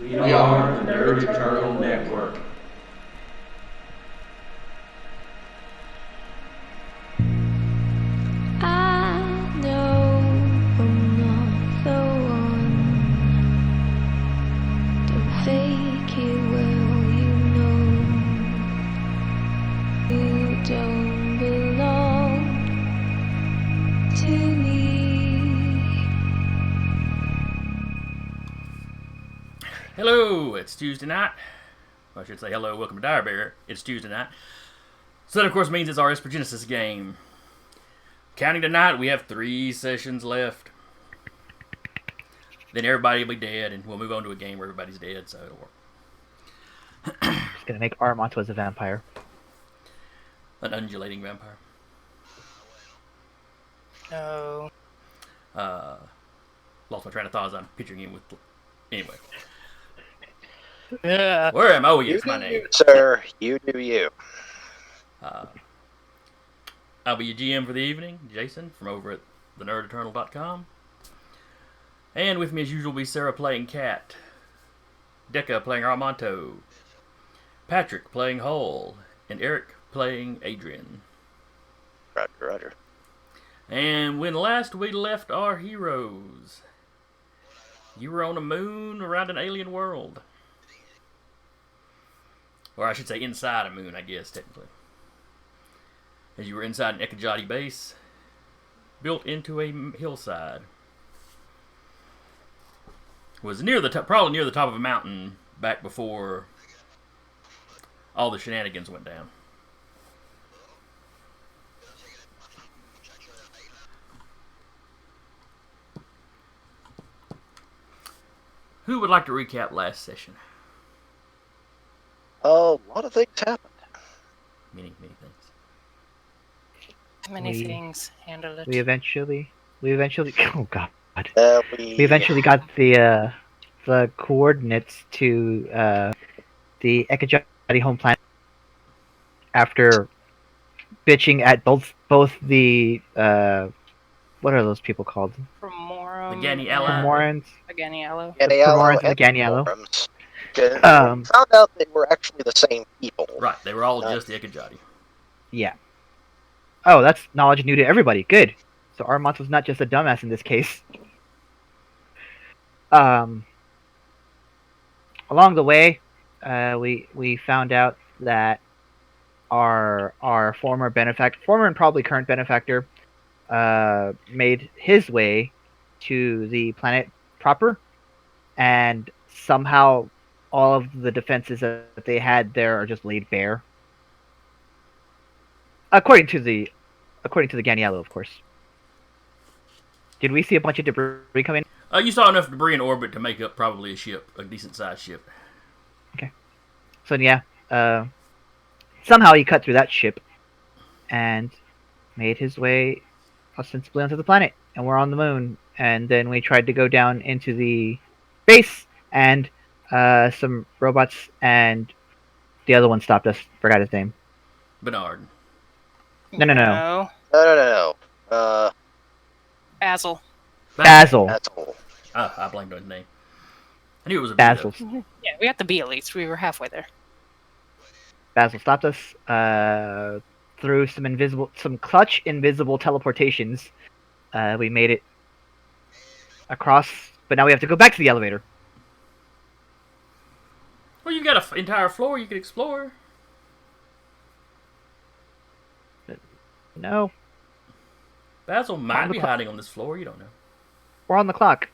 We are the Nerd Eternal Network. I know I'm not the one. Don't fake it, well, you don't belong to me. Hello, it's Tuesday night. I should say hello, welcome to Dire Bear. It's Tuesday night. So that, of course, means it's our Genesis game. Counting tonight, we have 3 sessions left. Then everybody will be dead, and we'll move on to a game where everybody's dead, so it'll work. Just gonna make Armont as a vampire. An undulating vampire. No. Lost my train of thought as I'm picturing him with... Anyway. Yeah. Where am I? Oh, You yes, do my name. you, sir. You do you. I'll be your GM for the evening, Jason, from over at thenerdeternal.com. And with me, as usual, will be Sarah playing Cat, Decca playing Armanto, Patrick playing Hull, and Eric playing Adrian. Roger, roger. And when last we left our heroes, you were on a moon around an alien world. Or I should say inside a moon, I guess, technically. As you were inside an Ekajati base, built into a hillside. It was near the probably near the top of a mountain back before all the shenanigans went down. Who would like to recap last session? Oh, a lot of things happened. Many things. Many We- things. Handle it. We eventually, oh god, We we eventually got the coordinates to the Ekajati home planet after bitching at both the what are those people called? Primorum. The Gani Ally. Promorans, Ganiello. Ganiello and the Ganiello. Forums. Um, Found out they were actually the same people. Right, they were all just the Ekajati. Yeah. Oh, that's knowledge new to everybody. Good. So Armont was not just a dumbass in this case. Along the way, we found out that our former and probably current benefactor, made his way to the planet proper, and somehow all of the defenses that they had there are just laid bare. According to the Ganiello, of course. Did we see a bunch of debris come in? You saw enough debris in orbit to make up probably a ship, a decent-sized ship. So yeah, somehow he cut through that ship and made his way ostensibly onto the planet, and we're on the moon. And then we tried to go down into the base, and some robots and the other one stopped us. Forgot his name. Bernard. No. No. Basil. Basil. That's all. I blanked on his name. I knew it was a Basil. Yeah, we got the B at least. We were halfway there. Basil stopped us through some clutch invisible teleportations. We made it across, but now we have to go back to the elevator. Well, you've got an entire floor you could explore. No, Basil might On the be hiding on this floor, you don't know. we're on the clock.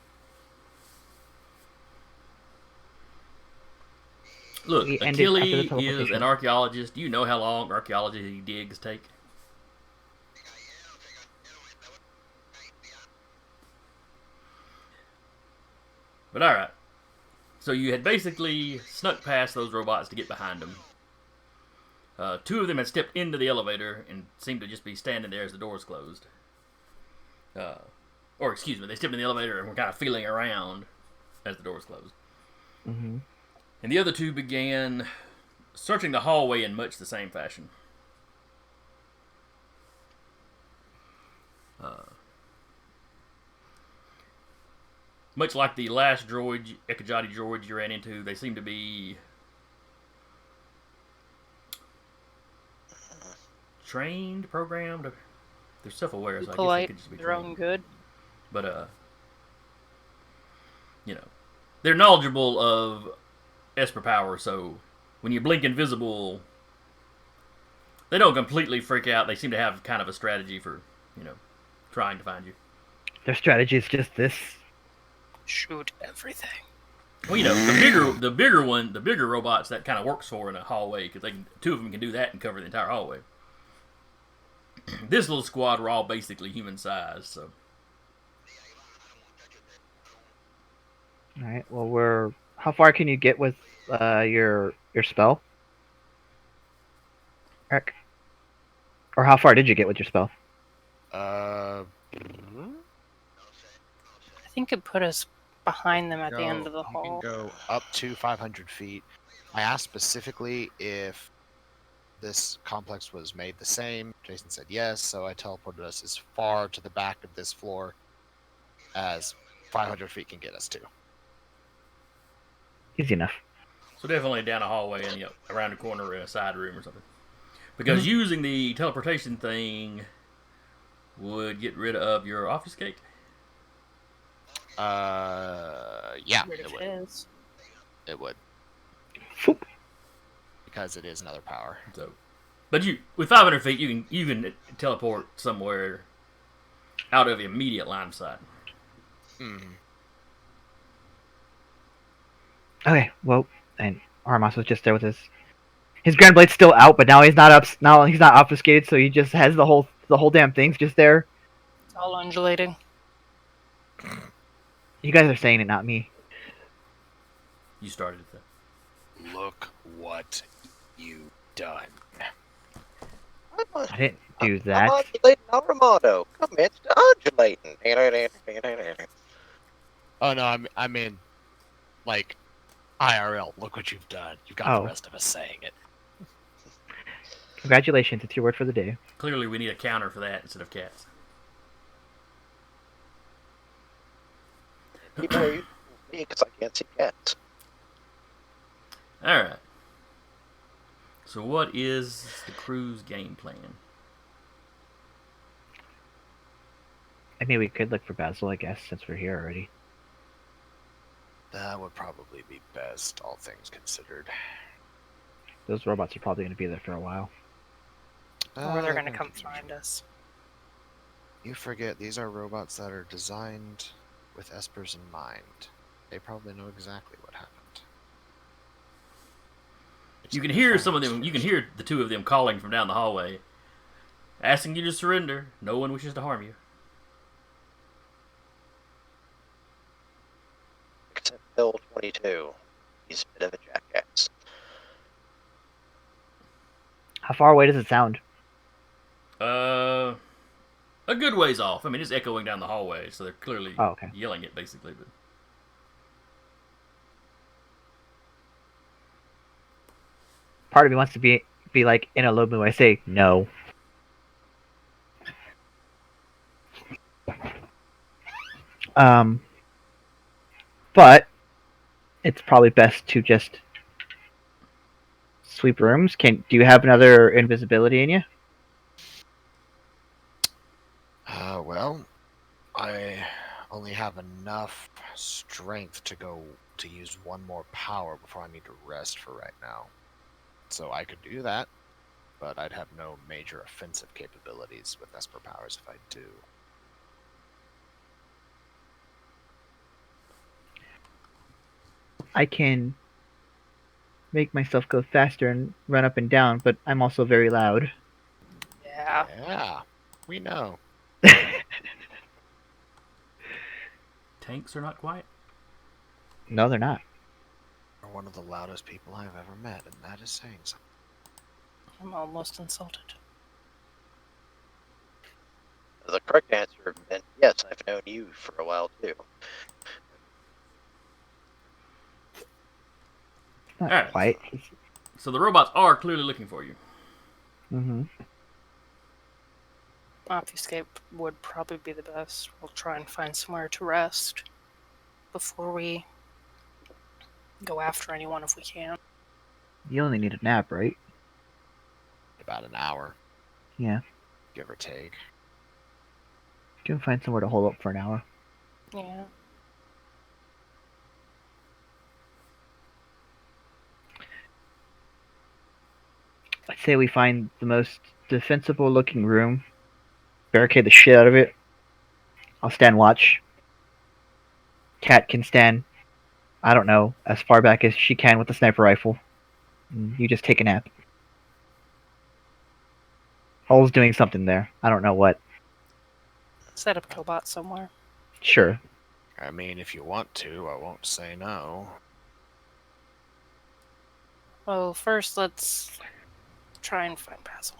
Look, We ended after the Achille is teleportation. an archaeologist. Do you know how long archaeology digs take? But alright. So you had basically snuck past those robots to get behind them. 2 of them had stepped into the elevator and seemed to just be standing there as the doors closed. Or excuse me, they stepped in the elevator and were kind of feeling around as the doors closed. Mm-hmm. And the other 2 began searching the hallway in much the same fashion. much like the last droid, Ekajati droids you ran into, they seem to be trained, programmed. They're self-aware, so I guess they Polite, could just be their own trained. good. But you know, they're knowledgeable of Esper power, so when you blink invisible, they don't completely freak out. They seem to have kind of a strategy for, trying to find you. Their strategy is just this. Shoot everything. Well, the bigger robots that kind of works for in a hallway, because two of them can do that and cover the entire hallway. This little squad were all basically human sized, so. All right. Well, how far can you get with your spell, Eric? Or how far did you get with your spell? I think it put us behind them at the end of the You hall. can go up to 500 feet. I asked specifically if this complex was made the same. Jason said yes, so I teleported us as far to the back of this floor as 500 feet can get us to. Easy enough. So definitely down a hallway and around a corner in a side room or something. Because using the teleportation thing would get rid of your obfuscate. Yeah, Rid it of would. his. It would. Foop. Because it is another power. So, but with 500 feet, you can teleport somewhere out of immediate line of sight. Okay. Well, and Armas was just there with his Grand Blade's still out, but now he's not up. Now he's not obfuscated, so he just has the whole damn thing's just there. It's all undulating. You guys are saying it, not me. You started it. Look what you've done. I didn't do I'm that. undulating Armado. Commence to undulating. Oh no, I mean, like, IRL. Look what you've done. You've got Oh. the rest of us saying it. Congratulations, it's your word for the day. Clearly, we need a counter for that instead of cats. People are using me because I can't see cats. All right. So, what is the crew's game plan? I mean, we could look for Basil, I guess, since we're here already. That would probably be best, all things considered. Those robots are probably going to be there for a while. Or they're gonna come find us. You forget, these are robots that are designed with Espers in mind. They probably know exactly what happened. You can hear some of them. You can hear the two of them calling from down the hallway, asking you to surrender. No one wishes to harm you. Except Bill 22. He's a bit of a jackass. How far away does it sound? A good ways off. I mean, it's echoing down the hallway, so they're clearly okay. yelling it, basically. But Part of me wants to be like in a low mood. I say no. But it's probably best to just sweep rooms. Do you have another invisibility in you? Well, I only have enough strength to use one more power before I need to rest for right now. So I could do that, but I'd have no major offensive capabilities with Esper powers if I do. I can make myself go faster and run up and down, but I'm also very loud. Yeah. Yeah, we know. tanks are not quiet. No, they're not. You're one of the loudest people I've ever met, and that is saying something. I'm almost insulted. The correct answer would have been yes, I've known you for a while too. Not Alright. quite. So the robots are clearly looking for you. Mm-hmm. Obfuscate would probably be the best. We'll try and find somewhere to rest. before we go after anyone if we can. You only need a nap, right? About an hour, Yeah. give or take. You can find somewhere to hold up for an hour. Yeah. I'd say we find the most defensible looking room, barricade the shit out of it. I'll stand watch. Cat can stand, I don't know, as far back as she can with the sniper rifle. And you just take a nap. Hull's doing something there. I don't know what. Set up Killbot somewhere. Sure. I mean, if you want to, I won't say no. Well, first let's try and find Basil.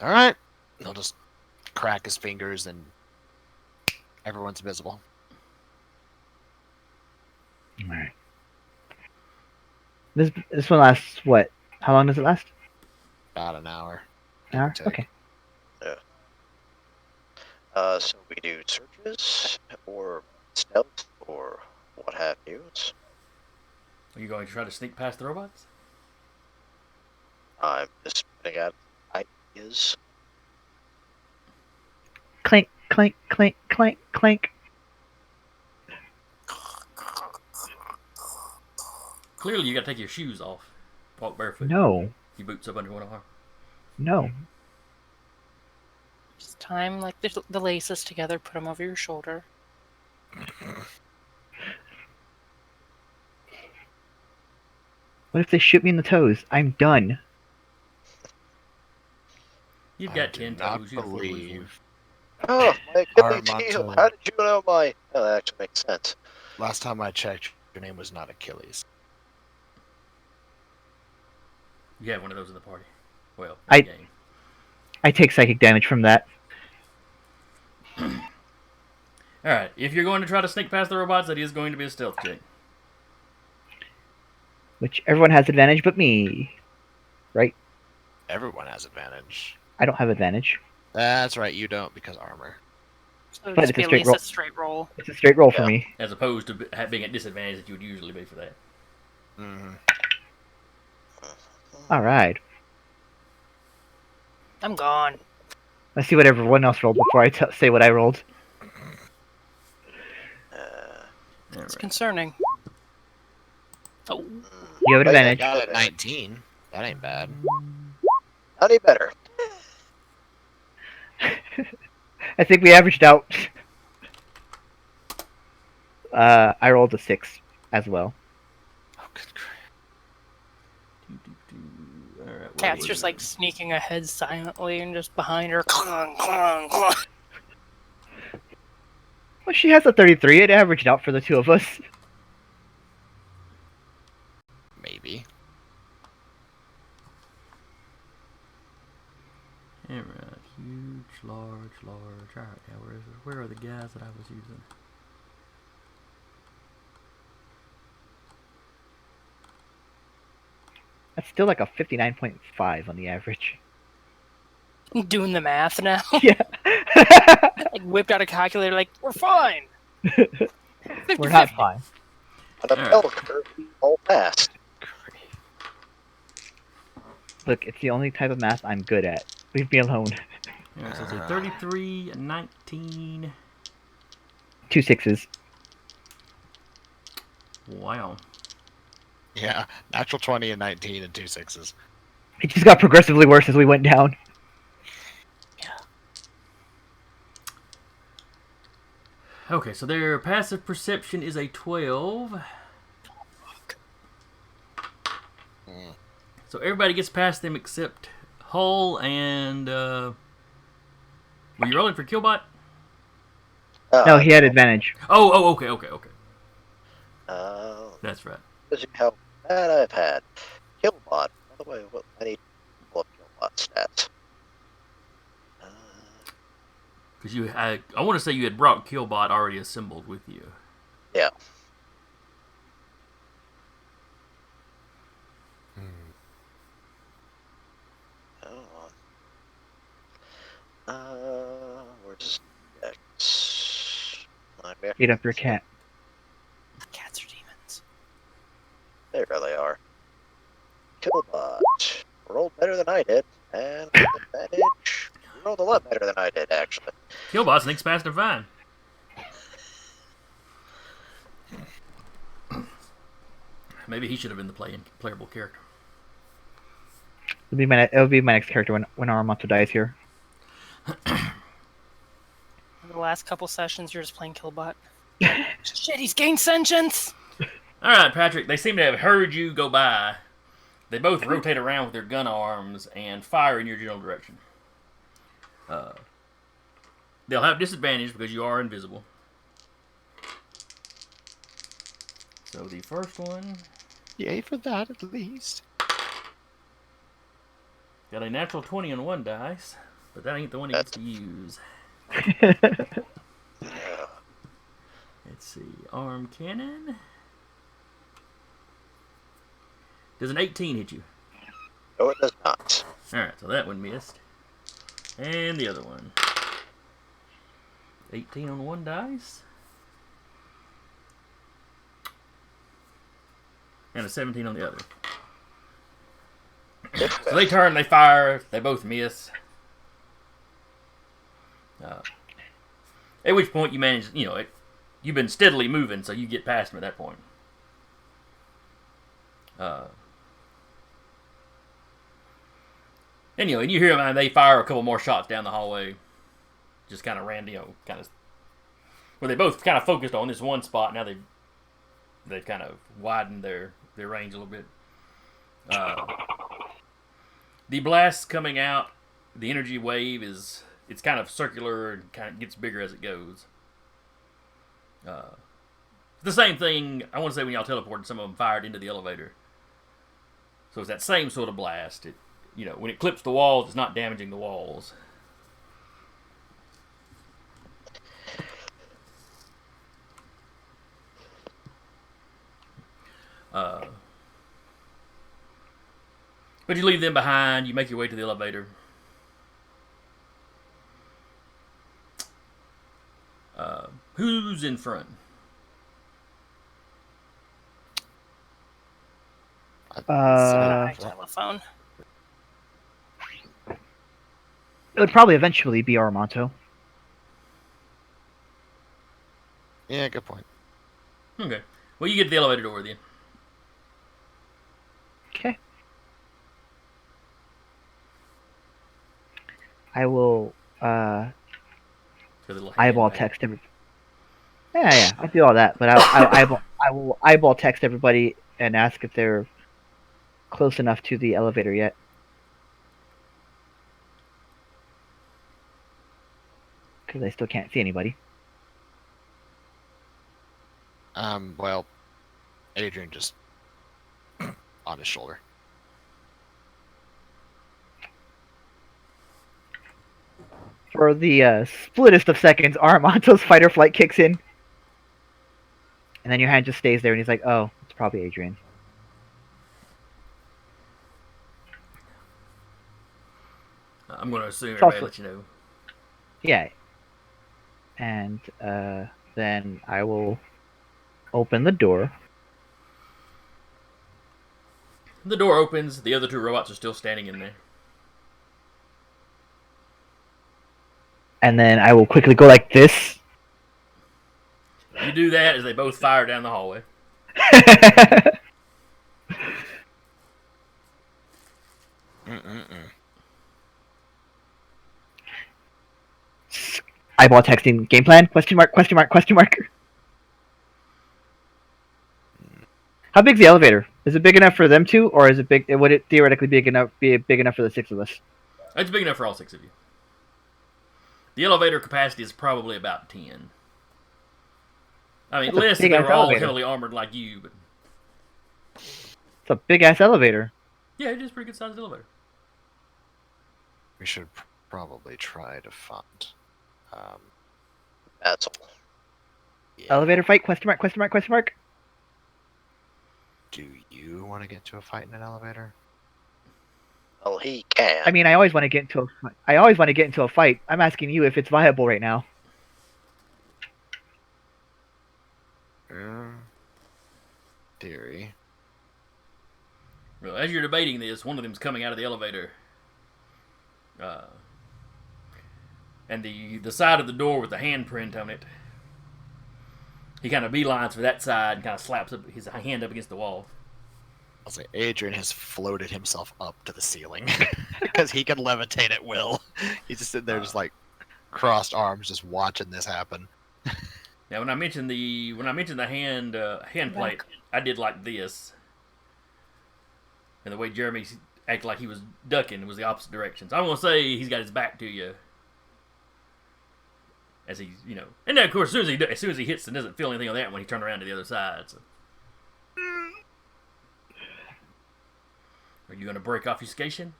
All right. He'll just crack his fingers and everyone's visible. Alright. This one lasts what? How long does it last? About an hour. An hour? take. Okay. So we do searches, or stealth, or what have you. Are you going to try to sneak past the robots? I'm just putting out ideas. Clank, clank, clank, clank, clank. Clearly, you got to take your shoes off. Walk barefoot. No. Your boots up under one arm. No. Just time like the laces together, put them over your shoulder. What if they shoot me in the toes? I'm done. You've I got do 10 not toes. You're fully believe. Oh, my Achilles Armando. heel. How did you know my... Oh, that actually makes sense. Last time I checked, your name was not Achilles. You have one of those in the party. Well, I- in the game. I take psychic damage from that. Alright, if you're going to try to sneak past the robots, that is going to be a stealth check. Which everyone has advantage but me. Right? Everyone has advantage. I don't have advantage. That's right, you don't because armor. So it'd But just it's be a at straight least roll. a straight roll. It's a straight roll for Yeah. me. As opposed to being at disadvantage that you would usually be for that. Mm-hmm. Alright. I'm gone. Let's see what everyone else rolled before I say what I rolled. It's Alright. concerning. Oh, You have an But yeah, advantage. Got it at 19. That ain't bad. Not any better. I think we averaged out. I rolled a 6 as well. Oh, good grief. Alright, what Cat's was just it? like sneaking ahead silently and just behind her. Clong, clong, clong. Well, she has a 33. It averaged out for the two of us. Maybe. Alright, huge, large. Alright, now where is it? Where are the guys that I was using? That's still like a 59.5 on the average. I'm doing the math now. Yeah. Like whipped out a calculator. Like we're fine. We're not fine. On a bell curve, all fast. Look, it's the only type of math I'm good at. Leave me alone. Alright, so it's a 33, a 19. 2 6s. Wow. Yeah, natural 20 and 19 and 2 6s. It just got progressively worse as we went down. Okay, so their passive perception is a 12. Mm. So everybody gets past them except Hull and. Were you rolling for Killbot? No, he had advantage. Oh, okay. That's right. Because you how bad I've had. Killbot. By the way, what I need to pull up Killbot stats. Because I want to say you had brought Killbot already assembled with you. Yeah. Hold on. Where's X? Beat up your cat. Cats are demons. They really are. Killbot rolled better than I did, and with advantage, you rolled a lot better than I did, actually. Killbot sneaks past and fine. Maybe he should have been the playable character. It'll be my next character when Armando dies here. The last couple sessions, you're just playing Killbot. Shit, he's gained sentience! Alright, Patrick, they seem to have heard you go by. They both rotate around with their gun arms and fire in your general direction. They'll have disadvantage because you are invisible. So the first one Yay for that, at least. got a natural 20 on one dice, but that ain't the one he gets to use. Yeah. Let's see. Arm cannon. Does an 18 hit you? No, it does not. Alright, so that one missed. And the other one. 18 on one dice. And a 17 on the other. So they turn, they fire, they both miss. At which point you manage, you've been steadily moving, so you get past them at that point. And you hear them, and they fire a couple more shots down the hallway. Just kind of random, where they both kind of focused on this one spot. Now they've kind of widened their range a little bit. The blast coming out, the energy wave it's kind of circular and kind of gets bigger as it goes. The same thing, I want to say when y'all teleported, some of them fired into the elevator. So it's that same sort of blast. When it clips the walls, it's not damaging the walls. But you leave them behind, you make your way to the elevator. Who's in front? My telephone. It would probably eventually be Armando. Yeah, good point. Okay. Well, you get to the elevator door then. Okay. I will eyeball text everybody. Yeah, I'll do all that, but I will eyeball text everybody and ask if they're close enough to the elevator yet. Because I still can't see anybody. Well, Adrian just on his shoulder. For the splittest of seconds, Armando's fight or flight kicks in. And then your hand just stays there, and he's like, oh, it's probably Adrian. I'm going to assume everybody let you know. Yeah. And then I will open the door. The door opens. The other two robots are still standing in there. And then I will quickly go like this. You do that as they both fire down the hallway. Eyeball texting game plan? Question mark, question mark, question mark. How big's the elevator? Is it big enough for them two, or is it big? Would it theoretically be big enough for the six of us? It's big enough for all six of you. The elevator capacity is probably about 10. I mean, less if they were all heavily armored like you, but it's a big ass elevator. Yeah, it is a pretty good sized elevator. We should probably try to find. That's all. Yeah. Elevator fight? Question mark? Question mark? Question mark? Do you want to get to a fight in an elevator? Well, he can. I mean, I always want to get into a fight. I'm asking you if it's viable right now. Theory. Well, as you're debating this, one of them's coming out of the elevator. And the side of the door with the handprint on it, he kind of beelines for that side and kind of slaps his hand up against the wall. I'll say Adrian has floated himself up to the ceiling because he can levitate at will. He's just sitting there, just like crossed arms, just watching this happen. Now, when I mentioned the hand plate, I did like this, and the way Jeremy acted like he was ducking was the opposite direction. So I'm gonna say he's got his back to you, as he's and then of course as soon as he hits and doesn't feel anything on that when he turned around to the other side. So. Are you gonna break obfuscation,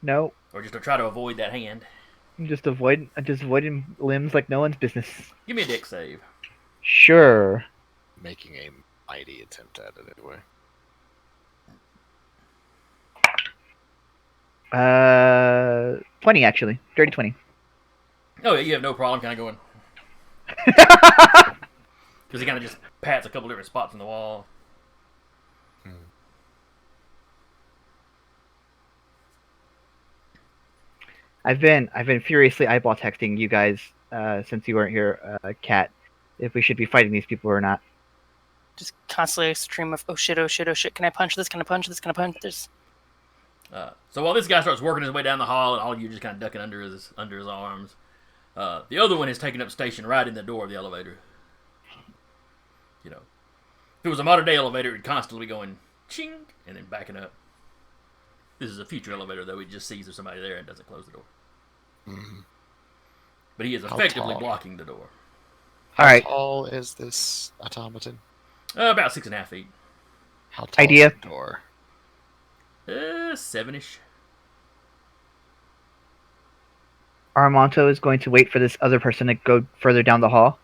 No, or just to try to avoid that hand? I'm just avoiding limbs like no one's business. Give me a dex save. Sure. Making a mighty attempt at it anyway. 20 actually. Dirty 20. Oh yeah, you have no problem kind of going. Because he kind of just pats a couple different spots in the wall. I've been furiously eyeball texting you guys since you weren't here, Kat, if we should be fighting these people or not. Just constantly a stream of, oh shit, oh shit, oh shit. Can I punch this? Can I punch this? Can I punch this? So while this guy starts working his way down the hall, and all of you just kind of ducking under his arms, the other one is taking up station right in the door of the elevator. If it was a modern day elevator, it would constantly be going ching and then backing up. This is a future elevator, though. He just sees there's somebody there and doesn't close the door. Mm-hmm. But he is effectively blocking the door. Alright. How tall is this automaton? About 6.5 feet. How tall Idea. is the door? 7-ish. Armanto is going to wait for this other person to go further down the hall.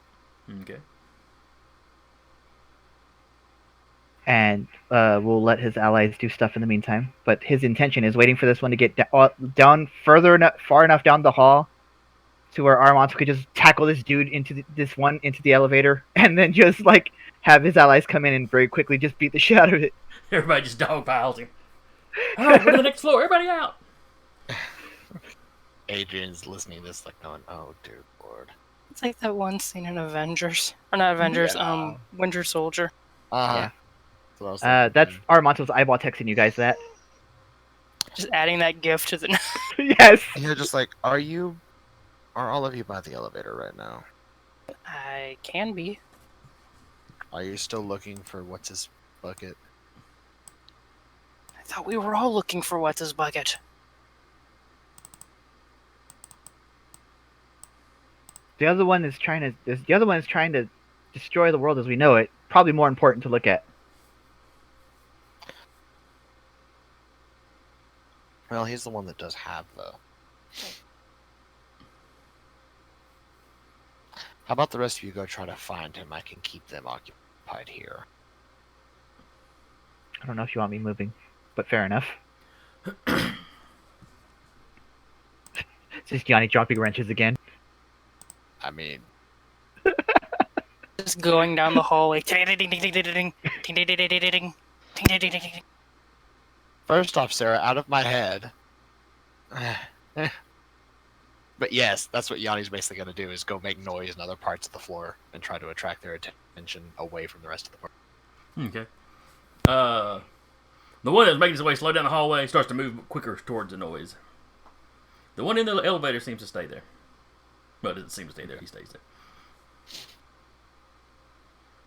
Okay. And we'll let his allies do stuff in the meantime. But his intention is waiting for this one to get down far enough down the hall to where Armanto could just tackle this dude into the elevator, and then just like have his allies come in and very quickly just beat the shit out of it. Everybody just dogpiles him. All right, go to the next floor. Everybody out. Adrian's listening to this like going, oh dear lord. It's like that one scene in Avengers. Or not Avengers, Winter Soldier. Yeah. That's That's Armanto's eyeball texting you guys that. Just adding that gift to the... Yes! You're just like, are all of you by the elevator right now? I can be. Are you still looking for what's his bucket? I thought we were all looking for what's his bucket. The other one is trying to destroy the world as we know it. Probably more important to look at. Well, he's the one that does have the... How about the rest of you go try to find him? I can keep them occupied here. I don't know if you want me moving, but fair enough. It's just Yanni dropping wrenches again. I mean... Just going down the hallway. First off, Sarah, out of my head. But yes, that's what Yanni's basically going to do, is go make noise in other parts of the floor and try to attract their attention away from the rest of the party. Okay. The one that's making his way slow down the hallway starts to move quicker towards the noise. The one in the elevator seems to stay there. Well, it doesn't seem to stay there. He stays there.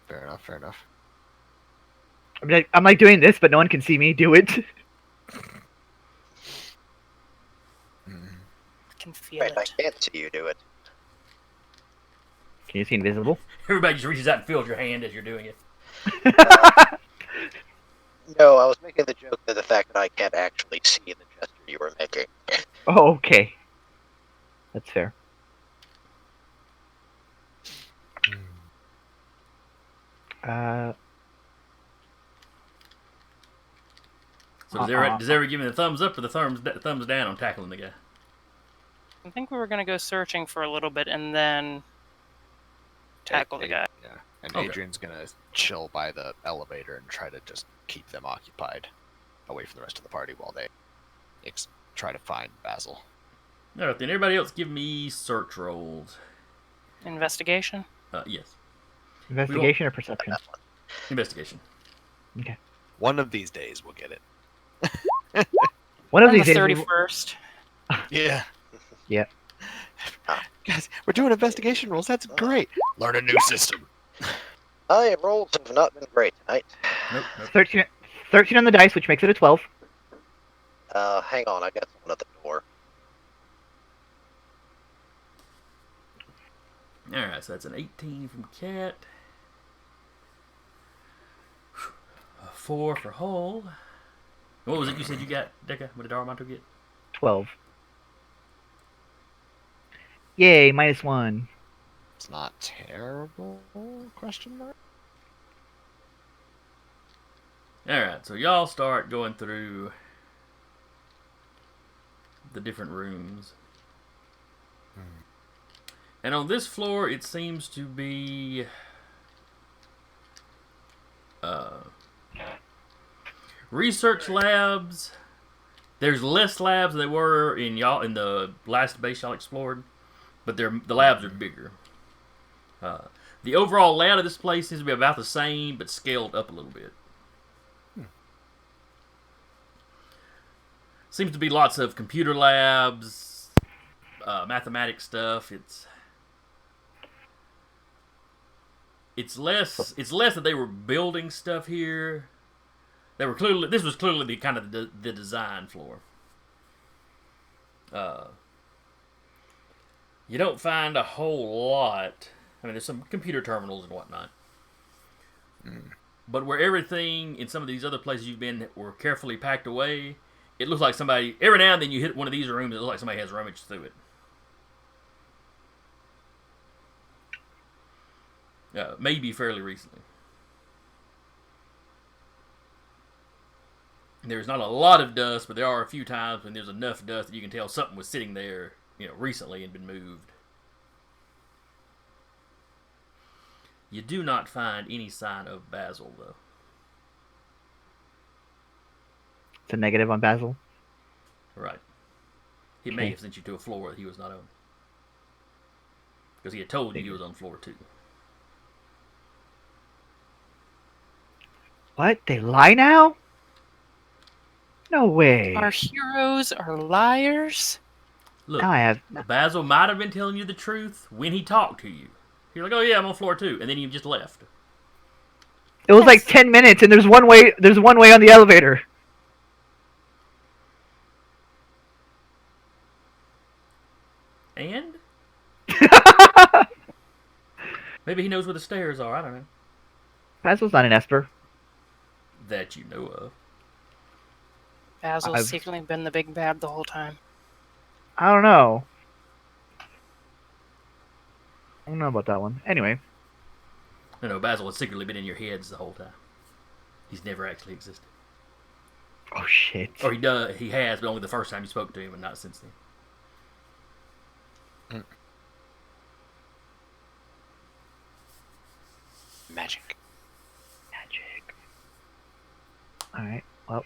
Fair enough, fair enough. I'm like doing this, but no one can see me do it. Can feel Right, I it. can't see you do it. Can you see invisible? Everybody just reaches out and feels your hand as you're doing it. No, I was making the joke of the fact that I can't actually see the gesture you were making. Oh, okay. That's fair. So does everybody give me the thumbs up or the thumbs down on tackling the guy? I think we were going to go searching for a little bit and then tackle the guy. Yeah. And Okay. Adrian's gonna chill by the elevator and try to just keep them occupied, away from the rest of the party while they try to find Basil. All right, then everybody else give me search rolls. Investigation. Yes, Investigation or perception? investigation. Okay. One of these days we'll get it. One of On the these days. 31st. Yeah. Yeah. Guys, we're doing investigation rolls. That's great. Learn a new system. My rolls have not been great tonight. Nope. 13 on the dice, which makes it a 12. Hang on, I got someone at the door. All right, so that's an 18 from Cat. 4 for Hull. What was it you said you got, Deca? What did Armando get? 12. Yay, -1. It's not terrible? Question mark. All right, so y'all start going through the different rooms. And on this floor, it seems to be research labs. There's less labs than there were in the last base y'all explored, but the labs are bigger. The overall layout of this place seems to be about the same, but scaled up a little bit. Seems to be lots of computer labs, mathematics stuff. It's less that they were building stuff here. This was clearly the kind of the design floor. You don't find a whole lot. I mean, there's some computer terminals and whatnot. But where everything in some of these other places you've been were carefully packed away, it looks like somebody, every now and then you hit one of these rooms, it looks like somebody has rummaged through it. Maybe fairly recently. There's not a lot of dust, but there are a few times when there's enough dust that you can tell something was sitting there, recently and been moved. You do not find any sign of Basil, though. It's a negative on Basil. Right. He may have sent you to a floor that he was not on. Because he had told you he was on floor 2. What? They lie now? No way. Our heroes are liars. Look, Now I have. Basil might have been telling you the truth when he talked to you. You're like, oh yeah, I'm on floor 2, and then he just left. It was like 10 minutes, and there's one way. There's one way on the elevator. And maybe he knows where the stairs are. I don't know. Basil's not an Esper. That you know of. Basil's secretly been the big bad the whole time. I don't know. I don't know about that one. Anyway. No, Basil has secretly been in your heads the whole time. He's never actually existed. Oh shit. Or he has, but only the first time you spoke to him, and not since then. Magic. Alright, well.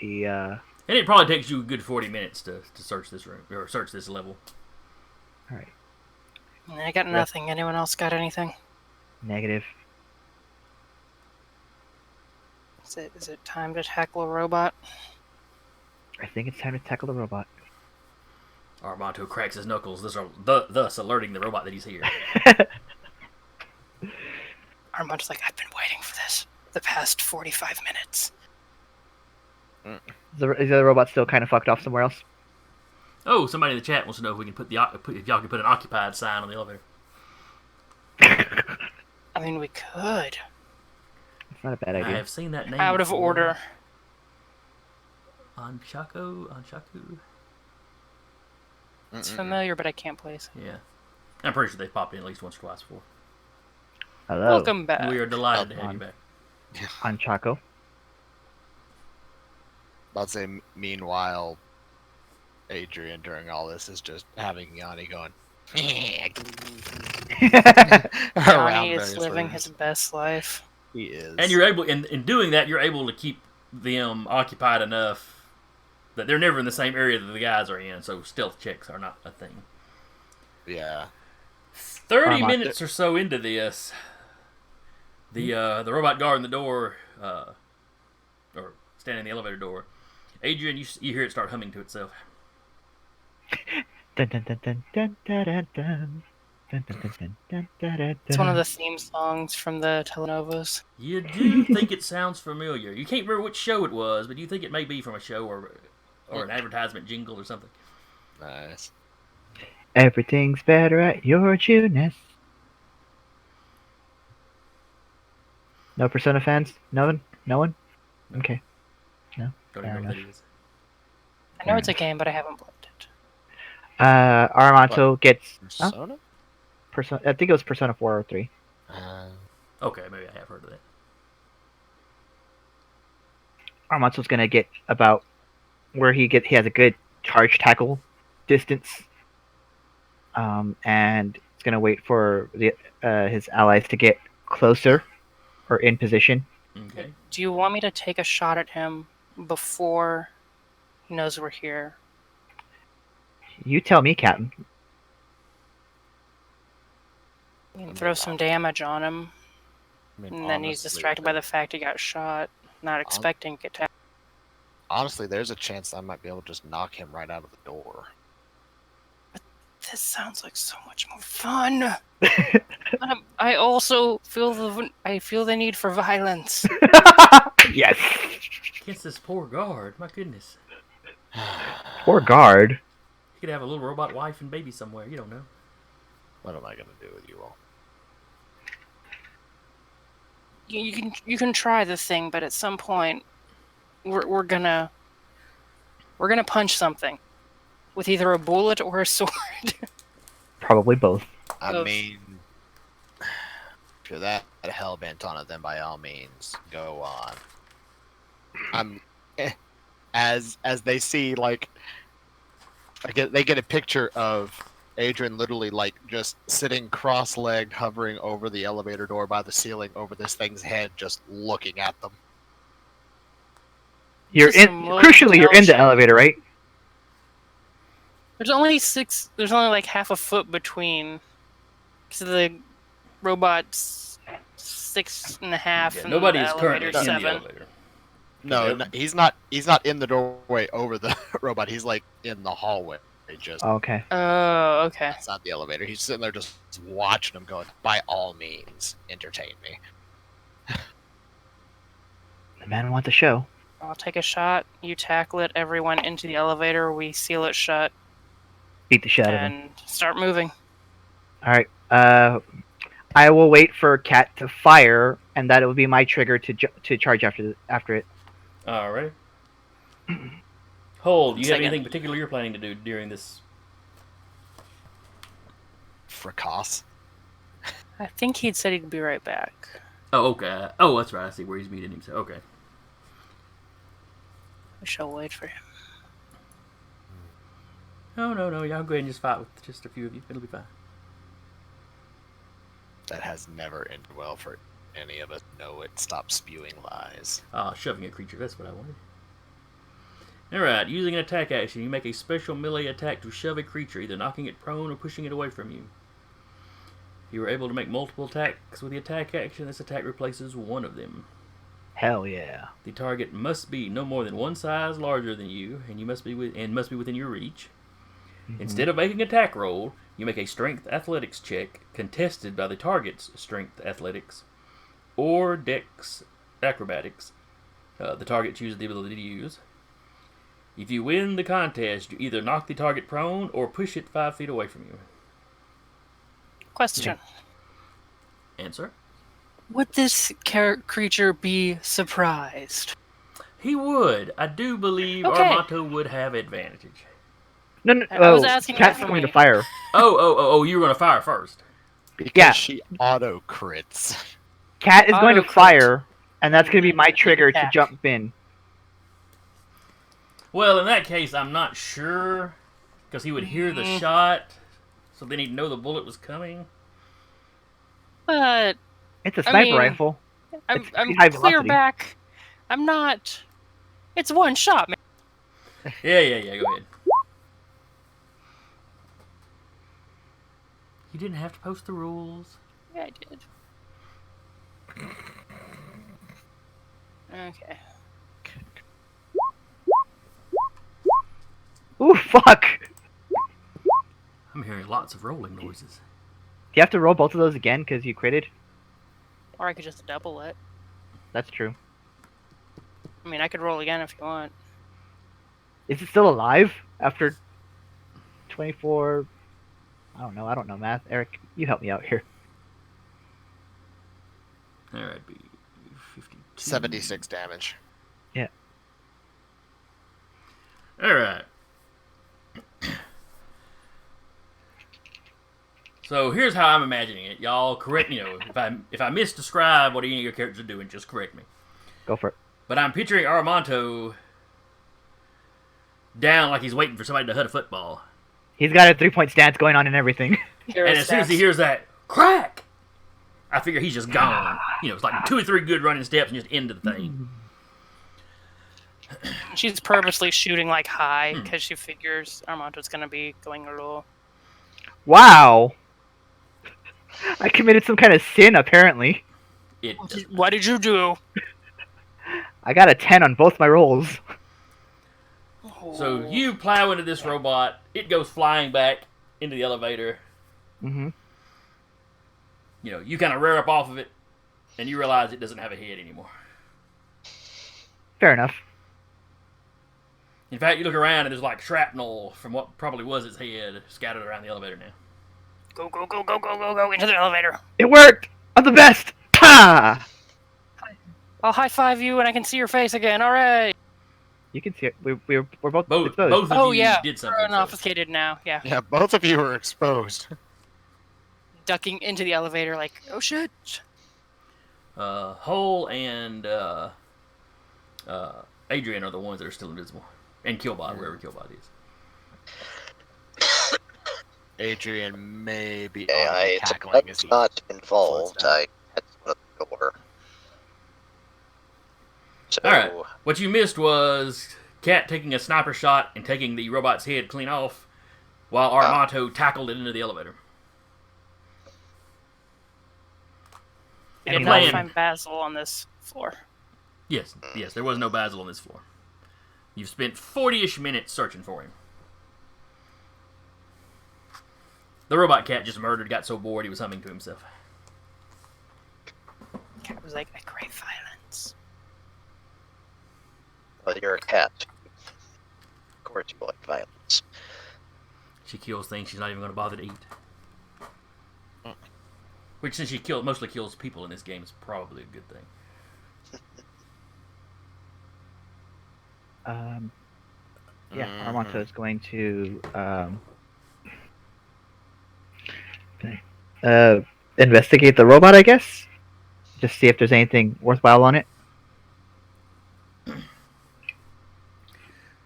And it probably takes you a good 40 minutes to search this room, or search this level. Alright. I got nothing. Anyone else got anything? Negative. Is it time to tackle a robot? I think it's time to tackle the robot. Armando cracks his knuckles, thus alerting the robot that he's here. Armando's like, I've been waiting for this for the past 45 minutes. Is the robot still kind of fucked off somewhere else? Oh, somebody in the chat wants to know if we can if y'all can put an occupied sign on the elevator. I mean, we could. It's not a bad I idea. have seen that name Out of before. order. Anchaku? It's familiar, but I can't place it. Yeah. I'm pretty sure they've popped in at least once or twice before. Hello. Welcome back. We are delighted to have you back. On Chaco. I'd say, meanwhile, Adrian during all this is just having Yanni going. Johnny is living his best life. He is. And you're able, in doing that, you're able to keep them occupied enough that they're never in the same area that the guys are in, so stealth checks are not a thing. Yeah. 30 minutes or so into this, the robot guarding the door, or standing in the elevator door, Adrian, you hear it start humming to itself. Dun, dun, dun, dun, dun, dun, dun, dun. Dun, dun, dun, dun, dun, dun, dun, It's one of the theme songs from the telenovas. You do think it sounds familiar. You can't remember which show it was, but you think it may be from a show or an advertisement jingle or something. Nice. Everything's better at your Juness. No Persona fans? No one? No one? Okay. No. Don't Fair even know what enough. that is. I know it's a game, but I haven't played it. Armato gets Persona? I think it was Persona 4 or 3. Okay, maybe I have heard of that. Armato's gonna get about where he has a good charge tackle distance. And it's gonna wait for his allies to get closer or in position. Okay. Do you want me to take a shot at him before he knows we're here? You tell me, Captain. You can throw some damage on him, I mean, and then he's distracted by the fact he got shot, not expecting to get tapped. Honestly, there's a chance I might be able to just knock him right out of the door. This sounds like so much more fun. I also feel the need for violence. Yes. Against this poor guard, my goodness. Poor guard. You could have a little robot wife and baby somewhere. You don't know. What am I gonna do with you all? You can try the thing, but at some point, we're gonna punch something with either a bullet or a sword. Probably both. I mean, if you're that hell bent on it, then by all means, go on. As they see, like, they get a picture of Adrian literally, like, just sitting cross-legged, hovering over the elevator door by the ceiling over this thing's head, just looking at them. Crucially, you're in the elevator, right? There's only like half a foot between. So the robot's 6.5 and Nobody the is currently elevator's in the 7. elevator. No, he's not in the doorway over the robot. He's, like, in the hallway. Just Okay. Oh, okay. it's not the elevator. He's sitting there just watching them going, by all means, entertain me. The man wants a show. I'll take a shot. You tackle it. Everyone into the elevator. We seal it shut Beat the shit out of him. and start moving. Alright. I will wait for Cat to fire, and that will be my trigger to charge after it. Alright. Hold, do you have Second. anything particular you're planning to do during this? Fracas. I think he'd said he'd be right back. Oh, okay. Oh, that's right. I see where he's meeting himself. Okay. We shall wait for him. No. Y'all go ahead and just fight with just a few of you. It'll be fine. That has never ended well for any of us. No, it stopped spewing lies. Shoving a creature. That's what I wanted. Alright, using an attack action, you make a special melee attack to shove a creature, either knocking it prone or pushing it away from you. If you are able to make multiple attacks with the attack action, this attack replaces one of them. Hell yeah. The target must be no more than one size larger than you, and must be within your reach. Mm-hmm. Instead of making an attack roll, you make a strength athletics check contested by the target's strength athletics or dex acrobatics. The target chooses the ability to use. If you win the contest, you either knock the target prone or push it 5 feet away from you. Question. Answer? Would this creature be surprised? He would. I do believe Okay. Armato would have advantage. No. I was asking Cat's that for going to me. fire. Oh, you were going to fire first. Because Yeah. she auto crits. Cat is going to Auto-crit. fire, and that's going to be my trigger to Attack. jump in. Well, in that case, I'm not sure, because he would hear the shot, so then he'd know the bullet was coming. But It's a I sniper mean, rifle. I'm It's pretty high clear velocity. back. I'm not. It's one shot, man. Yeah. Go ahead. You didn't have to post the rules. Yeah, I did. Okay. Ooh, fuck! I'm hearing lots of rolling noises. Do you have to roll both of those again because you critted? Or I could just double it. That's true. I mean, I could roll again if you want. Is it still alive after 24? I don't know math. Eric, you help me out here. Alright, be 52. 76 damage. Alright. So here's how I'm imagining it. Y'all correct me, if I misdescribe what any of your characters are doing, just correct me. Go for it. But I'm picturing Armanto down like he's waiting for somebody to hit a football. He's got a 3-point stance going on and everything. Hero And as soon as he stats. hears that crack, I figure he's just gone. It's like 2 or 3 good running steps and just into the thing. She's purposely shooting like high because she figures Armando's gonna be going low. Wow. I committed some kind of sin, apparently. It doesn't- What did you do? I got a 10 on both my rolls. So you plow into this robot, it goes flying back into the elevator. Mm-hmm. You kind of rear up off of it, and you realize it doesn't have a head anymore. Fair enough. In fact, you look around and there's like shrapnel from what probably was its head scattered around the elevator now. Go into the elevator. It worked! I'm the best! Ha! I'll high five you and I can see your face again. All right. You can see it. We're both Both exposed. of Oh you yeah, did we're something. So. unobfuscated now. Yeah, Yeah, both of you were exposed. ducking into the elevator like, oh shit. Hole and Adrian are the ones that are still invisible. And Killbot, wherever Killbot is. Adrian may be AI tackling as he not involved. down. I had to put the door. So, Alright. What you missed was Cat taking a sniper shot and taking the robot's head clean off while Armanto tackled it into the elevator. We The did plan- not find Basil on this floor. Yes, there was no Basil on this floor. You've spent 40-ish minutes searching for him. The robot cat just got so bored he was humming to himself. Cat was like, I crave violence. well, you're a cat. Of course you like violence. She kills things she's not even going to bother to eat. Which, since she mostly kills people in this game, is probably a good thing. Armanto is going to investigate the robot, I guess. Just see if there's anything worthwhile on it.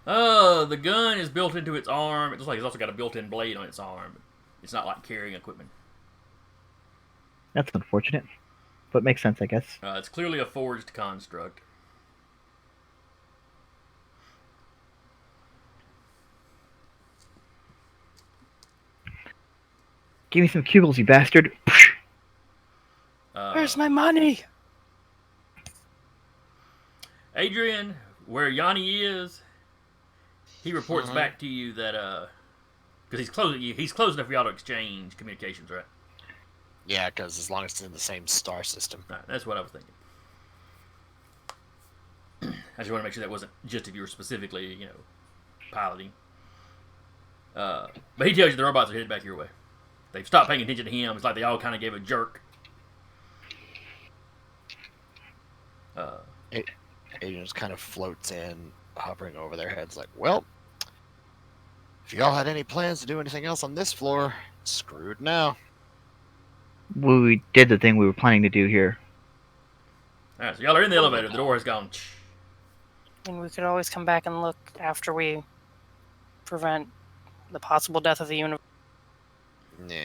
The gun is built into its arm. It looks like it's also got a built-in blade on its arm. It's not like carrying equipment. That's unfortunate, but makes sense, I guess. It's clearly a forged construct. Give me some kugels, you bastard. Where's my money? Adrian, where Yanni is, he reports back to you that because he's close enough for y'all to exchange communications, right? Yeah, because as long as it's in the same star system. Right, that's what I was thinking. I just want to make sure that wasn't just if you were specifically, piloting. But he tells you the robots are headed back your way. They've stopped paying attention to him. It's like they all kind of gave a jerk. Adrian just kind of floats in, hovering over their heads like, well, if y'all had any plans to do anything else on this floor, screwed now. We did the thing we were planning to do here. All right, so y'all are in the elevator. The door has gone. And we could always come back and look after we prevent the possible death of the universe. Yeah,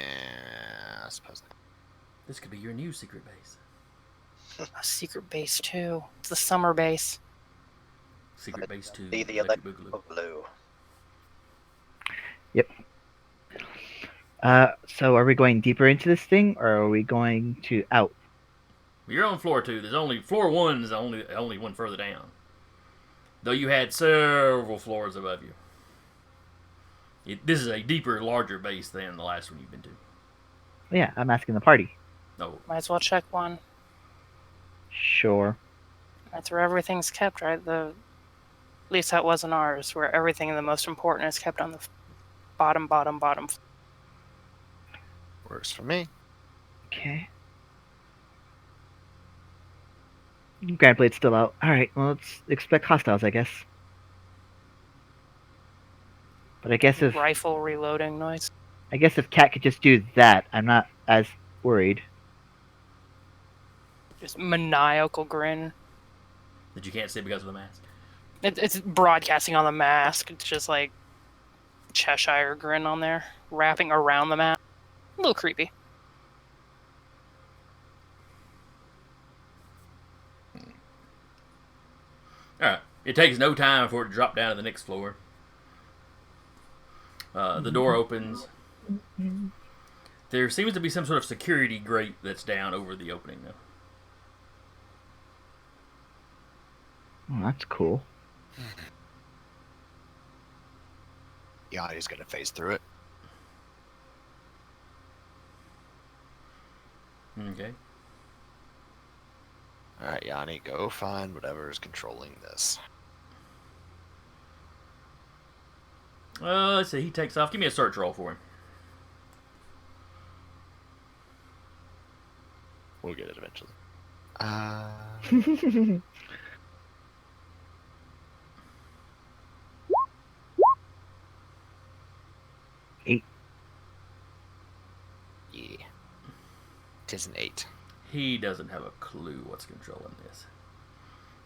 I suppose. This could be your new secret base. A secret base too. It's the summer base. Secret base 2. Be the Electric electric Boogaloo. blue. So are we going deeper into this thing, or are we going to out? You're on floor 2. There's only floor 1 is only one further down. Though you had several floors above you. This is a deeper, larger base than the last one you've been to. Yeah, I'm asking the party. No. Might as well check one. Sure. That's where everything's kept, right? At least that wasn't ours, where everything the most important is kept on the bottom. Works for me. Okay. Grand Blade's still out. Alright, well, let's expect hostiles, I guess. But I guess if Rifle reloading noise. Cat could just do that, I'm not as worried. Just maniacal grin. That you can't see because of the mask. It's broadcasting on the mask. It's just like Cheshire grin on there, wrapping around the mask. A little creepy. Alright. It takes no time for it to drop down to the next floor. The door opens. There seems to be some sort of security grate that's down over the opening now. Oh, that's cool. Yanni's gonna phase through it. Okay. Alright, Yanni, go find whatever is controlling this. Let's see. He takes off. Give me a search roll for him. We'll get it eventually. Eight. Yeah. 'Tis an 8. He doesn't have a clue what's controlling this.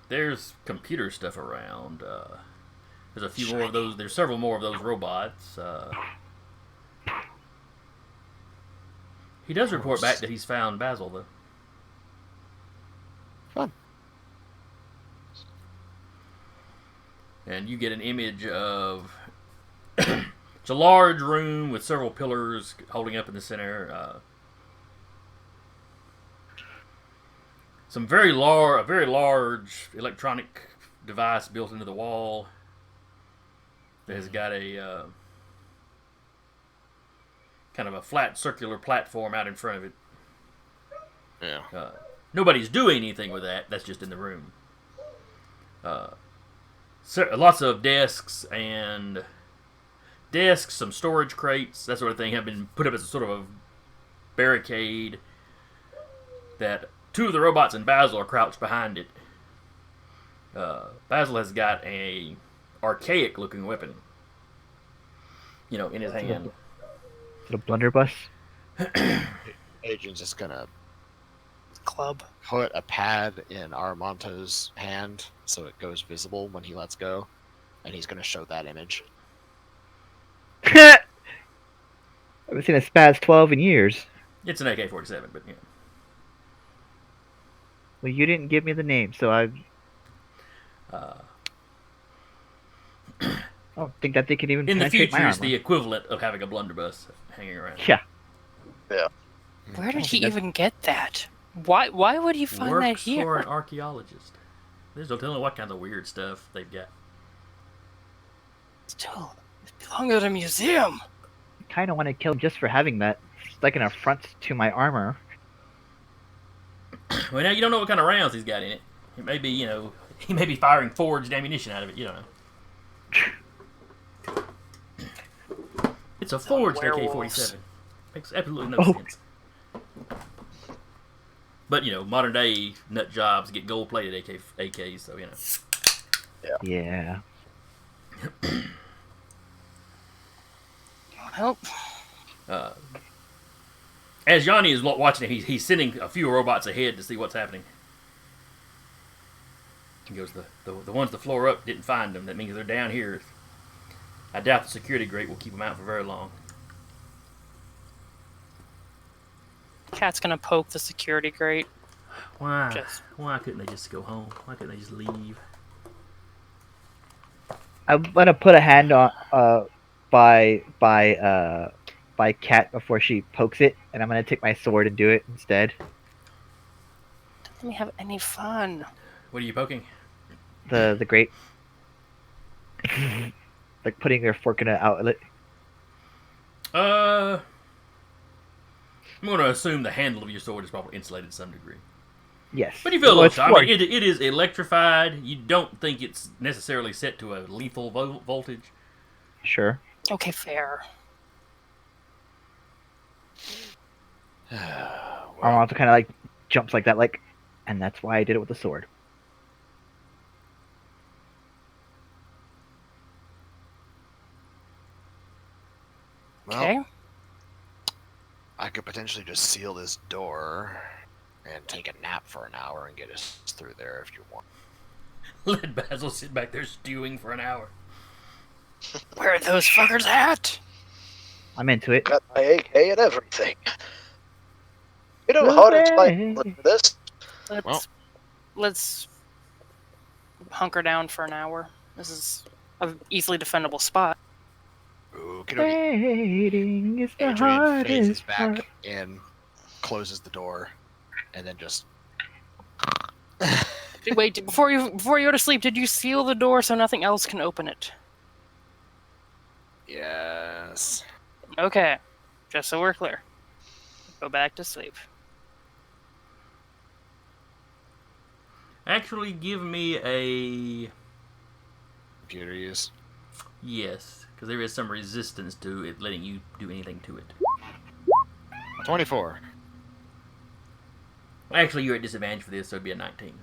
There's computer stuff around. There's a few more of those. There's several more of those robots. He does report back that he's found Basil, though. Fun. And you get an image of... it's a large room with several pillars holding up in the center. A very large electronic device built into the wall that has got a kind of a flat circular platform out in front of it. Yeah. Nobody's doing anything with that. That's just in the room. Lots of desks, some storage crates, that sort of thing have been put up as a sort of a barricade that two of the robots and Basil are crouched behind it. Basil has got a archaic looking weapon, in his hand. Is it a blunderbuss? Agent's just gonna Club. put a pad in Armanto's hand so it goes visible when he lets go, and he's gonna show that image. I haven't seen a Spaz 12 in years. It's an AK-47, but Well, you didn't give me the name, so I don't think that they could even in the penetrate my future, it's armor. the equivalent of having a blunderbuss hanging around. Yeah. Yeah. Where did he that's- even get that? Why would he find that Works for here? an archaeologist. There's no telling what kinds of weird stuff they've got. Still, it belonged at a museum. I kind of want to kill him just for having that. It's like an affront to my armor. Well, now you don't know what kind of rounds he's got in it. It may be, he may be firing forged ammunition out of it. You don't know. It's a forged werewolves. AK-47. Makes absolutely no Oh. sense. But, modern day nut jobs get gold plated AKs, so, Yeah. Nope. As Yanni is watching it, he's sending a few robots ahead to see what's happening. He goes, the ones the floor up didn't find them. That means they're down here. I doubt the security grate will keep them out for very long. Cat's gonna poke the security grate. Why? Just- Why couldn't they just go home? Why couldn't they just leave? I'm gonna put a hand on by Cat before she pokes it, and I'm gonna take my sword and do it instead. Let me have any fun. What are you poking? The grate, like putting your fork in an outlet. I'm going to assume the handle of your sword is probably insulated to some degree. Yes. But you feel a Well, little it's shocked. I mean, forged. it is electrified. You don't think it's necessarily set to a lethal voltage. Sure. Okay, fair. Armando kind of like jumps like that, like, and that's why I did it with the sword. Well, Okay. I could potentially just seal this door and take a nap for an hour and get us through there if you want. Let Basil sit back there stewing for an hour. Where are those fuckers at? I'm into it. Got my AK and everything. You know how hard it's like for this. Let's Well. let's hunker down for an hour. This is an easily defendable spot. Okie dokie. Waiting is the Adrian faces hardest back part. in, closes the door, and then just. Wait, before you go to sleep, did you seal the door so nothing else can open it? Yes. Okay, just so we're clear. Go back to sleep. Actually, give me a... Computer use. Yes, because there is some resistance to it letting you do anything to it. 24. Actually, you're at disadvantage for this, so it'd be a 19.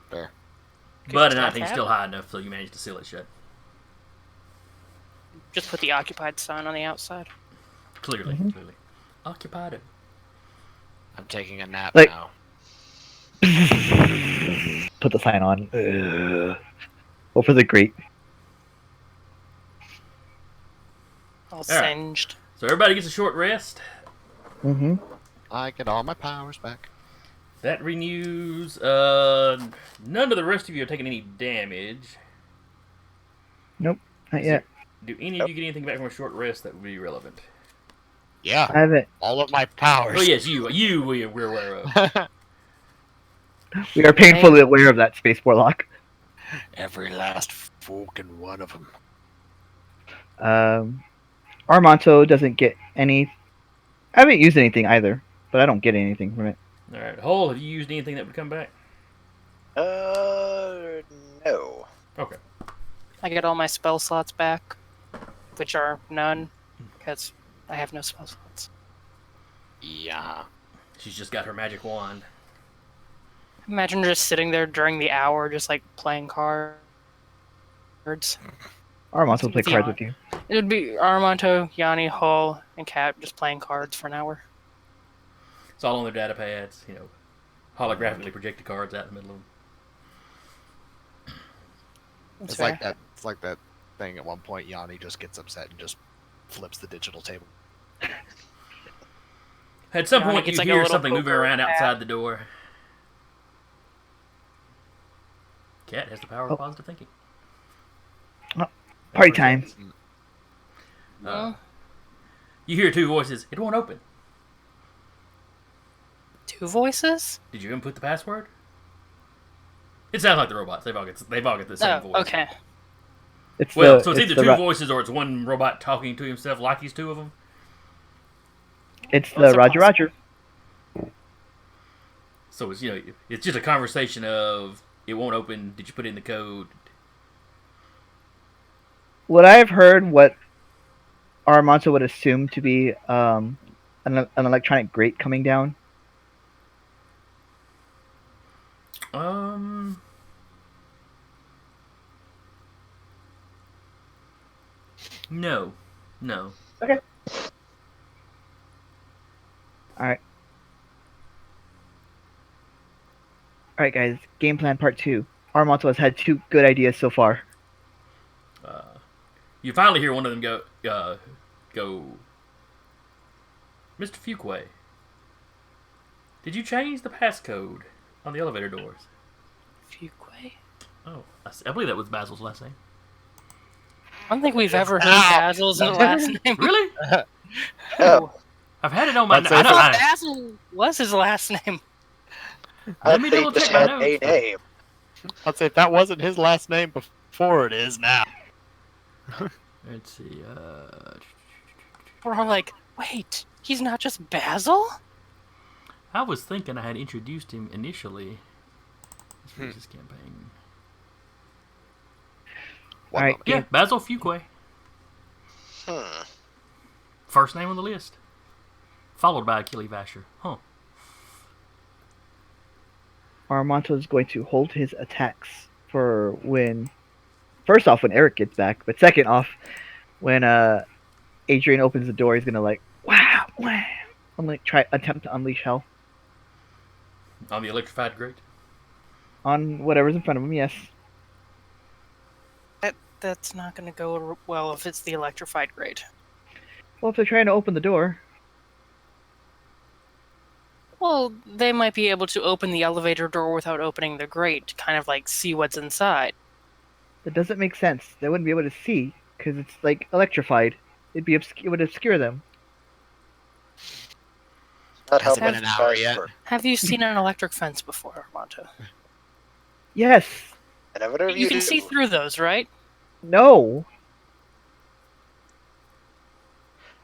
Fair. But a job, 19 is Cap. still high enough, so you managed to seal it shut. Just put the occupied sign on the outside. Clearly, Mhm. clearly. Occupied it. I'm taking a nap Like- now. Put the sign on. Go for the grate. All right. singed. So everybody gets a short rest. Mm-hmm. I get all my powers back. That renews. None of the rest of you are taking any damage. Not Is yet. Do any of you get anything back from a short rest that would be relevant? Yeah, I haven't. all of my powers. Oh yes, we're aware of. We are painfully aware of that space warlock. Every last fucking one of them. Armanto doesn't get any. I haven't used anything either, but I don't get anything from it. All right, Hole, have you used anything that would come back? No. Okay. I get all my spell slots back, which are none, because I have no spell slots. Yeah. She's just got her magic wand. Imagine just sitting there during the hour, just like playing cards. Armanto will play Yeah. cards with you. It would be Armanto, Yanni, Hull, and Cat just playing cards for an hour. It's all on their data pads, holographically projected cards out in the middle of them. That's It's fair. like that. It's like that thing at one point. Yanni just gets upset and just flips the digital table. At some Yanni point, you gets like a hear little something moving poker around hat. outside the door. Cat has the power of Oh. positive thinking. Party time. Uh, you hear two voices. It won't open. Two voices? Did you input the password? It sounds like the robots. They've all got the same Oh, voice. okay. It's Well, the, so it's it's either the two Ru- voices or it's one robot talking to himself like he's two of them. It's Those the are Roger possible. Roger. So it's it's just a conversation of it won't open. Did you put in the code? What I've heard, what Armanto would assume to be an electronic grate coming down. No. Okay. Alright. Alright, guys. Game plan part 2. Armanto has had 2 good ideas so far. You finally hear one of them go, Mr. Fuquay, Did you change the passcode on the elevator doors? Fuquay? Oh, I believe that was Basil's last name. I don't think we've ever heard Ow. Basil's last name. Really? Oh, I've had it on my. That's I I know, thought I- Basil was his last name. I Let me think double just check my had a notes. name. I'd say if that wasn't his last name before, it is now. Let's see. We're all like, wait, he's not just Basil? I was thinking I had introduced him initially. Let's finish this campaign. One Alright. moment. Yeah, Basil Fuquay. First name on the list. Followed by Achille Vasher. Huh. Armanto is going to hold his attacks for when. First off, when Eric gets back, but second off, when Adrian opens the door, he's gonna like wow. Attempt to unleash hell On the electrified grate. on whatever's in front of him. Yes. That's not going to go well if it's the electrified grate. Well, if they're trying to open the door, Well, they might be able to open the elevator door without opening the grate to kind of like see what's inside. that doesn't make sense. They wouldn't be able to see because it's like electrified. It would obscure them. Not how Has it been an hour guys yet? work. Have you seen an electric fence before, Armanto? Yes. And whatever You can do, see through those, right? No.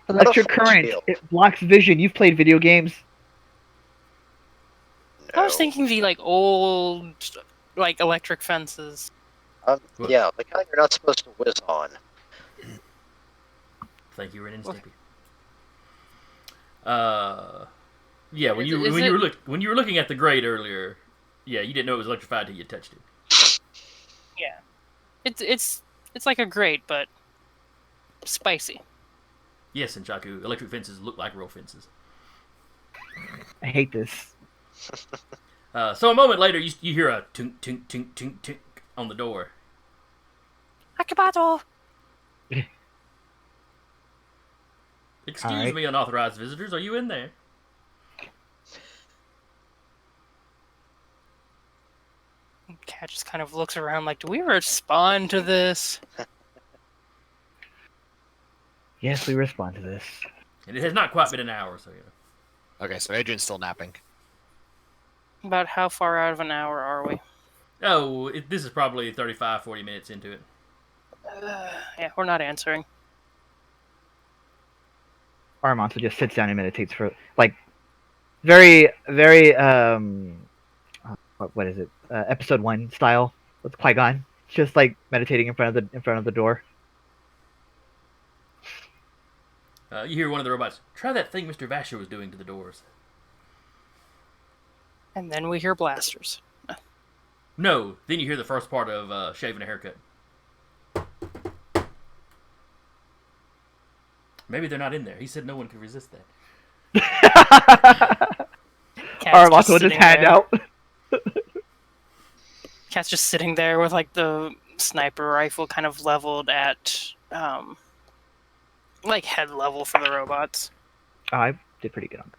Electric force current. field. It blocks vision. You've played video games. I was no. thinking the like old like electric fences. What? Yeah, the kind you're not supposed to whiz on. Thank you, Ren and Well- Stimpy. Yeah, when you Is when it- you were when you were looking at the grate earlier, yeah, you didn't know it was electrified till you touched it. Yeah. It's like a grate, but spicy. Yes, and Chaku, electric fences look like real fences. I hate this. So a moment later, you hear a tink tink tink tink tink on the door. Akabato! Excuse Alright. me, unauthorized visitors, are you in there? Cat just kind of looks around like, do we respond to this? Yes, we respond to this. And it has not quite been an hour, so yeah. Okay, so Adrian's still napping. About how far out of an hour are we? Oh, this is probably 35, 40 minutes into it. Yeah, we're not answering. Armanto just sits down and meditates for like very, very what is it? Episode 1 style with Qui-Gon. Just like meditating in front of the door. You hear one of the robots, try that thing Mr. Vasher was doing to the doors. And then we hear blasters. No, then you hear the first part of shaving a haircut. Maybe they're not in there. He said no one could resist that. Cat's Armanto just sitting hand there. out. Cat's just sitting there with like the sniper rifle kind of leveled at like head level for the robots. Oh, I did pretty good on that.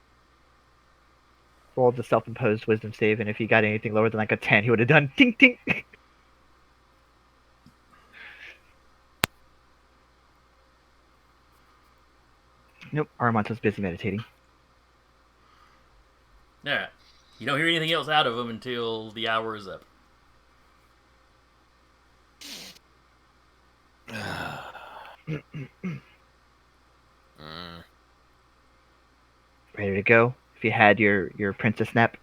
Rolled the self-imposed wisdom save, and if he got anything lower than like a 10, he would have done tink tink. Nope, Armanto's busy meditating. Alright. You don't hear anything else out of him until the hour is up. Ready to go? If you had your princess nap.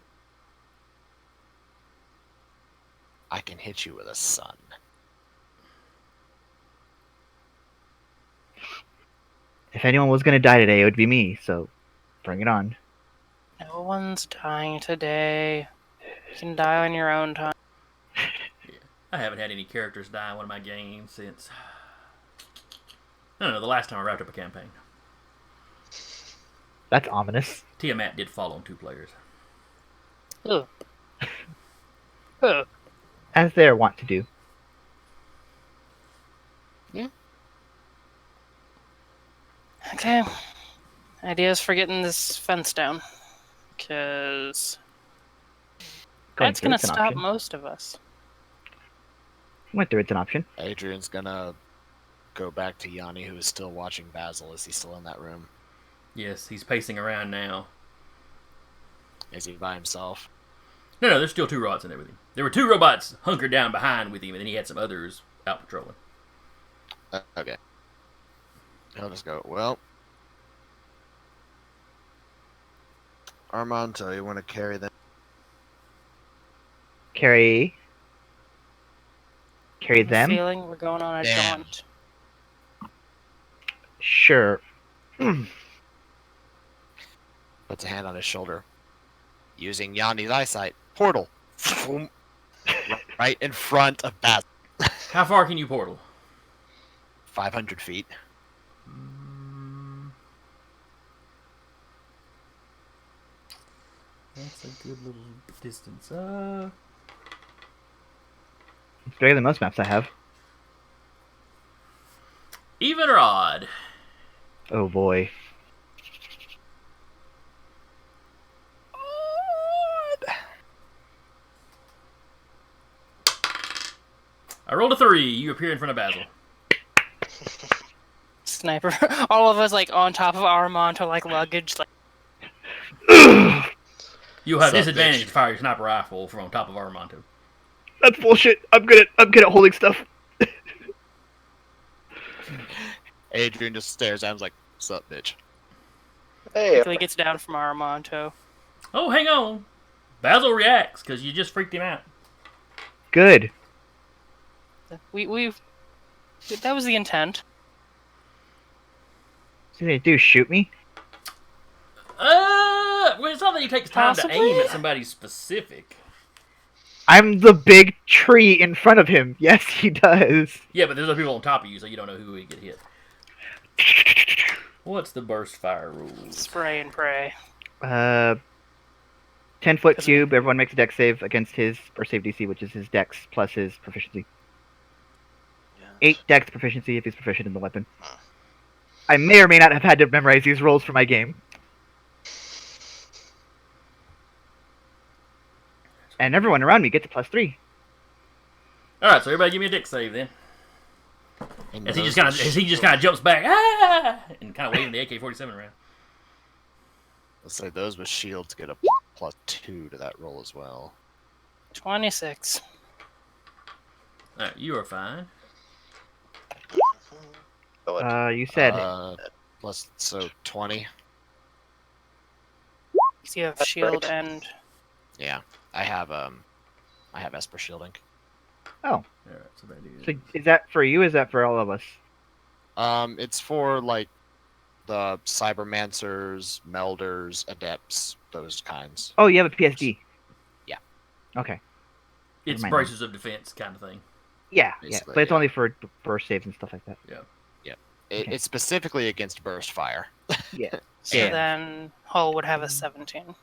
I can hit you with a sun. If anyone was gonna die today, it would be me, so bring it on. No one's dying today. You can die on your own time. I haven't had any characters die in one of my games since... I don't know, the last time I wrapped up a campaign. That's ominous. Tiamat did fall on 2 players. Ugh. Ugh. As they're wont to do. Okay. Ideas for getting this fence down. Because Going that's through going it's to an stop option. most of us. Went through it's an option. Adrian's gonna go back to Yanni, who is still watching Basil. Is he still in that room? Yes, he's pacing around now. Is he by himself? No, there's still 2 robots in there with him. There were 2 robots hunkered down behind with him, and then he had some others out patrolling. Okay. He'll just go, well, Armando, you want to carry them? Carry I have a them? feeling we're going on a Damn. jaunt. Sure. Puts a hand on his shoulder. Using Yanni's eyesight. Portal. Right in front of Basil. How far can you portal? 500 feet. That's a good little distance. It's bigger than most maps I have. Even or odd? Oh boy. I rolled a 3. You appear in front of Basil. Sniper. All of us like on top of Armando like luggage. Like You'll have Sup, disadvantage bitch? to fire your sniper rifle from on top of Armando. That's bullshit. I'm good at holding stuff. Adrian just stares at him like, sup, bitch. Hey, quickly gets down from Armando. Oh, hang on. Basil reacts because you just freaked him out. Good. We've that was the intent. What's he gonna do? Shoot me? Well, it's not that he takes time to Possibly. aim at somebody specific. I'm the big tree in front of him. Yes, he does. Yeah, but there's other people on top of you, so you don't know who would get hit. What's the burst fire rules? Spray and pray. 10-foot cube. Everyone makes a dex save against his or save DC, which is his dex plus his proficiency. 8 dex proficiency if he's proficient in the weapon. I may or may not have had to memorize these rolls for my game. And everyone around me gets a +3. All right, so everybody give me a dex save then. And As he those just kind of jumps back, and kind of waving the AK-47 around. Let's say those with shields get a +2 to that roll as well. 26. All right, you are fine. go ahead. You said Plus, so 20. You have That's shield great. and Yeah, I have Esper shielding. All right, so that is. so. Is that for you? Or is that for all of us? It's for like the cybermancers, melders, adepts, those kinds. Oh, you have a PSD. Yeah. Okay. It's Never mind. braces of defense kind of thing. Yeah, Basically, but it's yeah. only for burst saves and stuff like that. It, Okay. It's specifically against burst fire. Yeah. so Yeah. then Hull would have a 17.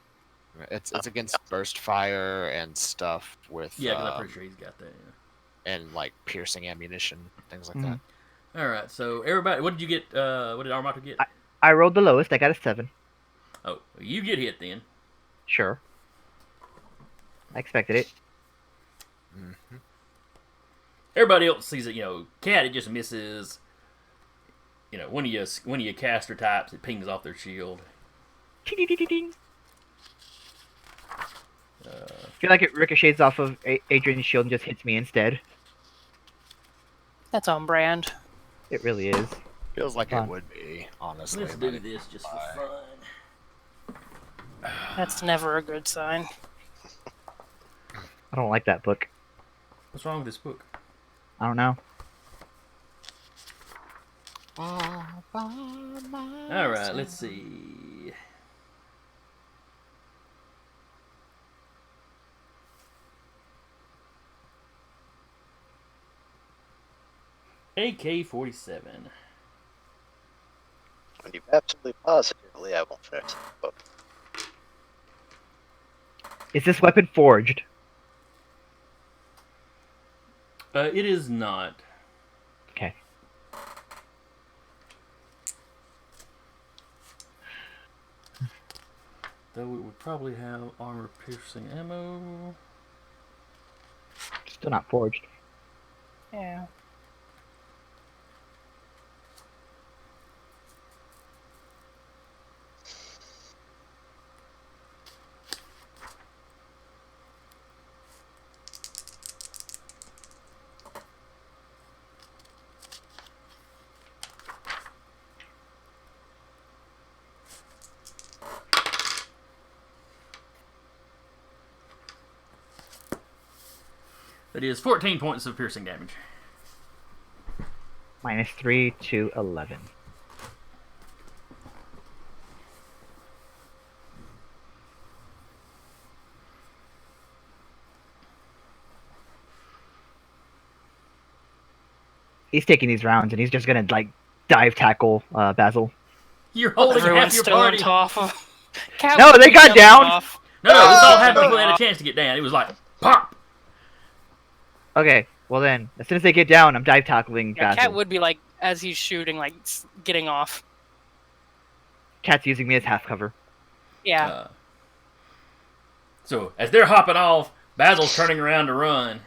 It's against burst fire and stuff with Yeah, because I'm pretty sure he's got that. Yeah. and like piercing ammunition, things like Mhm. that. All right, so everybody, what did you get? What did Armando get? I rolled the lowest. I got a 7. Oh, you get hit then. Sure. I expected it. Mm-hmm. Everybody else sees it. Cat, it just misses. One of your caster types, it pings off their shield. Ding. I feel like it ricochets off of Adrian's shield and just hits me instead. That's on brand. It really is. Feels like Fun. it would be, honestly. Let's do this just for fun. That's never a good sign. I don't like that book. What's wrong with this book? I don't know. All right, let's see. AK-47. And you absolutely positively I won't finish the book. Is this weapon forged? It is not. Okay. Though it would probably have armor-piercing ammo. Still not forged. Yeah. That is 14 points of piercing damage. -3 to 11. He's taking these rounds, and he's just gonna like dive tackle Basil. You're holding Everyone's half your still on party. top of. Cat No, would they be got jumping down. off. No, this all happened Oh. before they had a chance to get down. It was like, pop! Okay, well then, as soon as they get down, I'm dive tackling Yeah, Basil. Cat would be like, as he's shooting, like getting off. Cat's using me as half cover. Yeah. So, as they're hopping off, Basil's turning around to run.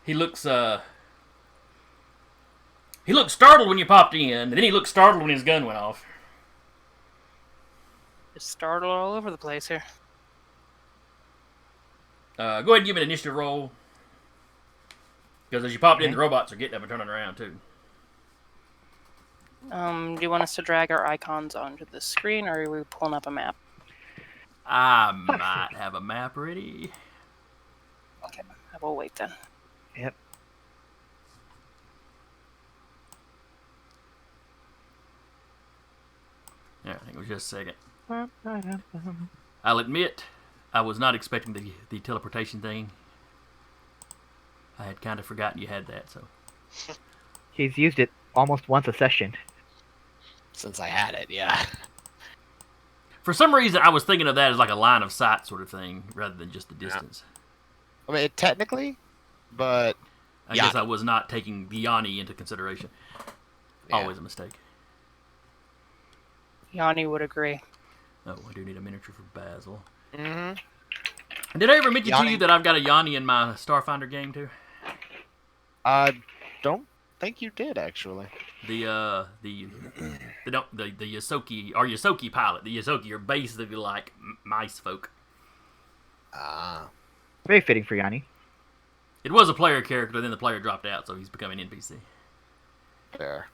He looks startled when you popped in, and then he looked startled when his gun went off. Just startled all over the place here. Go ahead and give me an initiative roll. Because as you popped in, Okay. the robots are getting up and turning around, too. Do you want us to drag our icons onto the screen, or are we pulling up a map? I might have a map ready. Okay, I will wait then. Yep. Yeah, I think it was just a second. I'll admit, I was not expecting the teleportation thing. I had kind of forgotten you had that, so. He's used it almost once a session. Since I had it, yeah. For some reason, I was thinking of that as like a line of sight sort of thing, rather than just the distance. I mean, technically, but I guess I was not taking the Yanni into consideration. Yeah. Always a mistake. Yanni would agree. Oh, I do need a miniature for Basil. Mm-hmm. Did I ever mention to Yanni. you that I've got a Yanni in my Starfinder game too? I don't think you did actually. The Yosoki or Yosoki pilot. The Yosoki are basically like mice folk. Ah, Very fitting for Yanni. It was a player character, then the player dropped out, so he's becoming NPC. fair.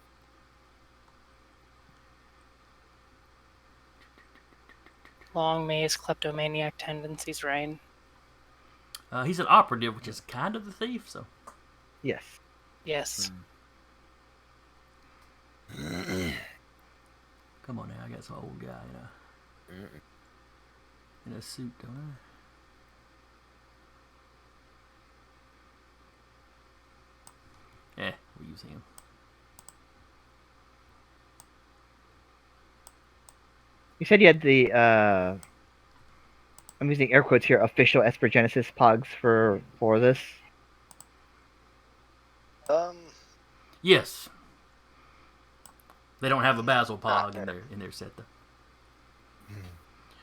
Long may his kleptomaniac tendencies reign. He's an operative, which is kind of the thief. So Yes. Yes. come on now, I got some old guy in a suit, don't I? We'll use him. You said you had the I'm using air quotes here, official Esper Genesis pogs for this. Yes. They don't have a Basil Pog in their set though.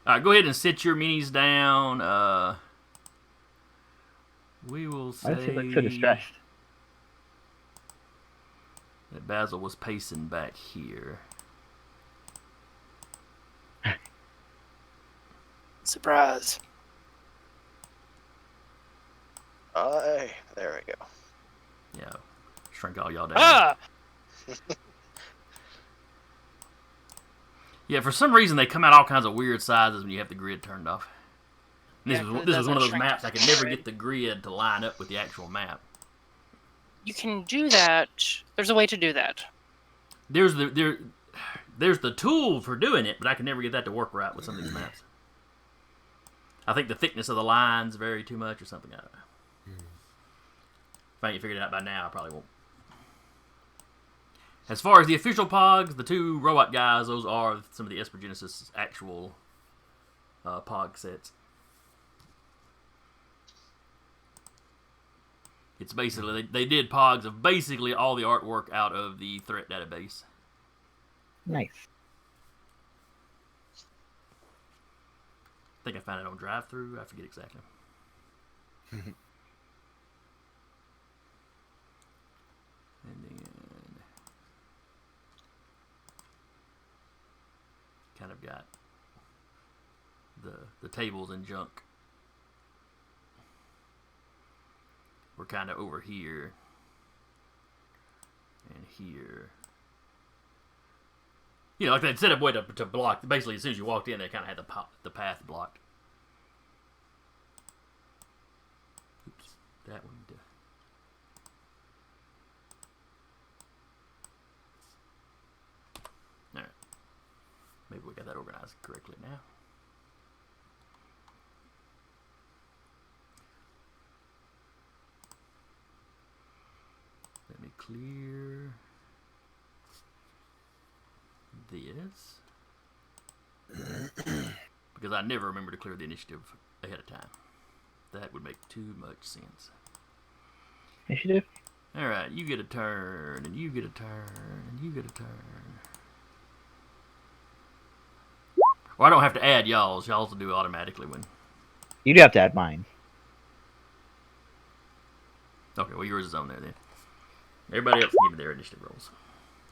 All right, go ahead and sit your minis down. We will say Why does he look so distressed? that Basil was pacing back here. Surprise. There we go. Yeah, shrink all y'all down. Ah! Yeah, for some reason they come out all kinds of weird sizes when you have the grid turned off. And Yeah, 'cause it this was one of those doesn't maps I shrink could never grid. get the grid to line up with the actual map. You can do that. There's a way to do that. There's the tool for doing it, but I can never get that to work right with some of these maps. I think the thickness of the lines vary too much or something. I don't know. If I ain't figured it out by now, I probably won't. As far as the official Pogs, the two robot guys, those are some of the Esper Genesis actual Pog sets. It's basically, they did Pogs of basically all the artwork out of the threat database. Nice. think I found it on drive-through. I forget exactly. And then kind of got the tables and junk. We're kind of over here and here. You know, like they set up a way to block. Basically, as soon as you walked in, they kind of had the path blocked. Oops, that one. All right, maybe we got that organized correctly now. Let me clear this. Because I never remember to clear the initiative ahead of time. That would make too much sense. Initiative? Alright, you get a turn, and you get a turn, and you get a turn. Or I don't have to add y'all's. Y'all's will do it automatically when... You do have to add mine. Okay, well yours is on there then. Everybody else can give me their initiative rolls.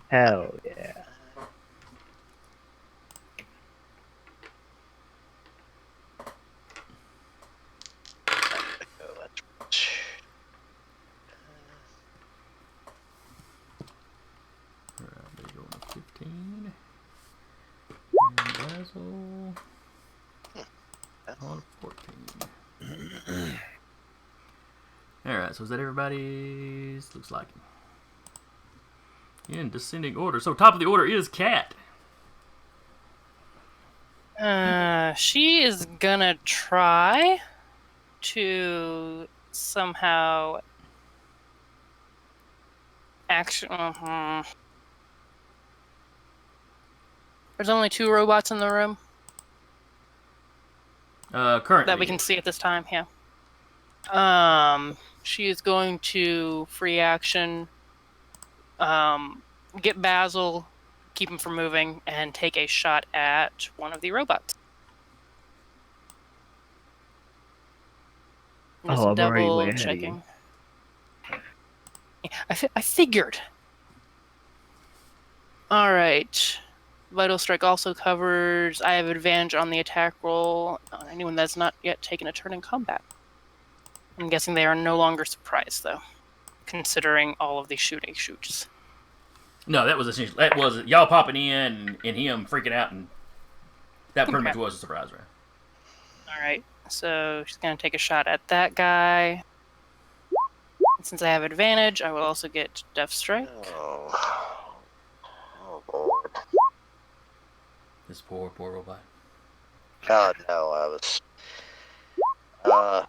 Hell yeah. Alright, they go on 15. And Basil on 14. Alright, so is that everybody's? Looks like it. In descending order. So top of the order is Cat. She is gonna try to somehow action. There's only 2 robots in the room Currently. that we can see at this time. Yeah. She is going to free action. Get Basil, keep him from moving, and take a shot at one of the robots. Just Oh, I'm already way double ahead of checking. I figured. All right. Vital Strike also covers. I have advantage on the attack roll on anyone that's not yet taken a turn in combat. I'm guessing they are no longer surprised, though, considering all of the shoots. No, that was essentially y'all popping in and him freaking out, and that pretty much was a surprise round. All right, so she's gonna take a shot at that guy. And since I have advantage, I will also get Death Strike. Oh Lord. This poor robot. God, no, I was... a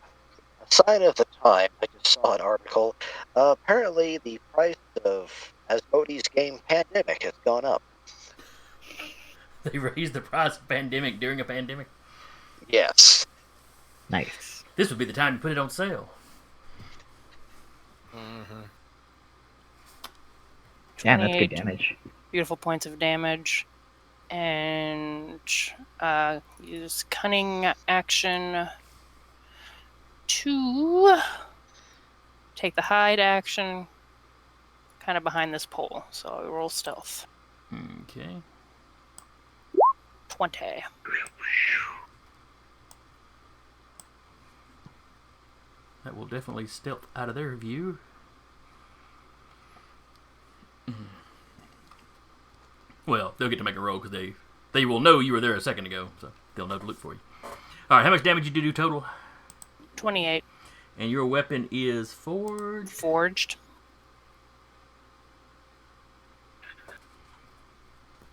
sign of the time, I just saw an article. Apparently, the price of Asmodee's game Pandemic has gone up. They raised the price of Pandemic during a pandemic. Yes. Nice. This would be the time to put it on sale. Mm-hmm. Damn, that's good 28 damage. Beautiful points of damage. And use cunning action to take the hide action kind of behind this pole. So I roll stealth. Okay. 20. That will definitely stealth out of their view. Well, they'll get to make a roll because they will know you were there a second ago, so they'll know to look for you. All right, how much damage did you do total? 28. And your weapon is forged? Forged.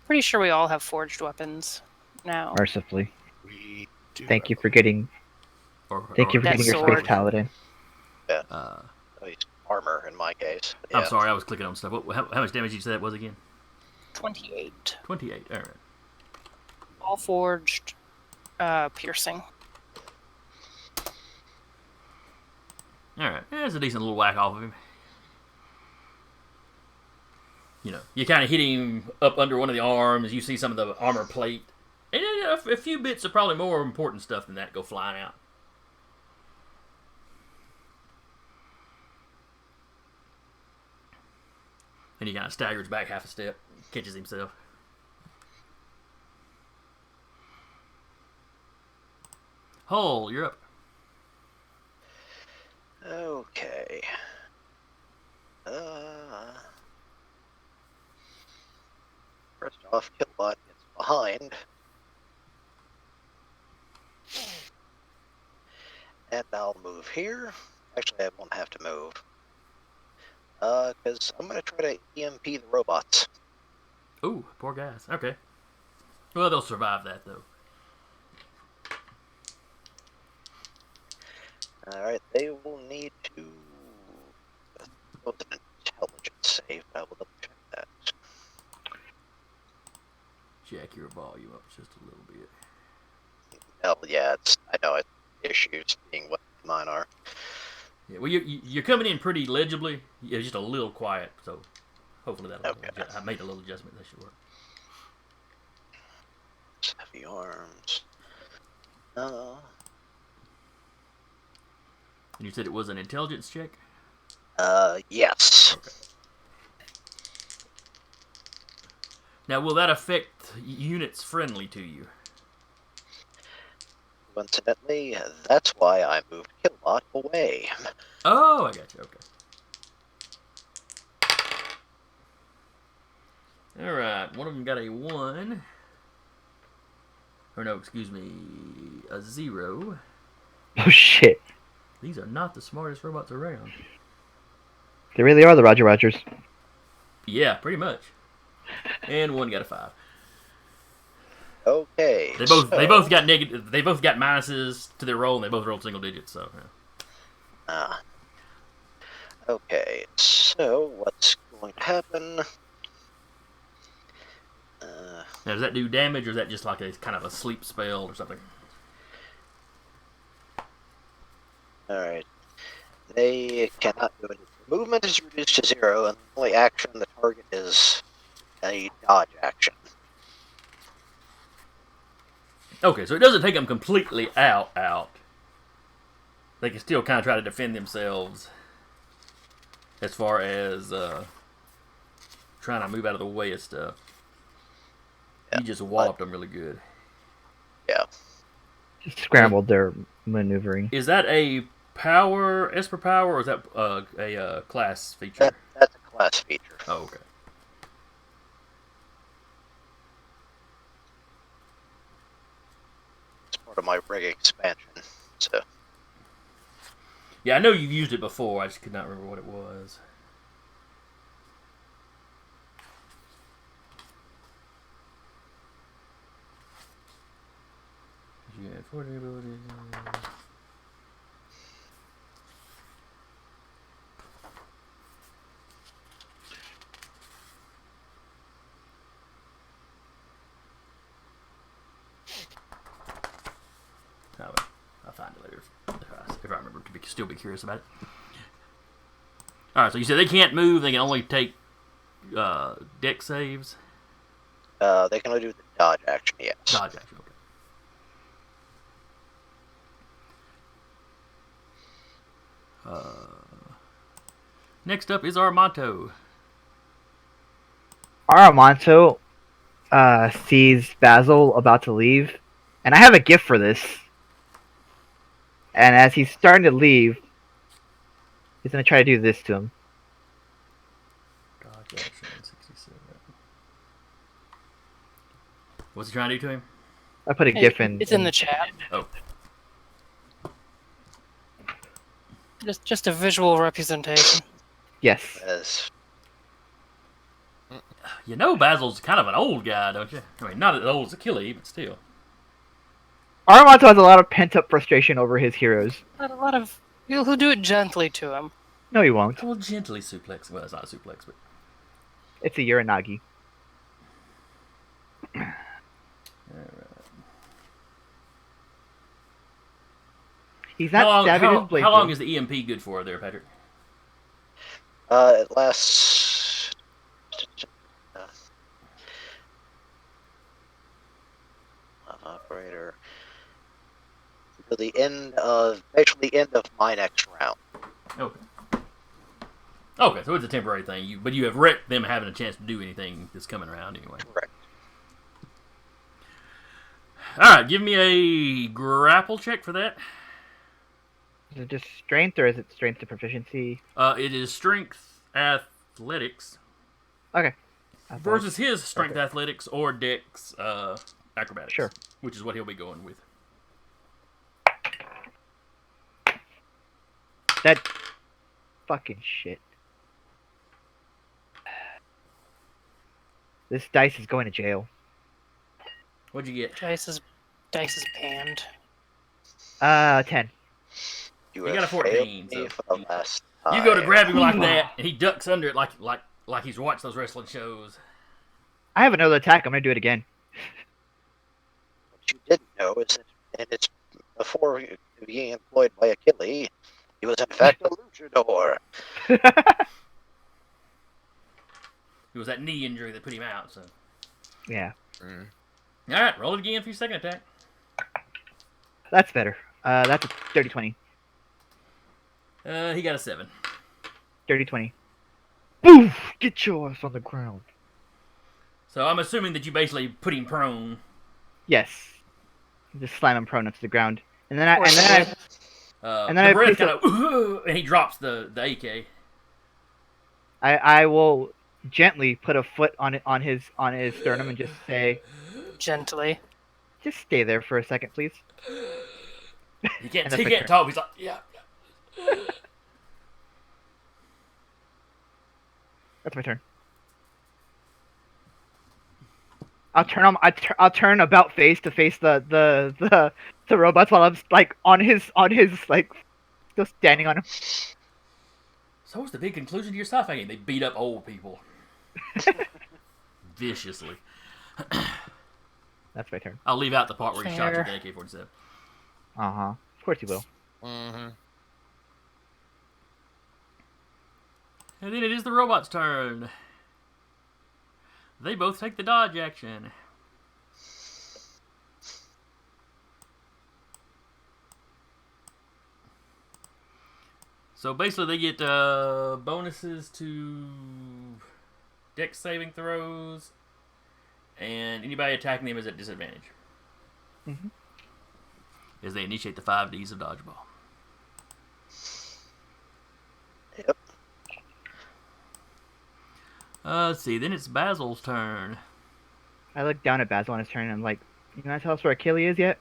Pretty sure we all have forged weapons now. Mercifully. We do. Thank you for getting Thank you for That getting your sword. Space Paladin. At least armor, in my case. Yeah. I'm sorry, I was clicking on stuff. How much damage did you say that was again? 28. 28, all right. All forged. Piercing. All right, that's a decent little whack off of him. You know, you kind of hit him up under one of the arms. You see some of the armor plate. And a few bits of probably more important stuff than that go flying out. And he kind of staggers back half a step, catches himself. Hull, you're up. Okay. First off, Killbot gets behind. And I'll move here. Actually, I won't have to move. Because I'm going to try to EMP the robots. Ooh, poor guys. Okay. Well, they'll survive that, though. Alright, they will need to... That was an intelligence save. I will double check that. Jack your volume up just a little bit. Oh, yeah, I know it's issues being what mine are. Yeah, well, you're coming in pretty legibly. Yeah, just a little quiet, so hopefully that'll Okay. I made a little adjustment. That should work. Heavy arms. And you said it was an intelligence check? Yes. Okay. Now, will that affect units friendly to you? Coincidentally, that's why I moved Killbot away. Oh, I got you. Okay. All right. One of them got a 1. Or no, excuse me, a 0. Oh shit! These are not the smartest robots around. They really are the Roger Rogers. Yeah, pretty much. And one got a 5. Okay. They both got negative. They both got minuses to their roll, and they both rolled single digits. So. Yeah. Okay. So what's going to happen? Now, does that do damage, or is that just like a kind of a sleep spell or something? Alright. They cannot do anything. Movement is reduced to 0, and the only action the target is a dodge action. Okay, so it doesn't take them completely out. They can still kind of try to defend themselves as far as trying to move out of the way of stuff. Yeah, You just walloped them really good. Yeah. Just scrambled their maneuvering. Is that a power, Esper power, or is that a class feature? That's a class feature. Oh, okay. It's part of my rig expansion. So. Yeah, I know you've used it before. I just could not remember what it was. Yeah, 40 abilities. I'll find it later if I remember to still be curious about it. All right, so you said they can't move. They can only take deck saves. They can only do the dodge action, yes. Dodge action, okay. Next up is Armanto. Aramonto sees Basil about to leave, and I have a gift for this. And as he's starting to leave, he's going to try to do this to him. Dodge action 67. What's he trying to do to him? I put a GIF in. It's in the chat. Oh. Just a visual representation. Yes. As You know Basil's kind of an old guy, don't you? I mean, not as old as Achille, but still. Aramonto has a lot of pent-up frustration over his heroes. A lot of people who do it gently to him. No, he won't. Well, gently suplex. Well, it's not a suplex, but... It's a Uranagi. Alright. He's not stabbing his blade. How long is the EMP good for there, Patrick? it lasts operator. To the end of basically the end of my next round. Okay. Okay, so it's a temporary thing. But you have wrecked them having a chance to do anything that's coming around anyway. Correct. All right, give me a grapple check for that. Is it just strength, or is it strength to proficiency? It is strength athletics Okay. versus his strength Okay. athletics or dex acrobatics. Sure. Which is what he'll be going with. That fucking shit. This dice is going to jail. What'd you get? Dice is banned. 10. You got a have 14, failed me so- for the last You go to time. grab him like that, and he ducks under it like he's watched those wrestling shows. I have another attack. I'm gonna do it again. What you didn't know is that, and it's before being employed by Achille, he was in fact a luchador. It was that knee injury that put him out. So, Yeah, Mm. all right, roll it again for your second attack. that's better. That's a 30-20. He got a 7. 30-20. Boof! Get your ass on the ground. So I'm assuming that you basically put him prone. Yes. Just slam him prone onto the ground, and then Or and then And then the I breath pick kind of, and he drops the AK. I will gently put a foot on his sternum and just say, Gently. just stay there for a second, please. He can't And that's my turn. talk. He's like, yeah. That's my turn. I'll turn about face to face the robots while I'm like on his like still standing on him. So what's the big conclusion to your sci-fi game? They beat up old people viciously. That's my turn. I'll leave out the part where he shot you Fair. with the AK-47. Of course you will. Mm-hmm. And then it is the robot's turn. They both take the dodge action. So basically they get bonuses to dex saving throws, and anybody attacking them is at disadvantage. Mhm. As they initiate the 5Ds of dodgeball. Yep. Let's see, then it's Basil's turn. I look down at Basil on his turn and I'm like, you gonna tell us where Achille is yet?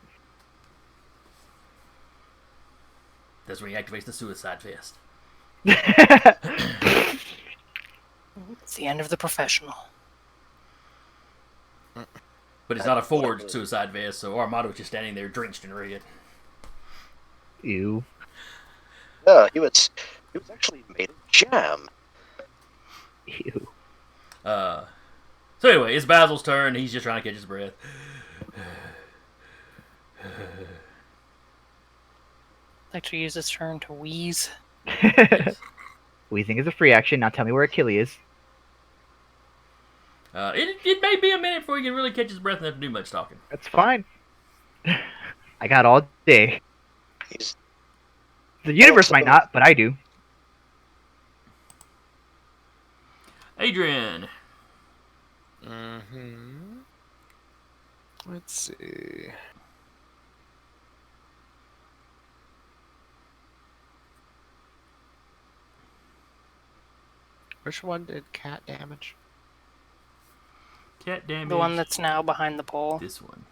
That's when he activates the suicide vest. It's the end of the professional. But it's not a forged suicide vest, so Armado's just standing there drenched in red. Ew. Yeah, he was actually made of jam. Ew. So anyway, it's Basil's turn. He's just trying to catch his breath. I'd like to use this turn to wheeze. Wheezing is a free action. Now tell me where Achille is. It may be a minute before he can really catch his breath enough to do much talking. That's fine. I got all day. He's The universe might not, but I do. Adrian. Mm-hmm. Let's see. Which one did cat damage? Cat damage. The one that's now behind the pole. This one.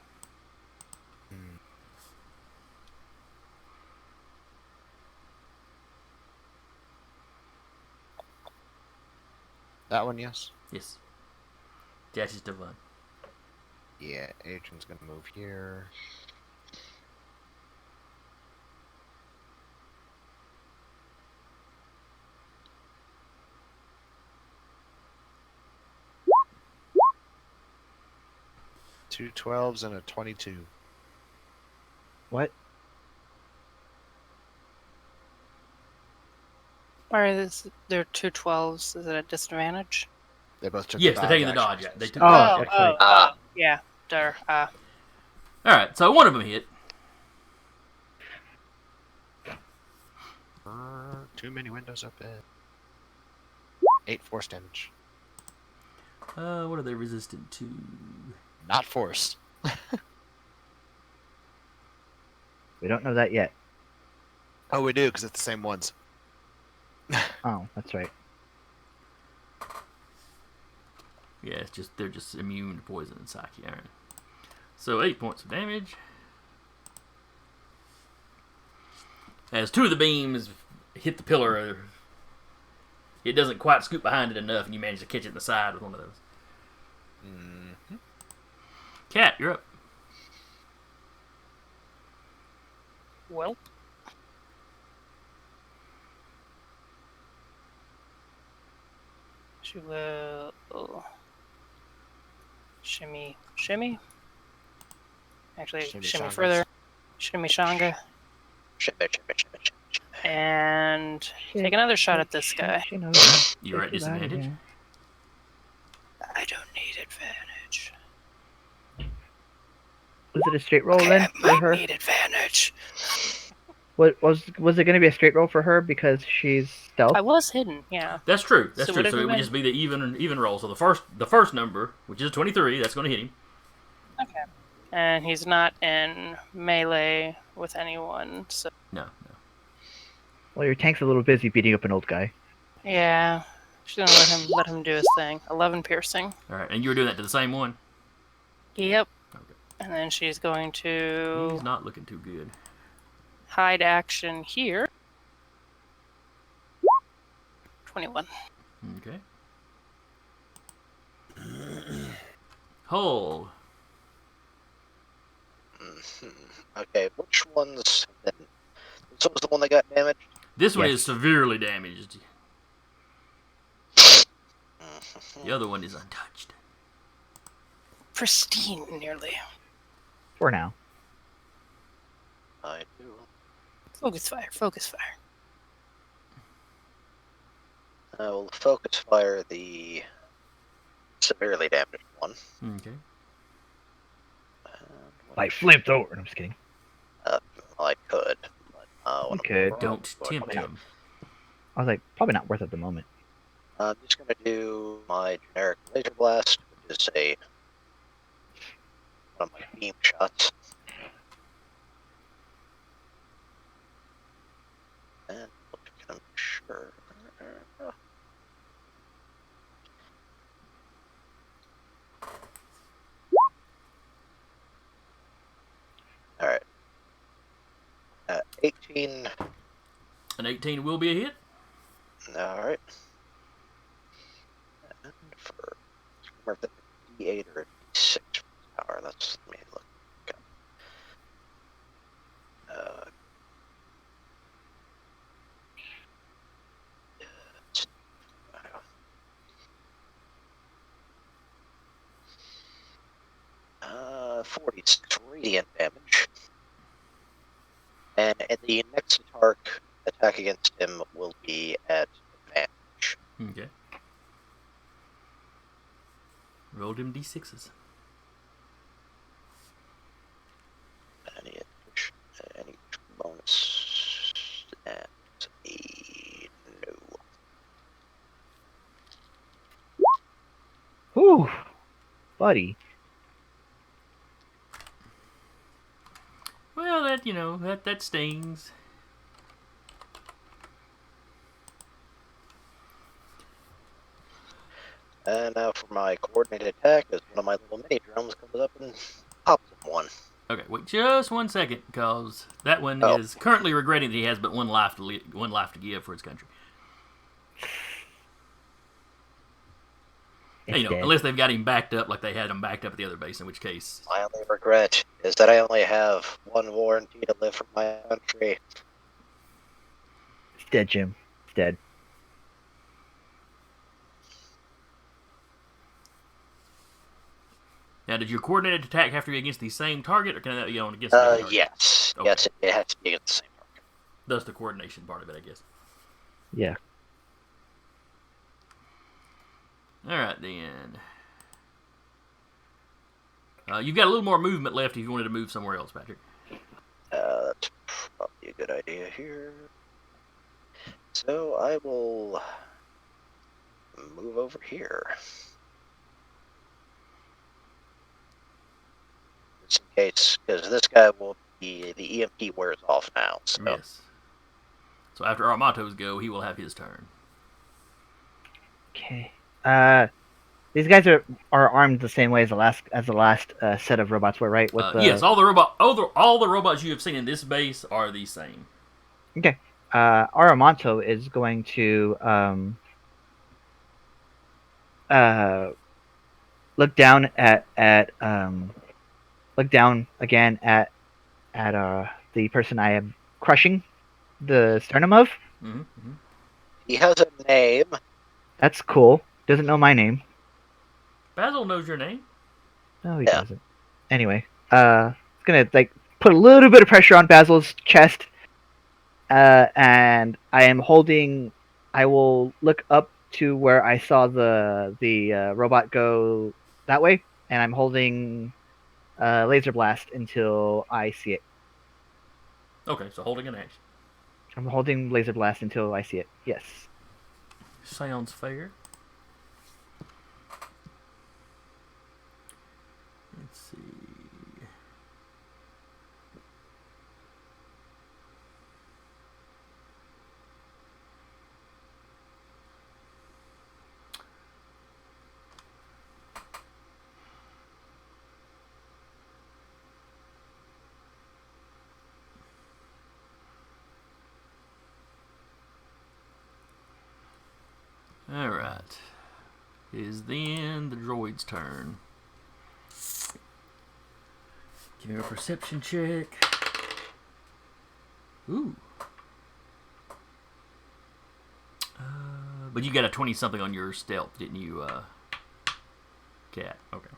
That one, yes. Yes. That is the one. Yeah, Adrian's gonna move here. Two 12s and a 22. What? Why are there 2 12s? Is it a disadvantage? They both took Yes, the they're dodge taking the dodge. actions. They took Oh, the dodge. that's right. Yeah. There. All right, so one of them hit. Too many windows open. 8 force damage. What are they resistant to? Not force. We don't know that yet. Oh, we do, because it's the same ones. Oh, that's right. Yeah, it's just they're just immune to poison and psyche. All right. So 8 points of damage. As 2 of the beams hit the pillar, it doesn't quite scoop behind it enough, and you manage to catch it in the side with one of those. Mm-hmm. Cat, you're up. Well. She will shimmy. Actually, Shimmy shimmy shangas. further. Shimmy shanga. Shimmy. And take another shot at this guy. She knows. You're at disadvantage. I don't need advantage. Was it a straight roll Okay, then I for might her? need advantage. What was it going to be a straight roll for her because she's stealth? I was hidden, yeah. That's true. That's So true. whatever So it would made- just be the even roll. So the first number, which is 23, that's going to hit him. Okay. And he's not in melee with anyone, so No. Well, your tank's a little busy beating up an old guy. yeah. She's gonna let him do his thing. 11 piercing. All right, and you were doing that to the same one. Yep. Okay. And then she's going to He's not looking too good. hide action here. 21. Okay. Hull. Okay, which ones have been... This was the one that got damaged? This one Yes. is severely damaged. Mhm. The other one is untouched. Pristine, nearly. For now. I do. Focus fire. I will focus fire the severely damaged one. Okay. Like flamethrower. I'm just kidding. Well, I could, but You when could. I'm Don't tempt okay. him. I was like, probably not worth it at the moment. I'm just gonna do my generic laser blast, which is one of my beam shots. And I'm sure. All right. 18. An 18 will be a hit. All right. And for mark that D8 or a D6 for power. That's let me look. Okay. Uh, 46 radiant damage. And the next attack against him will be at advantage. Okay. Rolled him d6s. Any bonus and no. Whew. Buddy. Well, that stings. And now for my coordinated attack, as one of my little mini drones comes up and pops him one. Okay, wait just 1 second, because that one Oh. is currently regretting that he has but one life to give for his country. It's dead. Unless they've got him backed up like they had him backed up at the other base, in which case. My only regret is that I only have one warranty to live for my country. It's dead, Jim. It's dead. Now, did your coordinated attack have to be against the same target, or can that be on against the target? Yes. Okay. Yes, it has to be against the same target. That's the coordination part of it, I guess. Yeah. All right, then. You've got a little more movement left if you wanted to move somewhere else, Patrick. That's probably a good idea here. So I will move over here. Just in case, because this guy will be, the EMP wears off now. So Yes. So after Armatos go, he will have his turn. Okay. These guys are armed the same way as the last set of robots were, right? With the... Yes, all the robots you have seen in this base are the same. Okay. Aramonto is going to look down again at the person I am crushing the sternum of. Mm-hmm. he has a name. That's cool. Doesn't know my name. Basil knows your name. No, he Yeah. doesn't. Anyway, it's gonna put a little bit of pressure on Basil's chest, and I will look up to where I saw the robot go that way, and I'm holding laser blast until I see it. Okay, so holding an action. I'm holding laser blast until I see it. Yes. Sounds fair. Let's see. Alright. Is then the droid's turn. Give me a perception check. Ooh. But you got a 20-something on your stealth, didn't you, Cat? Okay.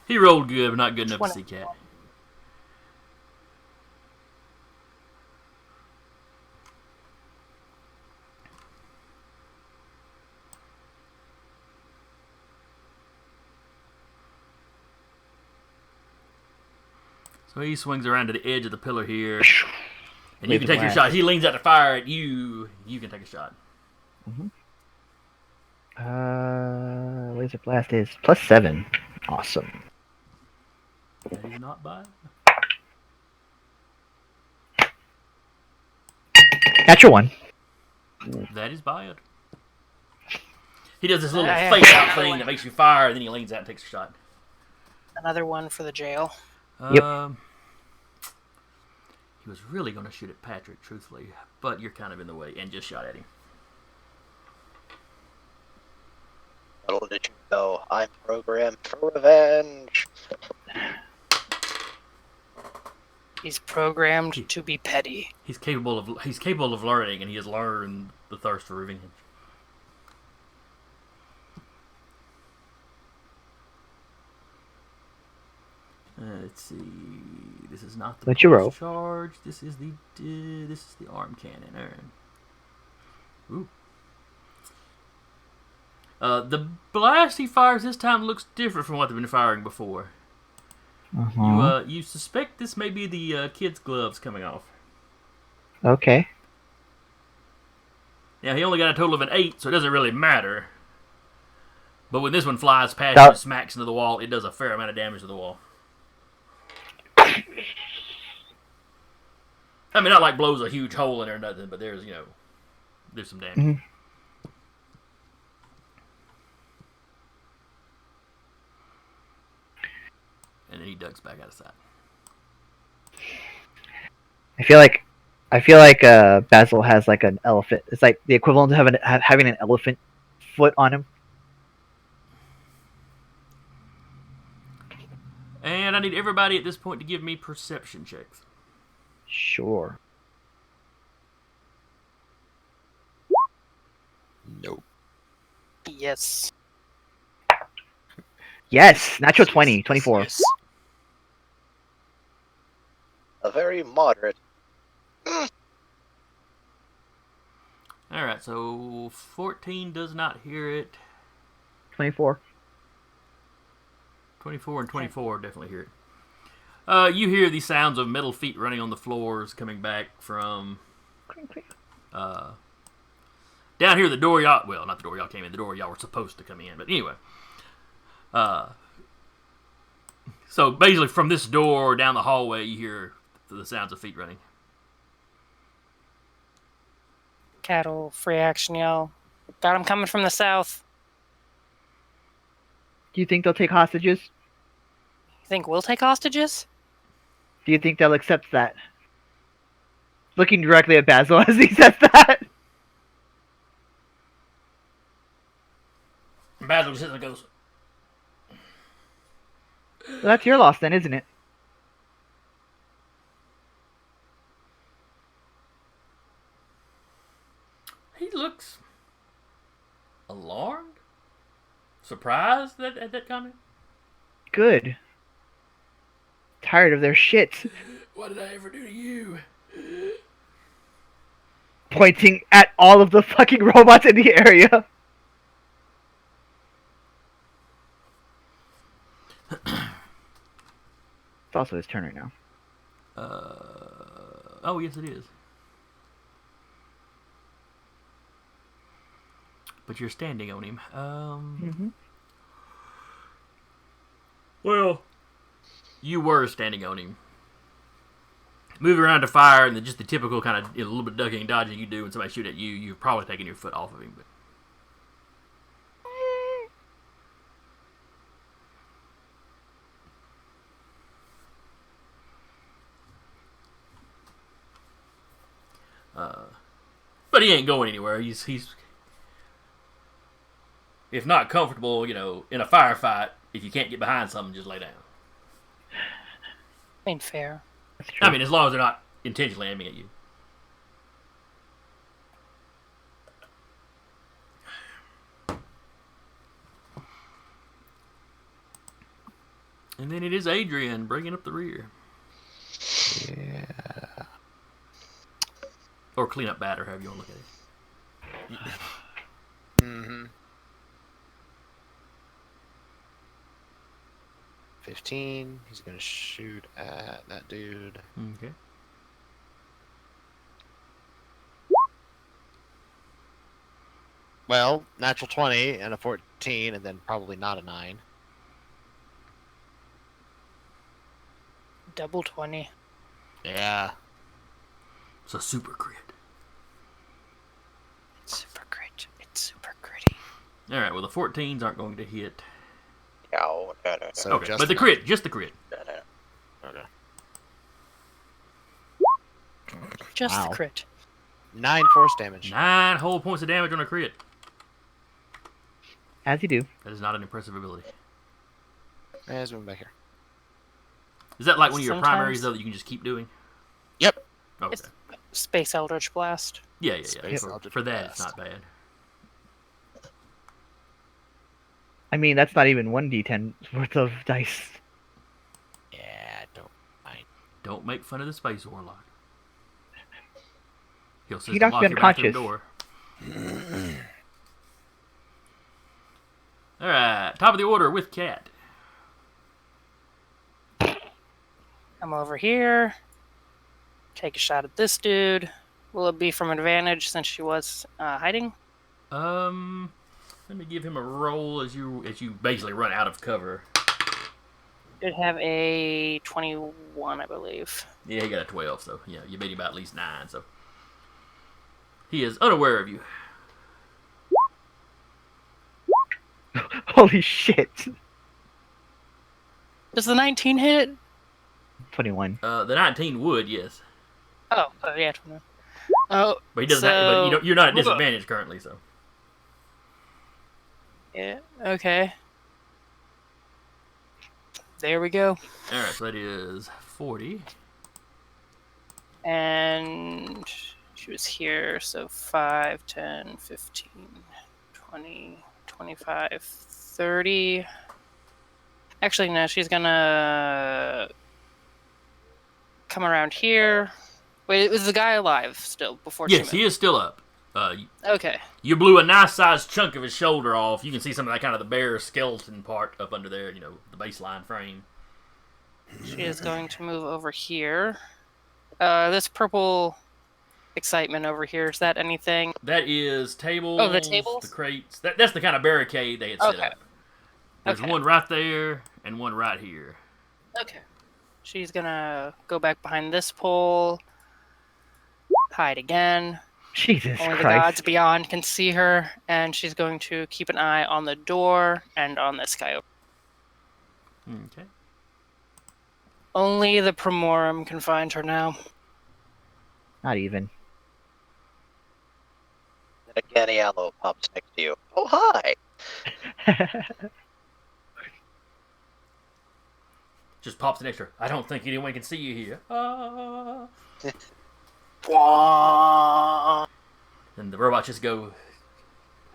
He rolled good, but not good enough to see Cat. So he swings around to the edge of the pillar here. And you can take your shot. He leans out to fire at you. You can take a shot. Mm-hmm. Laser blast is +7. Awesome. That is not bad. Natural 1. That is bad. He does this little I fake have out thing that makes you fire, and then he leans out and takes a shot. Another one for the jail. Yep. He was really going to shoot at Patrick, truthfully, but you're kind of in the way, and just shot at him. Little did you know, I'm programmed for revenge. He's programmed to be petty. He's capable of learning, and he has learned the thirst for revenge. Let's see. This is not the Let you roll. charge. This is the arm cannon. All right. Ooh. The blast he fires this time looks different from what they've been firing before. You suspect this may be the kid's gloves coming off. Okay. Now he only got a total of an 8, so it doesn't really matter. But when this one flies past you and smacks into the wall, it does a fair amount of damage to the wall. I mean, not like blows a huge hole in there or nothing, but there's some damage. Mm-hmm. And then he ducks back out of sight. I feel like Basil has like an elephant. It's like the equivalent of having an elephant foot on him. And I need everybody at this point to give me perception checks. Sure. Nope. Yes. Yes, natural 20, 24. Yes. A very moderate. Alright, so 14 does not hear it. 24. 24 and 24 definitely hear it. You hear the sounds of metal feet running on the floors coming back from down here. The door y'all, well, not the door y'all came in, the door y'all were supposed to come in. But anyway, so basically from this door down the hallway, you hear the sounds of feet running. Cattle, free action yell. Got him coming from the south. Do you think they'll take hostages? You think we'll take hostages? Do you think they'll accept that? Looking directly at Basil as he says that. Basil sits and goes, Well, that's your loss then, isn't it? he looks alarmed, surprised at that comment. Good. Tired of their shit. What did I ever do to you? Pointing at all of the fucking robots in the area. It's also his turn right now. Oh, yes, it is. But you're standing on him. Well, you were standing on him. Moving around to fire, and just the typical kind of a little bit ducking and dodging you do when somebody shoot at you, you've probably taken your foot off of him. But he ain't going anywhere. He's if not comfortable, in a firefight, if you can't get behind something, just lay down. Ain't fair. That's true. I mean, as long as they're not intentionally aiming at you. And then it is Adrian bringing up the rear. Yeah. Or clean up batter, however you want to look at it. Mm-hmm. 15. He's gonna shoot at that dude. Okay. Well, natural 20 and a 14, and then probably not a 9. Double 20. Yeah. It's a super crit. It's super great. It's super gritty. Alright, well, the 14s aren't going to hit. No. So Okay, just but the crit, just the crit. Okay. Just Wow. the crit. 9 force damage. 9 whole points of damage on a crit. As you do. That is not an impressive ability. Let's move back here. Is that like one of your Sometimes- primaries, though, that you can just keep doing? Yep. Okay. It's Space Eldritch Blast. Yeah. Space For, Eldritch for that, it's Blast. not bad. I mean, that's not even 1d10 worth of dice. Yeah, don't mind. Don't make fun of the Space Warlock. He'll He system knocked lock me your bathroom unconscious. door. Alright, top of the order with Cat. I'm over here. Take a shot at this dude. Will it be from advantage since she was hiding? Let me give him a roll as you basically run out of cover. Did have a 21, I believe. Yeah, he got a 12, so yeah, you beat him by at least 9, so he is unaware of you. Holy shit. Does the 19 hit? 21. The 19 would, yes, Oh, yeah, 21. Oh, but he doesn't. So- But you're not at disadvantage currently, so. yeah, okay. There we go. All right, so that is 40. And she was here, so 5, 10, 15, 20, 25, 30. Actually, no, she's gonna come around here. Wait, was the guy alive still before she Yes, moved? he is still up. Okay. You blew a nice sized chunk of his shoulder off. You can see some of that kind of the bare skeleton part up under there, the baseline frame. She is going to move over here. This purple excitement over here, is that anything? That is tables, Oh, the tables? the crates. That's the kind of barricade they had set Okay. up. There's Okay. one right there and one right here. Okay. She's gonna go back behind this pole, hide again. Jesus Only the Christ. gods beyond can see her, and she's going to keep an eye on the door and on this guy. Okay. Only the Primorum can find her now. Not even. And again, Yellow pops next to you. Oh, hi! Just pops an extra. I don't think anyone can see you here. And the robot just go,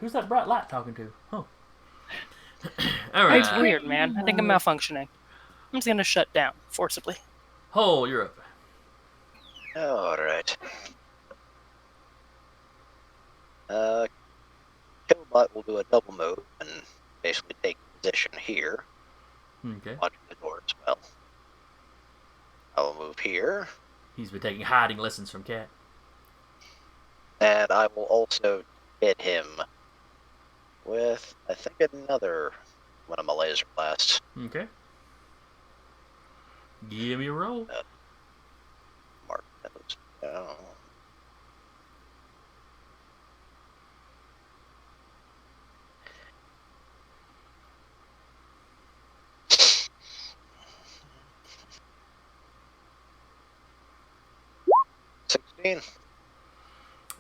who's that bright light talking to? Oh. Alright. It's weird, man. I think I'm malfunctioning. I'm just gonna shut down forcibly. Hole, you're up. Alright. Killbot will do a double move and basically take position here. Okay. Watching the door as well. I will move here. He's been taking hiding lessons from Cat. And I will also hit him with, I think, another one of my laser blasts. Okay. Give me a roll. Mark those down.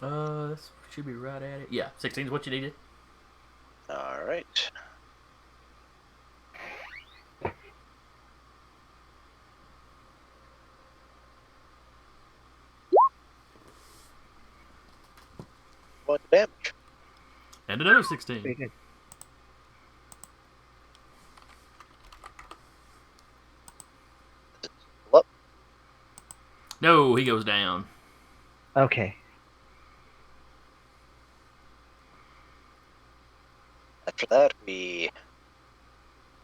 That should be right at it. Yeah, 16 is what you needed. Alright. What damage? And another 16. Very good. Well, No, he goes down. Okay. after that, we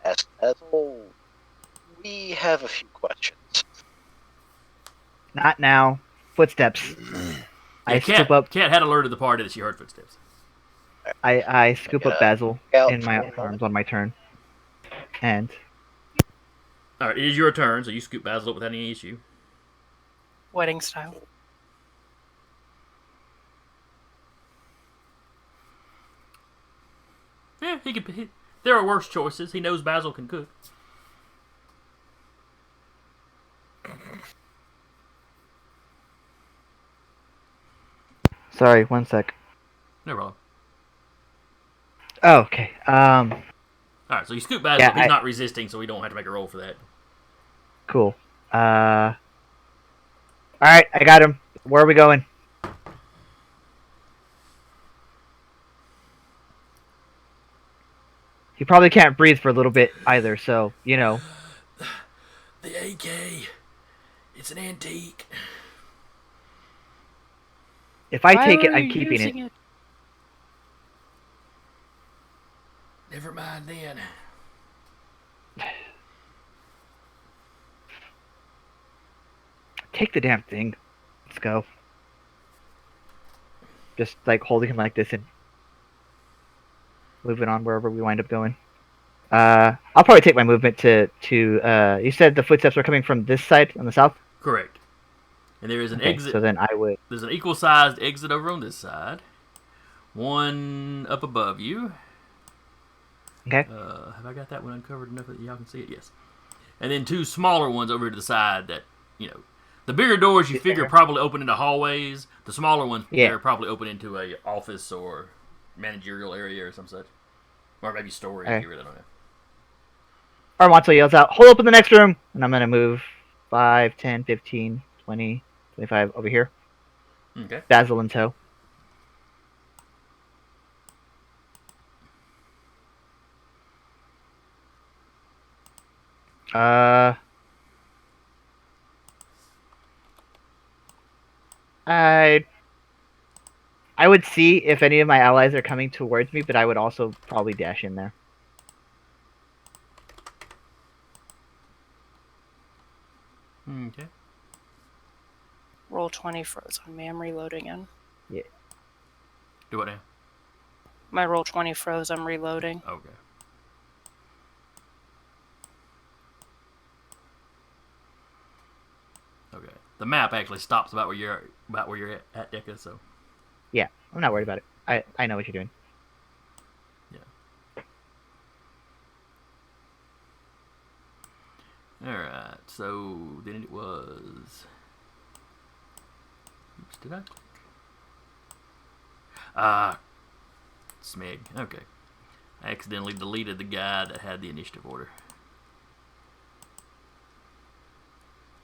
ask Basil. We have a few questions. Not now. Footsteps. I scoop up. Cat had alerted the party that she heard footsteps. I scoop up Basil Out in my for a moment. arms on my turn, and Alright, it is your turn, so you scoop Basil up without any issue. Wedding style. Yeah, he could. There are worse choices. He knows Basil can cook. sorry, 1 sec. No problem. Oh, okay. Alright, so you scoop Basil. Yeah, He's I- not resisting, so we don't have to make a roll for that. Cool. All right, I got him. Where are we going? He probably can't breathe for a little bit either, so you know. The AK. It's an antique. If I Why take it, were I'm you keeping it. using Never mind then. Take the damn thing. Let's go. Just like holding him like this and moving on wherever we wind up going. I'll probably take my movement to you said the footsteps are coming from this side on the south? Correct. And there is an Okay, exit. so then I would There's an equal-sized exit over on this side. One up above you. Okay. Have I got that one uncovered enough that y'all can see it? Yes. And then two smaller ones over to the side that, the bigger doors you figure probably open into hallways. The smaller ones, Yeah. they're probably open into a office or managerial area or some such. Or maybe storage, Okay. you really don't know. Armato yells out, hold up in the next room! And I'm gonna move 5, 10, 15, 20, 25 over here. Okay. Basil in tow. I would see if any of my allies are coming towards me, but I would also probably dash in there. Okay. Roll 20 froze on me. I'm reloading in. Do what now? My roll 20 froze. I'm reloading. Okay. Okay. The map actually stops about where you're at, Deca. So. Yeah, I'm not worried about it. I know what you're doing. Alright, so then it was. Oops, did I click? Smeg. Okay. I accidentally deleted the guy that had the initiative order.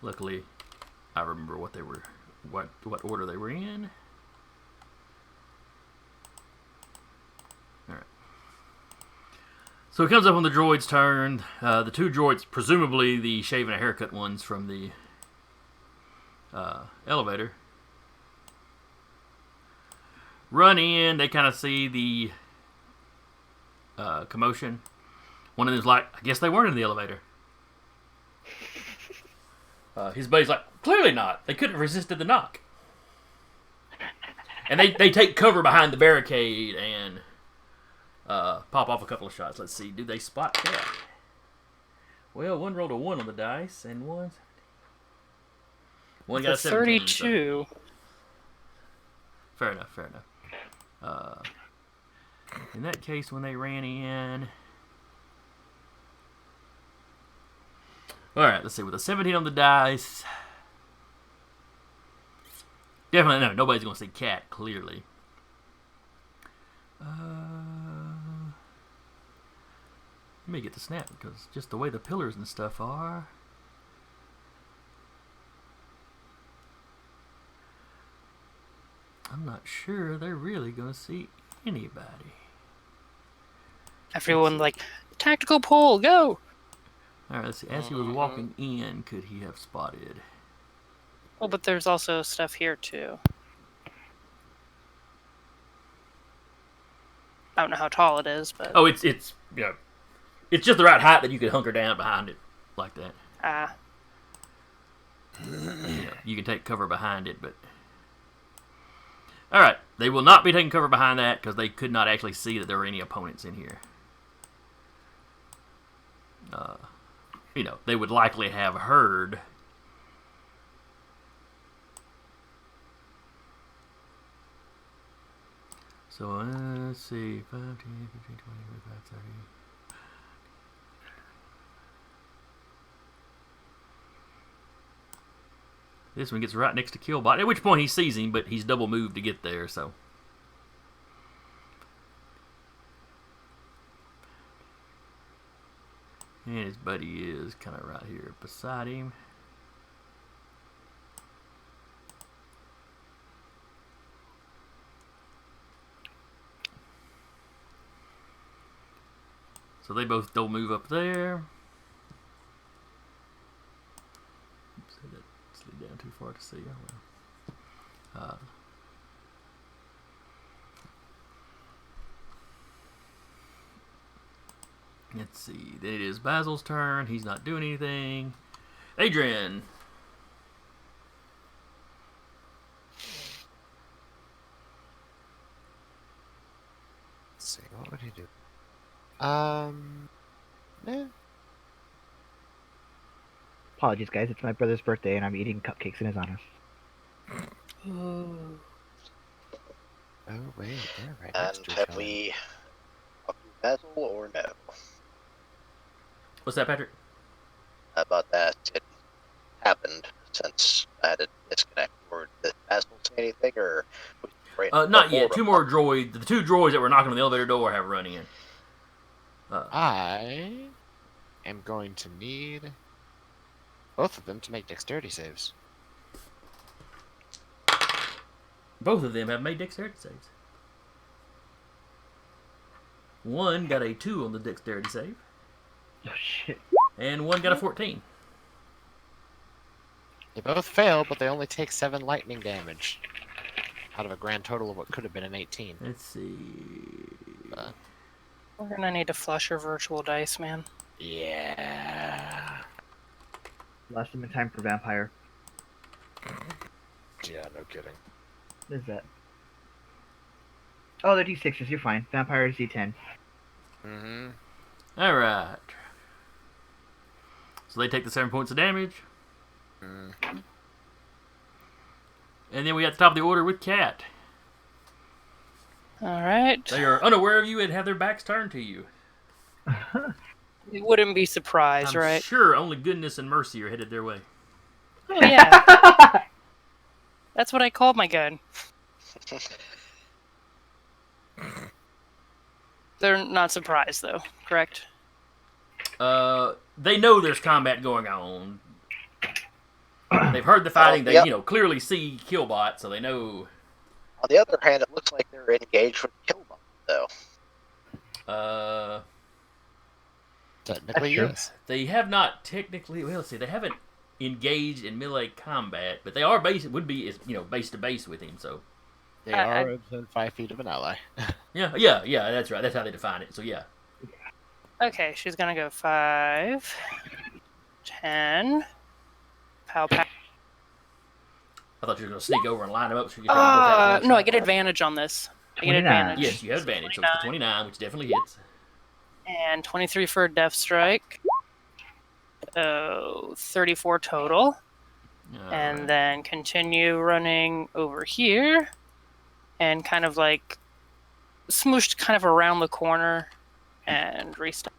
Luckily, I remember what they were, what order they were in. Alright. So it comes up on the droid's turn. The two droids, presumably the shave and a haircut ones from the elevator, run in. They kind of see the commotion. One of them's like, I guess they weren't in the elevator. His buddy's like, clearly not. They couldn't have resisted the knock. And they take cover behind the barricade and pop off a couple of shots. Let's see. Do they spot that? Well, one rolled a 1 on the dice, and one got a 17. 32. So. Fair enough. In that case, when they ran in... Alright, let's see. With a 17 on the dice... Definitely no. Nobody's going to see Cat, clearly. Let me get the snap, because just the way the pillars and stuff are... I'm not sure they're really going to see anybody. Everyone like, tactical pole, go! Alright, let's see. As he was walking in, could he have spotted? Well, but there's also stuff here, too. I don't know how tall it is, but... Oh, it's you know, it's just the right height that you could hunker down behind it like that. You can take cover behind it, but... Alright, they will not be taking cover behind that because they could not actually see that there were any opponents in here. They would likely have heard... So, let's see, 5, 10, 15, 20, 25, 30... This one gets right next to Killbot, at which point he sees him, but he's double moved to get there, so... And his buddy is kind of right here beside him. So they both don't move up there. Oops, that slid down too far to see. Oh, well. Let's see. Then it is Basil's turn. He's not doing anything. Adrian. Let's see. What would he do? Eh. Apologies, guys. It's my brother's birthday, and I'm eating cupcakes in his honor. Oh wait, they're right And next to each have other. we talked to Basil or no? What's that, Patrick? How about that? It happened since I had a disconnect. Or did Basil say anything, or Not yet. Two more droids. The two droids that were knocking on the elevator door have run in. I am going to need both of them to make dexterity saves. Both of them have made dexterity saves. One got a 2 on the dexterity save. Oh, shit. And one got a 14. They both fail, but they only take 7 lightning damage. out of a grand total of what could have been an 18. Let's see. But, We're gonna need to flush your virtual dice, man. yeah. Last time in time for vampire. Yeah, no kidding. What is that? Oh, they're D6s. You're fine. Vampire is D10. Mm-hmm. All right. So they take the 7 points of damage. Mm. And then we at the top of the order with Cat. All right. They are unaware of you and have their backs turned to you. You wouldn't be surprised, I'm right? sure only goodness and mercy are headed their way. Oh yeah. That's what I called my gun. They're not surprised, though, correct? They know there's combat going on. They've heard the fighting. They, Yep. clearly see Killbot, so they know. On the other hand, it looks like they're engaged with Killbot, though. Technically, true. yes. They have not technically. Well, let's see. They haven't engaged in melee combat, but they are base to base with him. So They I- are within 5 feet of an ally. yeah. That's right. That's how they define it. So yeah. Okay, she's gonna go 5, 10. Pow pow. I thought you were going to sneak over and line them up so you could try to both have one No, I shot. get advantage on this. I get 29. advantage. Yes, you have advantage. So it's the 29, which definitely hits. And 23 for a death strike. 34 total. And then continue running over here. And kind of like smooshed kind of around the corner and restart.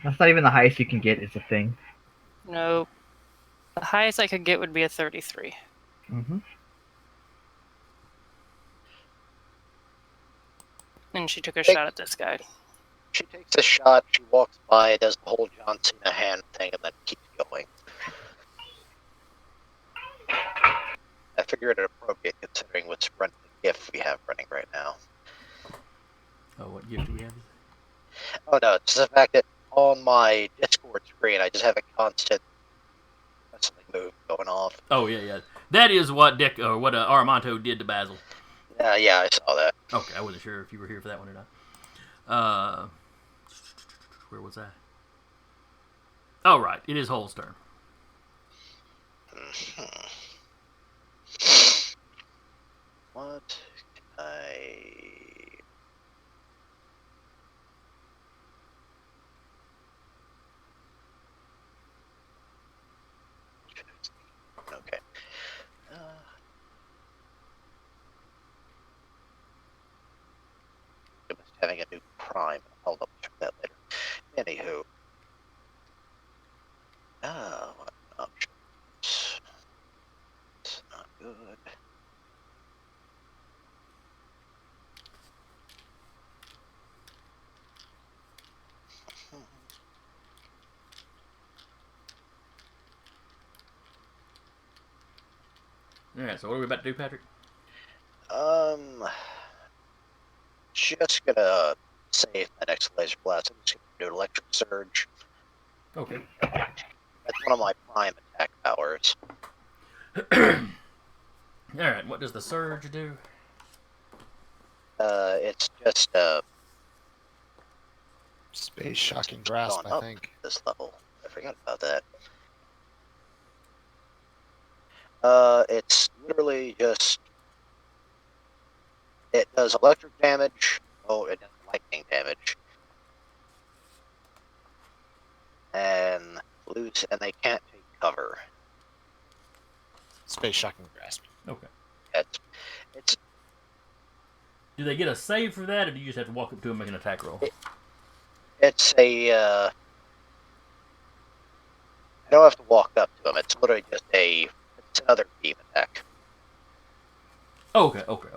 That's not even the highest you can get. It's a thing. Nope. The highest I could get would be a 33. Mm-hmm. And she took a shot at this guy. She takes a shot, she walks by, does the whole John Cena hand thing, and then keeps going. I figured it appropriate considering what sprint gift we have running right now. Oh, what gift do we have? Oh no, it's the fact that on my Discord screen I just have a constant wrestling move going off. Oh, yeah. That is what Armanto did to Basil. Yeah, I saw that. Okay, I wasn't sure if you were here for that one or not. Where was I? Oh, right. It is Hull's turn. What can I... Okay. It was having a new prime. I'll double check that later. Anywho. What options? It's not good. Alright, so what are we about to do, Patrick? Just gonna save my next laser blast. I'm just gonna do electric surge. Okay. That's one of my prime attack powers. Alright, what does the surge do? It's just Space shocking grasp, gone I up think. this level. I forgot about that. It's literally just it does electric damage. Oh, it does lightning damage, and they can't take cover. Space shocking grasp. Okay. It's Do they get a save for that, or do you just have to walk up to them and make an attack roll? it's a I don't have to walk up to them. It's literally just it's another beam attack. Okay. Alright,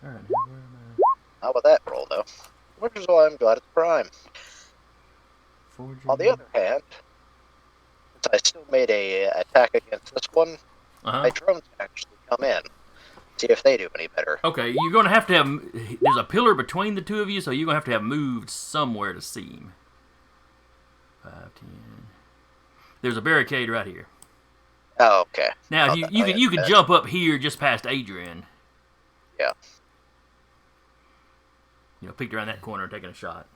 where am How about that roll though? Which is why I'm glad it's prime. I? Forging. On the other hand, since I still made a attack against this one, my drones can actually come in, see if they do any better. Okay, you're going to have, there's a pillar between the two of you, so you're going to have moved somewhere to see him. 5, 10. There's a barricade right here. Oh, okay. Now, Thought you that you might could you have could been- jump up here just past Adrian. Yeah. Peeked around that corner and taking a shot.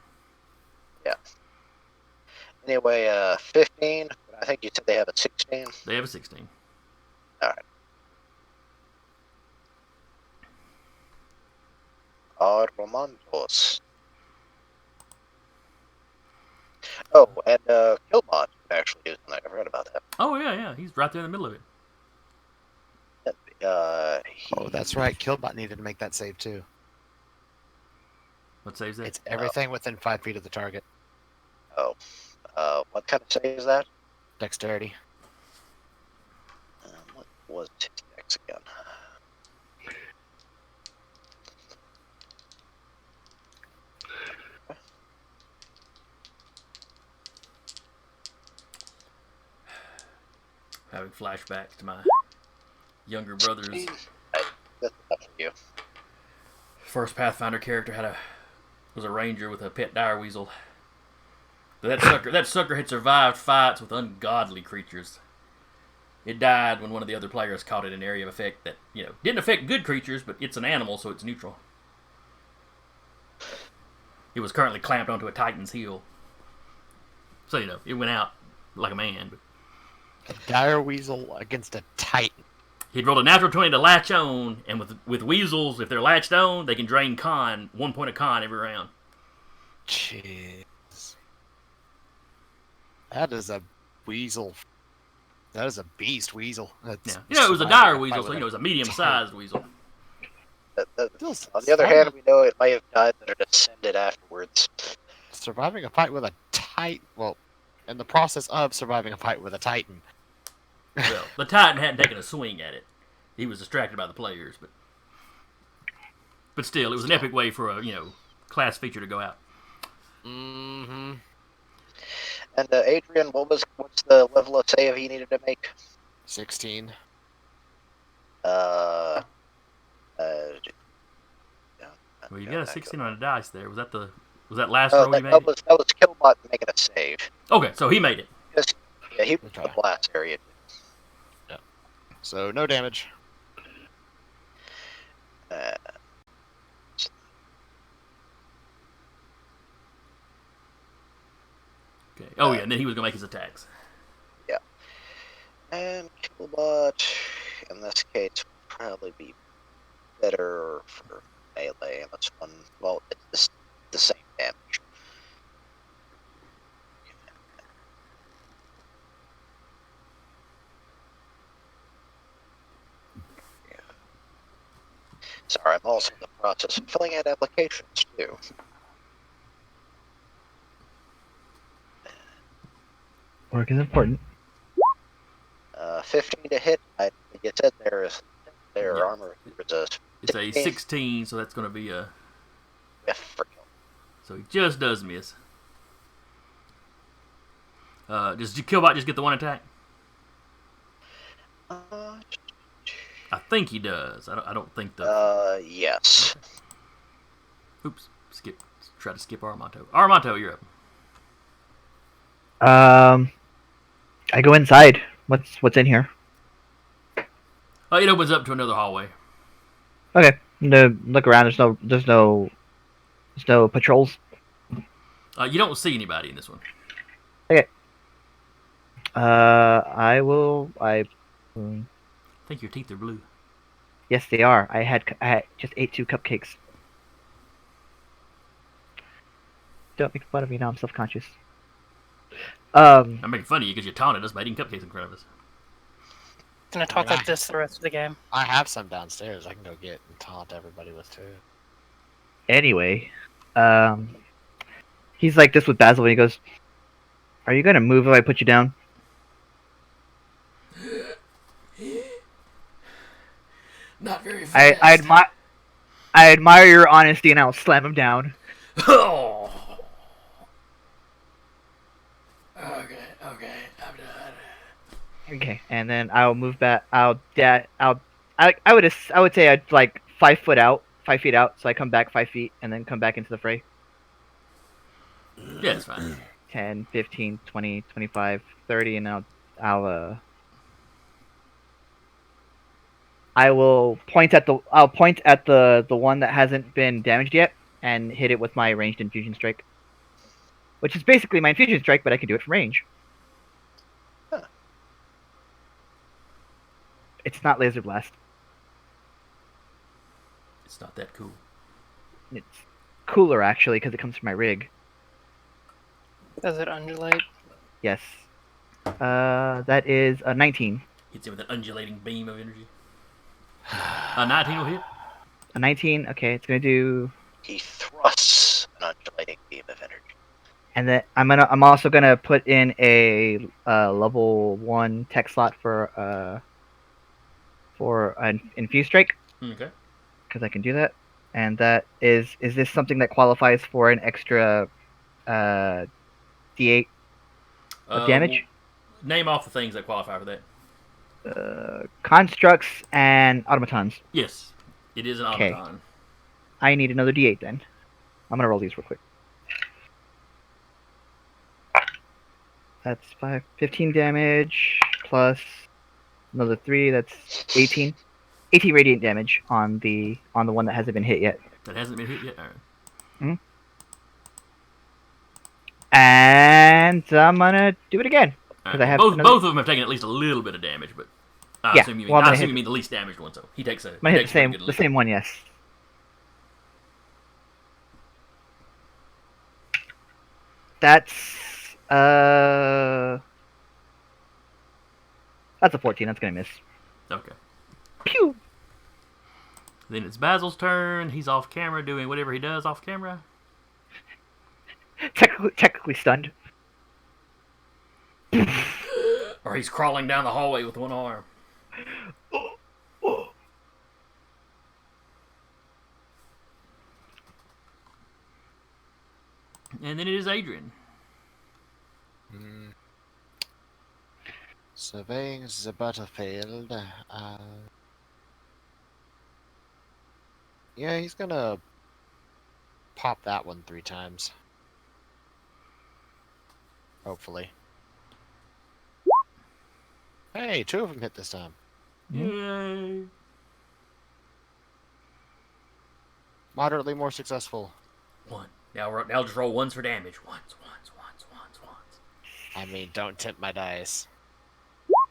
Anyway, 15. I think you said they have a 16. They have a 16. Armandos. Oh, and Killbot actually is on that. I forgot about that. Oh yeah, he's right there in the middle of it. Oh, that's right. Killbot needed to make that save too. What saves that? It's everything within 5 feet of the target. What kind of save is that? Dexterity. What was his dex again? Having flashbacks to my younger brother's That's enough for you. first Pathfinder character was a ranger with a pet dire weasel. That sucker had survived fights with ungodly creatures. It died when one of the other players caught it in an area of effect that didn't affect good creatures, but it's an animal, so it's neutral. It was currently clamped onto a Titan's heel, so it went out like a man. But A dire weasel against a titan. he'd rolled a natural 20 to latch on, and with weasels, if they're latched on, they can drain con 1 point of con every round. Jeez. That is a weasel. That is a beast weasel. That's Yeah, it was a surviving dire fight weasel, with so a it was a medium-sized weasel. On the other hand, we know it may have died that it descended afterwards. Surviving a fight with a titan. Well, in the process of surviving a fight with a titan. Well, the Titan hadn't taken a swing at it. He was distracted by the players, but still, it was an epic way for a class feature to go out. Mm-hmm. And Adrian, what's the level of save he needed to make? 16. Yeah, Well, you got a 16 on a dice there. Was that last Oh, roll you made? that was Killbot making a save. Okay, so he made it. Yeah, he was in Okay. the blast area. So no damage. Uh, Okay. Oh yeah, and then he was gonna make his attacks. and Killbot, in this case, would probably be better for melee. Unless one, well, it's the same damage. Yeah. Sorry, I'm also in the process of filling out applications too. Work is important. 15 to hit. I think it said their Yeah. armor resist. It's a 16, so that's gonna be a. Yeah, for kill. So he just does miss. Does Killbot just get the one attack? I think he does. I don't think the. Yes. Oops. Try to skip Armanto. Armanto, you're up. I go inside. What's in here? It opens up to another hallway. Okay. No, look around. There's no patrols. You don't see anybody in this one. I think your teeth are blue. yes, they are. I just ate 2 cupcakes. Don't make fun of me now. I'm self-conscious. I'm making fun of you because you taunted us by eating cupcakes in front of us. Gonna talk like this the rest of the game. I have some downstairs. I can go get and taunt everybody with too. Anyway, he's like this with Basil and he goes, "Are you gonna move if I put you down?" Not very fast. I admire your honesty, and I'll slam him down. Oh. Okay, I'm done. Okay, and then I'll move back. I would say I'd like 5 feet out, so I come back 5 feet, and then come back into the fray. Yeah, it's fine. 10, 15, 20, 25, 30, and I will point at the one that hasn't been damaged yet and hit it with my ranged infusion strike. Which is basically my infusion strike, but I can do it from range. Huh. It's not laser blast. It's not that cool. It's cooler actually because it comes from my rig. Does it undulate? Yes. That is a 19. Hits him with an undulating beam of energy. A 19 will hit. A 19. Okay, it's gonna do. He thrusts an undulating beam of energy. And then I'm also gonna put in a level 1 tech slot for an infuse strike Okay. because I can do that. And that is this something that qualifies for an extra D8 of damage? Well, name off the things that qualify for that. Constructs and automatons. Yes, it is an Okay. automaton. I need another D8 then. I'm gonna roll these real quick. That's 15 damage plus another 3. That's 18. 18 radiant damage on the one that hasn't been hit yet. That hasn't been hit yet. All right. And I'm gonna do it again All because right. I have Both another... of them have taken at least a little bit of damage, but I Yeah, assume you well, I'm gonna mean hit- the least damaged one. So he takes a. I'm gonna he hit takes a pretty good the lick. same one. Yes. That's that's a 14. That's gonna miss. Okay. Pew. Then it's Basil's turn. He's off camera doing whatever he does off camera. Technically stunned. Or he's crawling down the hallway with one arm. And then it is Adrian. Surveying the battlefield. Yeah, he's gonna pop that one 3 times. Hopefully. Hey, 2 of them hit this time. Yay! Moderately more successful. One. Now just roll ones for damage. Once. I mean, don't tempt my dice.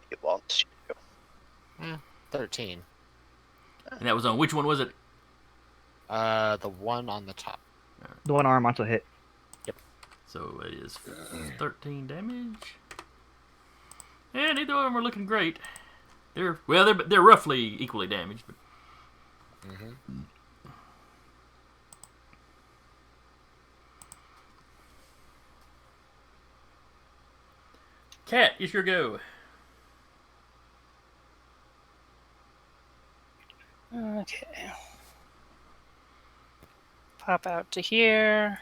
He wants you to. 13. And that was on which one was it? The one on the top. The one arm also hit. So it is 13 damage. And neither of them are looking great. They're roughly equally damaged. But... Cat, it's your go. Okay. Pop out to here.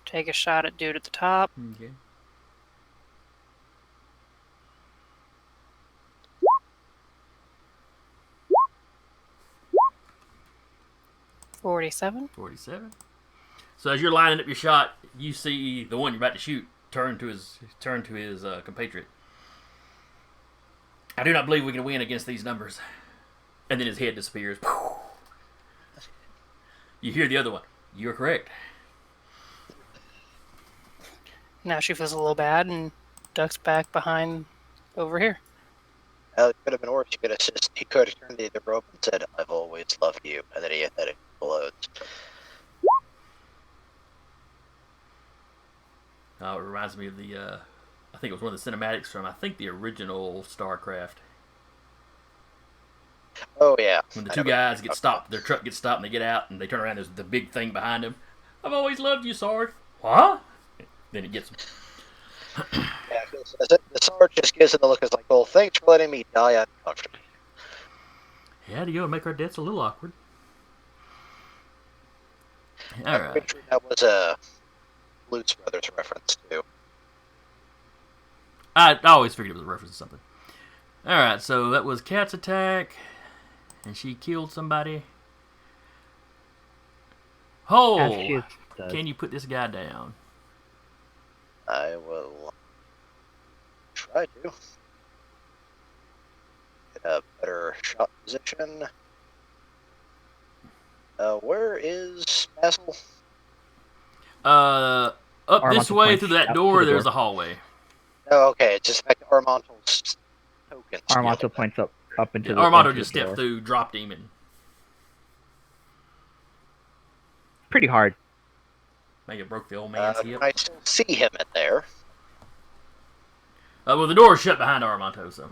Take a shot at dude at the top. Okay. $47. 47. So as you're lining up your shot, you see the one you're about to shoot turn to his compatriot. I do not believe we can win against these numbers. And then his head disappears. You hear the other one. You're correct. Now she feels a little bad and ducks back behind over here. It could have been worse. He could have turned the rope and said, "I've always loved you," and then he explodes. It reminds me of the, I think it was one of the cinematics from, I think, the original StarCraft. Oh yeah. When the two guys get stopped, their truck gets stopped, and they get out, and they turn around, there's the big thing behind them. I've always loved you, Sword. What? Then it gets them. Yeah, the Sarge just gives him the look as like, "Well, thanks for letting me die uncomfortably." Yeah, to go and make our deaths a little awkward. All I'm right. pretty sure that was a Blues Brothers reference too. I always figured it was a reference to something. All right, so that was Cat's attack, and she killed somebody. As she Oh, does. can you put this guy down? I will try to get a better shot position. Where is Basil? Up this Armando way points through that out to door, the there's door. a hallway. Oh, okay, it's just back to Armantel's tokens. Armando points up into Yeah, the Armando into just the door. stepped through, dropped him, and Pretty hard. maybe it broke the old man's Can hip. I still see him in there? Well, the door was shut behind Armando, so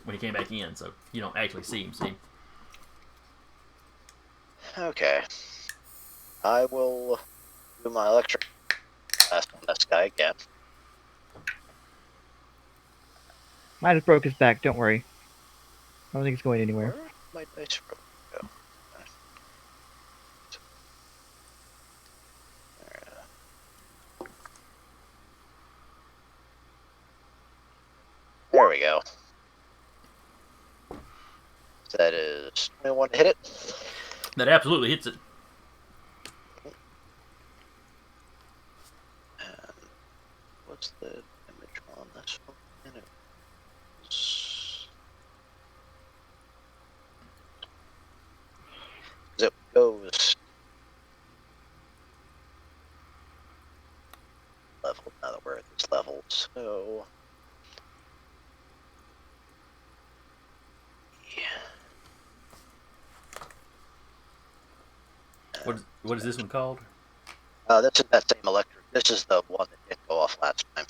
when he came back in, so you don't actually see him. See? Okay. I will do my electric blast on this guy again. Might have broke his back. Don't worry. I don't think it's going anywhere. Where did my dice roll go? There we go. That is 21 to hit it. That absolutely hits it. And what's the damage on this one? And it was... It goes level now that we're at this level, so yeah. What is this one called? This is that same electric. This is the one that didn't go off last time.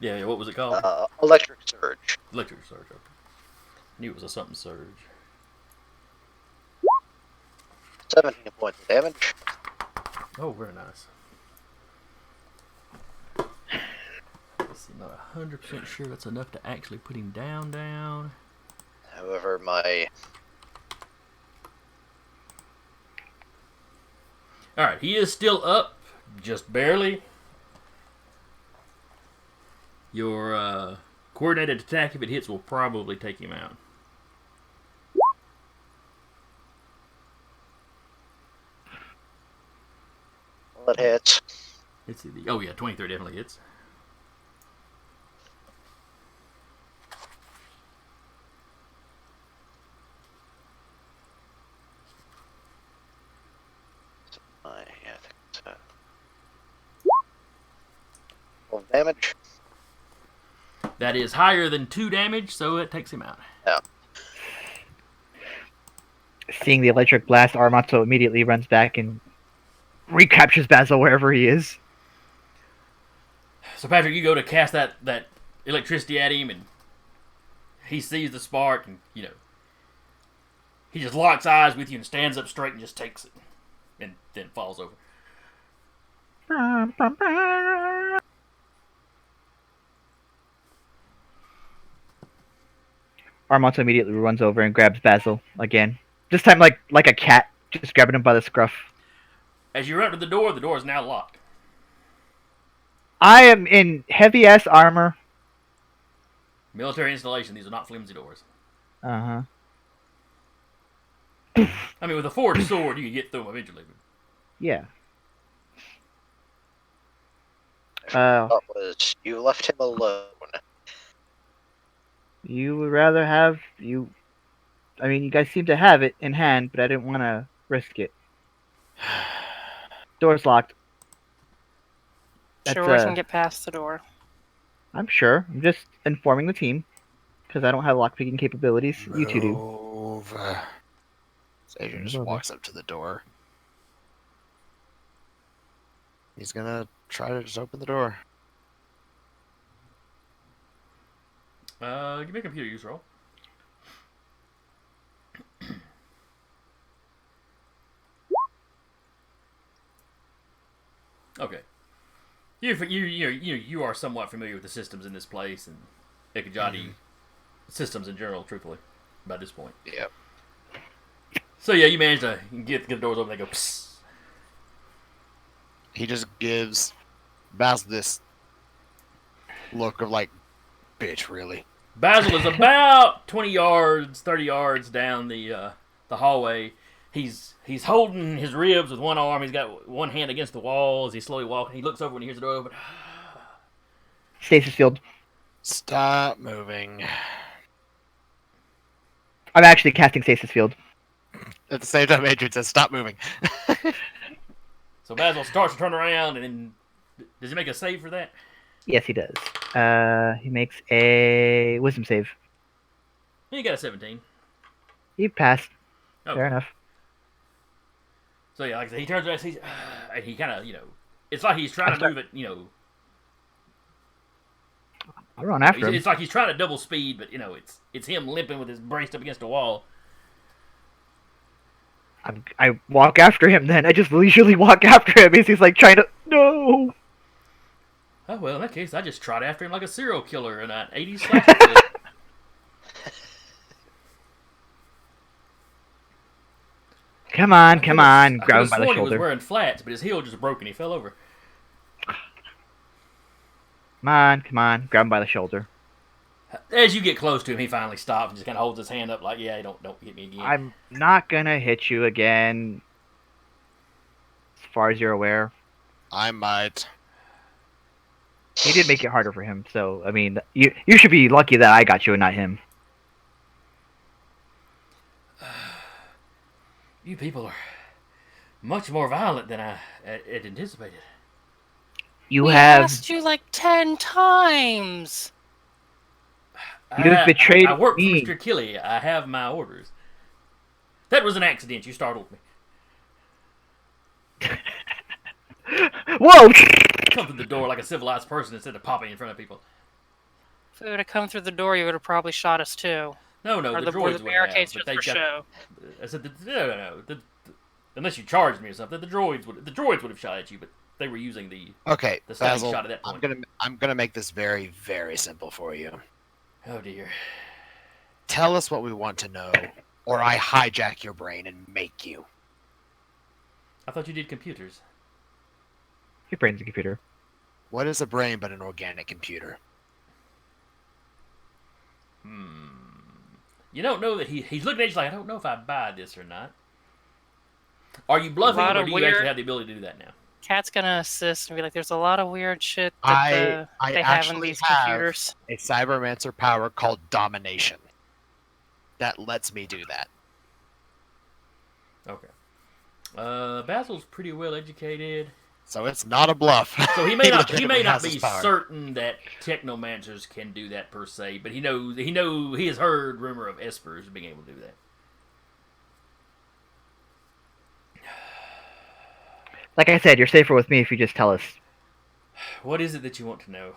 Yeah, what was it called? Electric surge. Electric surge. Okay. I knew it was a something surge. 17 points of damage. Oh, very nice. Let's see, I'm not 100% sure that's enough to actually put him down. However, my Alright, he is still up, just barely. Your coordinated attack, if it hits, will probably take him out. well, it hits. Let's see. Oh, yeah, 23 definitely hits. I think it's 12 damage. That is higher than 2 damage, so it takes him out. Yeah. Seeing the electric blast, Armando immediately runs back and recaptures Basil wherever he is. So, Patrick, you go to cast that electricity at him, and he sees the spark, and, he just locks eyes with you and stands up straight and just takes it. And then falls over. Armando immediately runs over and grabs Basil again. This time like a cat, just grabbing him by the scruff. As you run to the door is now locked. I am in heavy-ass armor. Military installation, these are not flimsy doors. Uh-huh. I mean, with a forged sword, you can get through them eventually. Yeah. What was you left him alone? You would rather have you. I mean, you guys seem to have it in hand, but I didn't want to risk it. Door's locked. Sure, we can get past the door. I'm sure. I'm just informing the team because I don't have lockpicking capabilities. You two do. Move. Adrian just Move. walks up to the door. He's gonna try to just open the door. Give me a computer use roll. Okay. You are somewhat familiar with the systems in this place and Ekajati systems in general, truthfully, by this point. Yep. So yeah, you manage to get the doors open. They go. Psst. He just gives Basil this look of like, bitch, really? Basil is about 20 yards, 30 yards down the hallway. he's holding his ribs with one arm. He's got one hand against the wall as he's slowly walking. He looks over when he hears the door open. Stasis field. Stop moving. I'm actually casting stasis field. At the same time, Adrian says, "Stop moving." So Basil starts to turn around, and then does he make a save for that? Yes, he does. He makes a wisdom save. He got a 17. He passed. Okay. Fair enough. So yeah, like I said, he turns around, and he kind of, it's like he's trying to move it, I'll run after him. It's like he's trying to double speed, but it's him limping with his braced up against a wall. I walk after him then. I just leisurely walk after him as he's like trying to. No! Oh, well, in that case, I just trot after him like a serial killer in an 80s slasher flick. Come on, come on. Grab him by the He was shoulder. wearing flats, but his heel just broke and he fell over. Come on. Grab him by the shoulder. As you get close to him, he finally stops and just kind of holds his hand up like, yeah, don't hit me again. I'm not gonna hit you again. As far as you're aware. I might. He did make it harder for him, so, I mean, you should be lucky that I got you and not him. You people are much more violent than I had anticipated. You We have... asked you like 10 times. You've betrayed I work me. for Mr. Achille. I have my orders. That was an accident. You startled me. Whoa! Come through the door like a civilized person instead of popping in front of people. If we would have come through the door, you would have probably shot us too. No, Or the the droids would barricades have. just for show. I said, no. Unless you charged me or something, the droids would have shot at you, but they were using the Okay, the static Basil, shot at that point. I'm gonna make this very, very simple for you. Oh dear. Tell us what we want to know, or I hijack your brain and make you. I thought you did computers. Your brain's a computer. What is a brain but an organic computer? You don't know that he's looking at you like, I don't know if I buy this or not. Are you bluffing, lot or of do you weird- actually have the ability to do that now? Cat's gonna assist and be like, "There's a lot of weird shit that I they have in actually these have computers." a cybermancer power called domination. That lets me do that. Okay. Basil's pretty well educated. So it's not a bluff. So he may not legitimately has be this power. certain that technomancers can do that per se, but he has heard rumor of espers being able to do that. Like I said, you're safer with me if you just tell us. What is it that you want to know?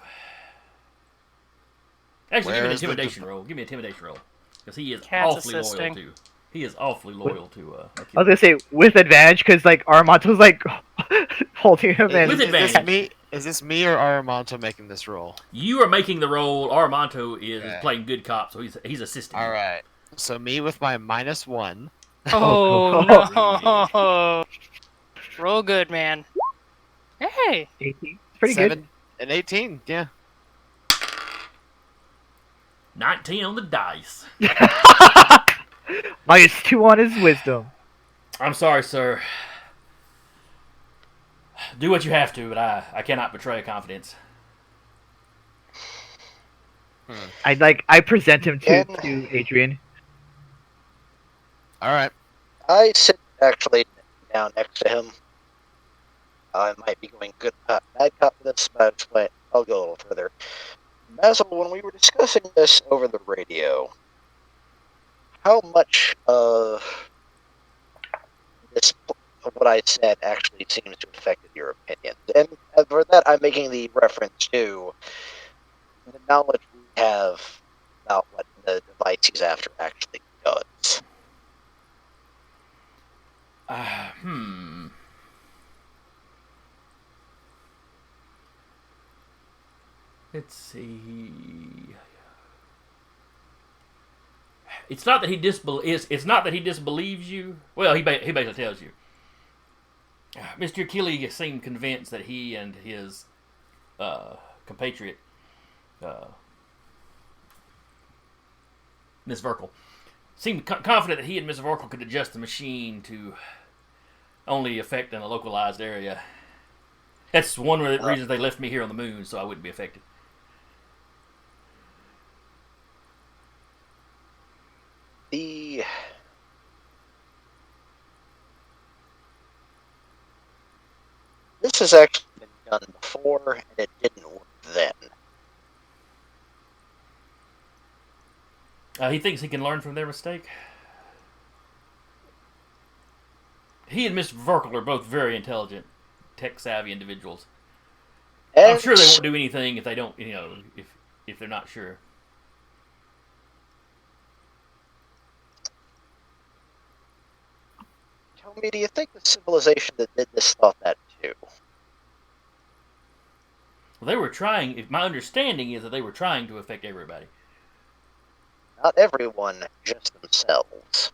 Actually, Where give me an is the intimidation roll. Give me an intimidation roll, because he is Cat's awfully assisting. loyal to. He is awfully loyal to. I was gonna say with advantage because like Armando's like holding him in. With Is this advantage. Is this me or Aramonto making this roll? You are making the roll. Armanto is Okay. playing good cop, so he's assisting. All right. So me with my -1. Oh no! Roll good, man. Hey, 18. It's pretty 7 and 18. Yeah. 19 on the dice. good. -2 on his wisdom. I'm sorry, sir. Do what you have to, but I cannot betray a confidence. I present him to Adrian. All right. I sit actually down next to him. I might be going good cop, bad cop for this, but I'll go a little further. Basil, when we were discussing this over the radio, how much of this, of what I said, actually seems to have affected your opinions? And for that, I'm making the reference to the knowledge we have about what the device he's after actually does. Let's see. It's not that he disbelieves you. Well, he basically tells you. Mr. Achille seemed convinced that he and his compatriot, Miss Verkel, seemed confident that he and Mr. Vorkle could adjust the machine to only affect in a localized area. That's one of the reasons they left me here on the moon, so I wouldn't be affected. This has actually been done before, and it didn't work then. He thinks he can learn from their mistake. He and Mr. Vorkle are both very intelligent, tech-savvy individuals. And I'm sure they won't do anything if they don't, if they're not sure. Tell me, do you think the civilization that did this thought that too? Well, they were trying. My understanding is that they were trying to affect everybody. Not everyone, just themselves.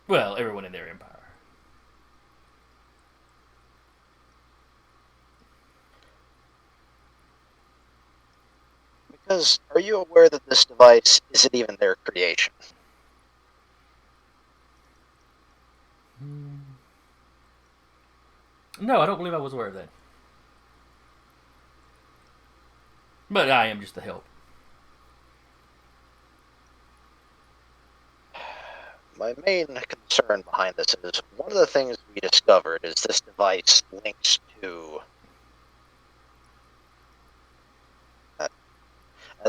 Well, everyone in their empire. Because, are you aware that this device isn't even their creation? No, I don't believe I was aware of that. But I am just the help. My main concern behind this is, one of the things we discovered is this device links to...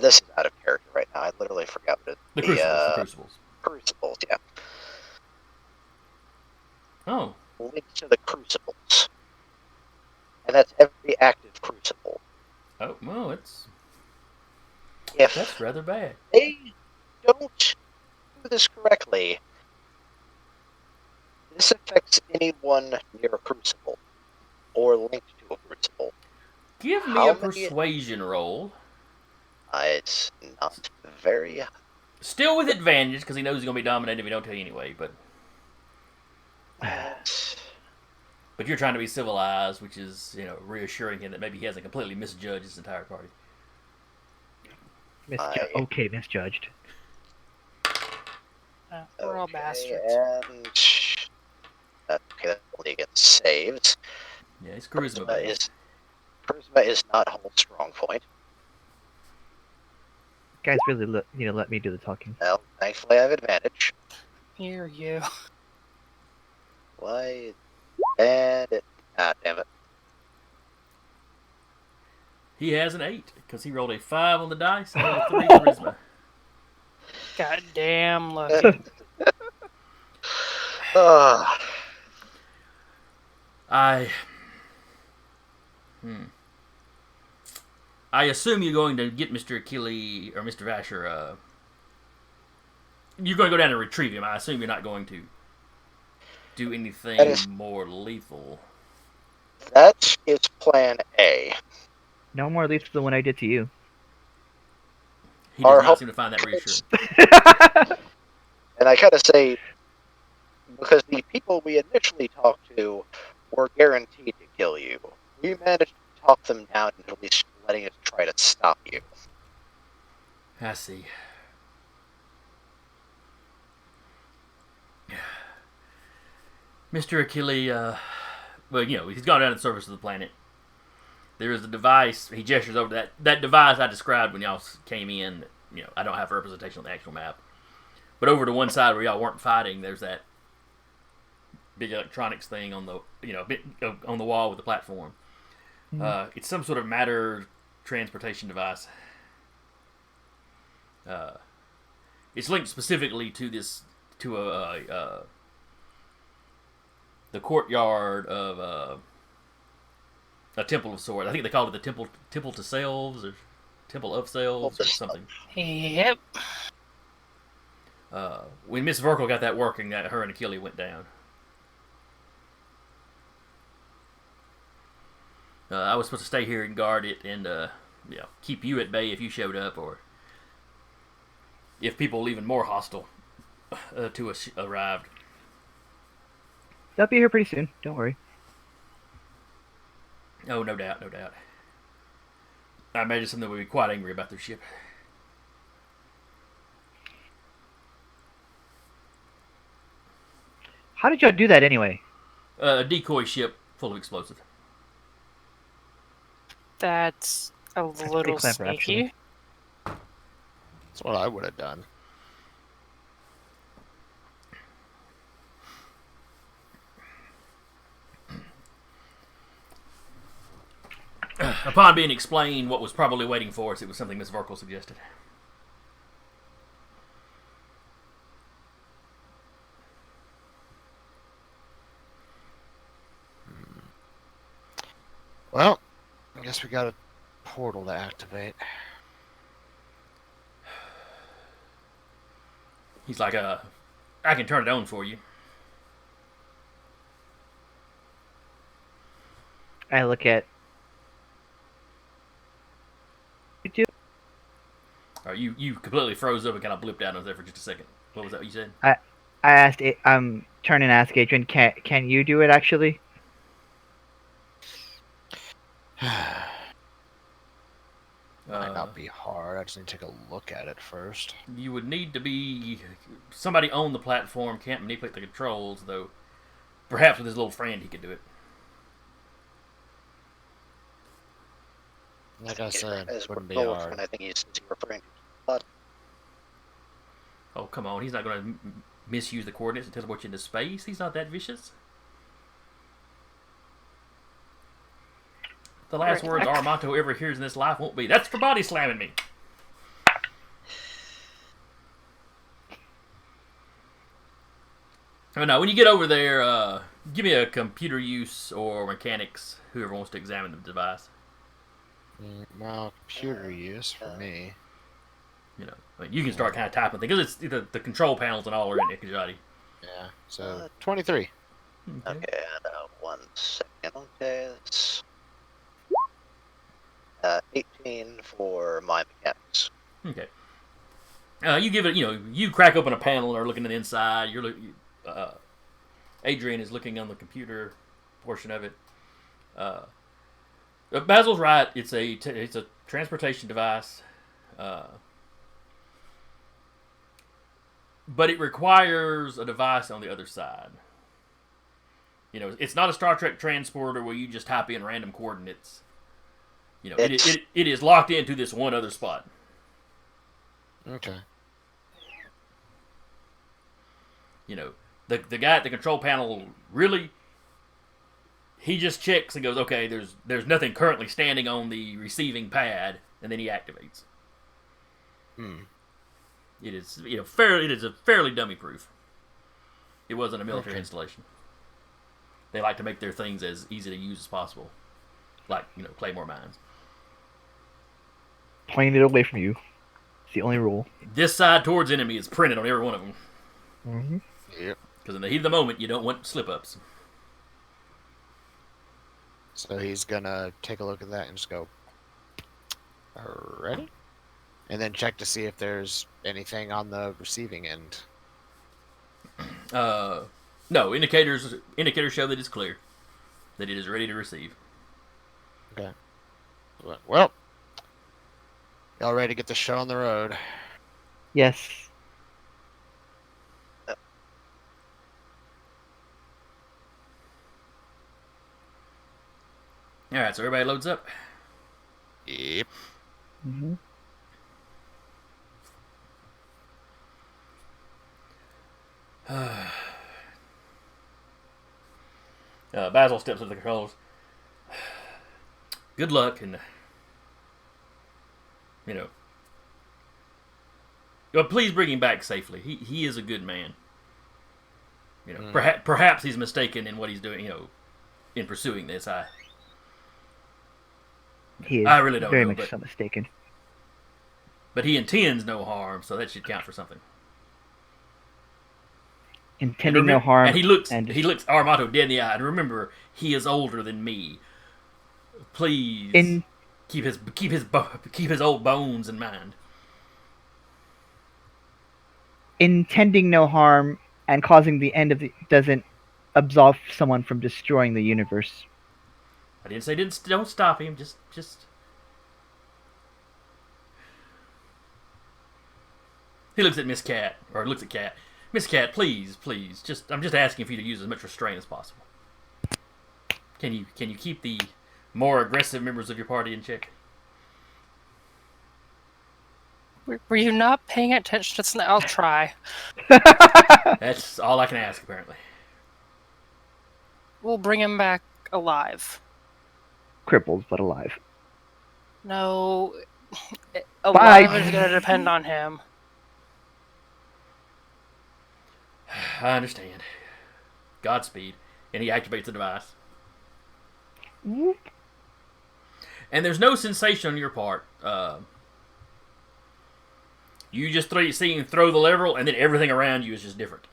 this is out of character right now, I literally forgot what it is. The Crucibles. Crucibles, yeah. Oh. Links to the Crucibles. And that's every active Crucible. Oh, well, If that's rather bad. they don't do this correctly, this affects anyone near a Crucible, or linked to a Crucible. Give me How a many- persuasion roll. It's not very... Still with advantage, because he knows he's going to be dominated if he don't tell you anyway, but you're trying to be civilized, which is, reassuring him that maybe he hasn't completely misjudged his entire party. Okay, misjudged. We're all Okay, bastards. And... that's only against saves. Yeah, he's charisma based. Charisma is not whole strong point. Guys really let me do the talking. Well, thankfully I have advantage. Hear you. Why? And it... Ah, damn it. He has an 8, because he rolled a 5 on the dice and a 3 charisma. Goddamn lucky. Ah, I assume you're going to get Mr. Achille or Mr. Vasher. You're going to go down and retrieve him. I assume you're not going to do anything more lethal. that is plan A. No more lethal than what I did to you. He does Our not hope- seem to find that reassuring. And I kind of say, because the people we initially talked to were guaranteed to kill you, we managed to talk them down into at least letting us try to stop you. I see. Mr. Achille, well, he's gone down to the surface of the planet. There is a device. He gestures over that device I described when y'all came in. I don't have representation on the actual map. But over to one side where y'all weren't fighting, there's that big electronics thing on the on the wall with the platform. It's some sort of matter transportation device. It's linked specifically to the courtyard of a temple of sorts. I think they called it the temple to selves or temple of selves or something. Yep. When Miss Vorkle got that working, that her and Achille went down. I was supposed to stay here and guard it and keep you at bay if you showed up, or if people even more hostile to us arrived. They'll be here pretty soon. Don't worry. Oh, no doubt, no doubt. I imagine something would be quite angry about their ship. How did y'all do that anyway? A decoy ship full of explosive. That's a pretty little clever, actually. sneaky. That's what I would have done. Upon being explained what was probably waiting for us, it was something Miss Vorkle suggested. Well, I guess we got a portal to activate. He's like, I can turn it on for you. I look at. You do? You completely froze up and kind of blipped out on there for just a second. What was that you said? I asked. I'm turning to ask Adrian. Can you do it actually? Might not be hard. I just need to take a look at it first. You would need to be somebody on the platform. Can't manipulate the controls though. Perhaps with his little friend, he could do it. Like I said, As it wouldn't be Vorkle, hard. and I think he's referring to. Oh come on, he's not going to misuse the coordinates and teleport you into space. He's not that vicious. The last words Armato ever hears in this life won't be, "That's for body slamming me." Oh, no, when you get over there, give me a computer use or mechanics, whoever wants to examine the device. Well, computer use for me. You know, I mean, you can start kind of typing things, because it's the control panels and all are in Ekajati. Yeah, so 23. Okay, 1 second. Okay, it's 18 for my mechanics. Okay. You give it, you crack open a panel and are looking at the inside. Adrian is looking on the computer portion of it. Basil's right. It's a transportation device, but it requires a device on the other side. It's not a Star Trek transporter where you just type in random coordinates. It is locked into this one other spot. Okay. The guy at the control panel, really, he just checks and goes, okay, there's nothing currently standing on the receiving pad, and then he activates. It is a fairly dummy proof. It wasn't a military installation. They like to make their things as easy to use as possible, like Claymore mines. Pointing it away from you. It's the only rule. This side towards enemy is printed on every one of them. Mm-hmm. Yep. Because in the heat of the moment, you don't want slip-ups. So he's gonna take a look at that and just go, ready? And then check to see if there's anything on the receiving end. No, indicators show that it's clear. That it is ready to receive. Okay. Well, y'all ready to get the show on the road? Yes. Alright, so everybody loads up. Yep. Mm-hmm. Basil steps up to the controls. Good luck, and but please bring him back safely. He is a good man. Perhaps he's mistaken in what he's doing. In pursuing this, He is I really don't very know, much but- so mistaken. But he intends no harm, so that should count for something. Intending no harm. And he looks Armato dead in the eye. And remember, he is older than me. Please keep his old bones in mind. Intending no harm and causing the end of the doesn't absolve someone from destroying the universe. I didn't say don't stop him. Just. He looks at Miss Cat, or looks at Cat. Miss Cat, please. I'm just asking for you to use as much restraint as possible. Can you keep the more aggressive members of your party in check? Were you not paying attention to something? I'll try. That's all I can ask, apparently. We'll bring him back alive. Crippled, but alive. No, Bye. alive is going to depend on him. I understand. Godspeed. And he activates the device. Whoop. And there's no sensation on your part. You just see him throw the lever, and then everything around you is just different.